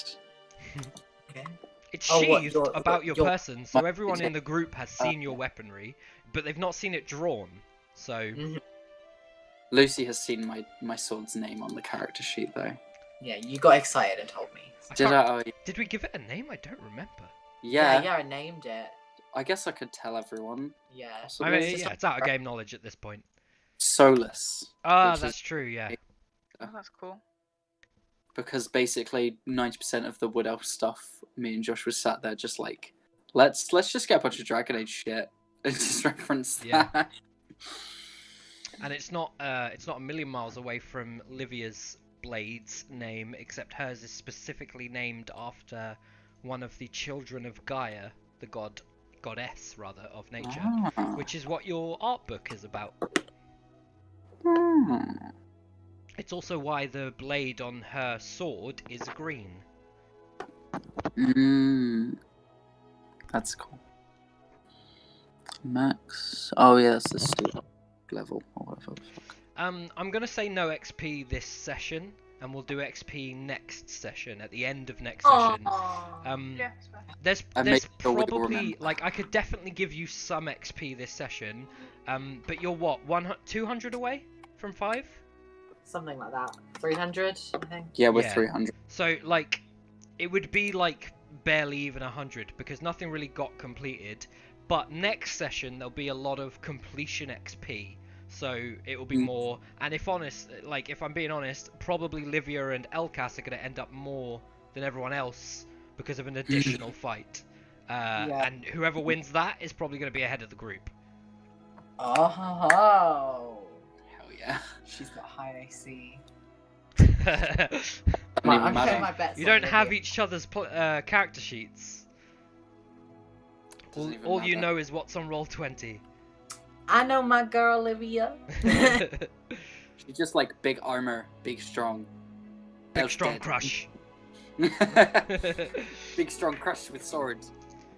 E: Okay.
A: It's
E: Oh, what,
A: sheathed
E: your-
A: about your
E: your-
A: person, so everyone in the group has
D: Uh,
A: seen your weaponry, but they've not seen it drawn. So
E: Mhm.
D: Lucy has seen my sword's name on the character sheet, though.
E: Yeah, you got excited and told me.
A: I
D: Did
A: can't-
D: I?
A: Did we give it a name? I don't remember.
D: Yeah.
E: I named it.
D: I guess I could tell everyone.
E: Yeah.
A: I
D: Possibly.
A: mean,
E: just
A: yeah, it's out of game knowledge at this point.
D: Solus.
A: Ah,
D: Which
A: that's
D: is-
A: true. Yeah.
B: Oh, that's cool.
D: Because basically 90% of the Wood Elf stuff, me and Josh was sat there just like, let's just get a bunch of Dragon Age shit and just reference
A: Yeah.
D: that.
A: And it's not a million miles away from Livia's blade's name, except hers is specifically named after one of the children of Gaia, the goddess rather of nature,
D: Ah.
A: which is what your art book is about.
D: Hmm.
A: It's also why the blade on her sword is green.
D: That's cool. Max. Oh yeah, that's the steel level or whatever. the fuck.
A: I'm gonna say no XP this session, and we'll do XP next session at the end of next session.
B: Yeah, it's fine.
A: There's
D: I
A: there's
D: make sure we all
A: probably
D: remember.
A: like I could definitely give you some XP this session, but you're what 200 away from 5?
E: Something like that. 300, I think.
D: Yeah, we're
A: Yeah.
D: 300.
A: So like it would be like barely even 100 because nothing really got completed. But next session there'll be a lot of completion XP. So it will be more, and if I'm being honest, probably Livia and Elkas are going to end up more than everyone else because of an additional fight.
E: Yeah.
A: And whoever wins that is probably going to be ahead of the group.
E: Oh.
D: Hell yeah.
E: She's got high AC.
D: Doesn't
E: I'm
D: even
E: putting
D: matter.
E: my bets
A: You
E: on
A: don't have
E: Livia.
A: each other's character sheets.
D: Doesn't even
A: All you
D: matter.
A: know is what's on roll 20.
E: I know my girl, Livia.
D: She's just like big armor, big strong.
A: Big
D: Elf
A: strong
D: dead.
A: crush.
D: Big strong crush with swords.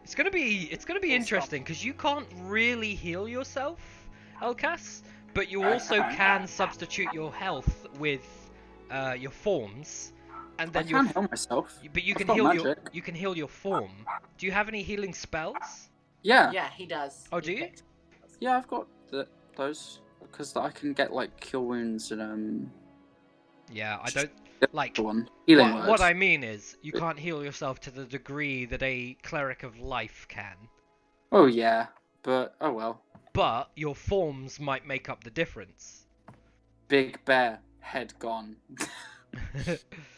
A: It's gonna be
D: Full stop.
A: interesting because you can't really heal yourself, Elkas, but you also can substitute your health with your forms, and
D: I
A: then your
D: can heal myself.
A: but you
D: I've
A: can
D: got
A: heal
D: magic.
A: your form. Do you have any healing spells?
D: Yeah.
E: Yeah, he does.
A: Oh,
E: He
A: do you?
E: picked-
D: Yeah, I've got those because I can get like cure wounds and
A: Yeah, I don't like.
D: the one healing
A: What
D: words.
A: I mean is, you can't heal yourself to the degree that a cleric of life can.
D: Oh yeah, but oh well.
A: But your forms might make up the difference.
D: Big bear, head gone.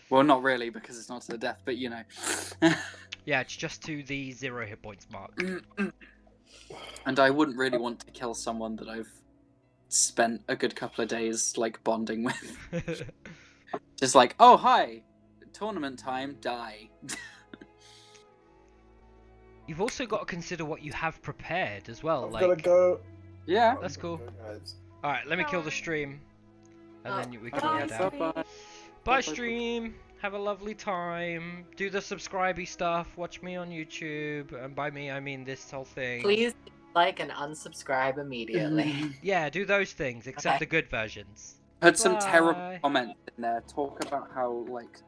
D: Well, not really because it's not to the death, but you know.
A: Yeah, it's just to the 0 hit points mark.
D: And I wouldn't really want to kill someone that I've spent a good couple of days like bonding with. Just like, oh hi, tournament time, die.
A: You've also got to consider what you have prepared as well.
C: I've
A: Like,
C: gotta go.
D: Yeah.
A: That's cool.
C: Go, guys.
A: all right, let me kill the stream, and then we can head out.
D: Bye-bye.
A: Bye, stream. Have a lovely time. Do the subscribey stuff. Watch me on YouTube, and by me I mean this whole thing.
E: Please like and unsubscribe immediately.
A: Yeah, do those things, except
E: Okay.
A: the good versions.
D: Put some terrible
A: Bye.
D: comments in there. Talk about how like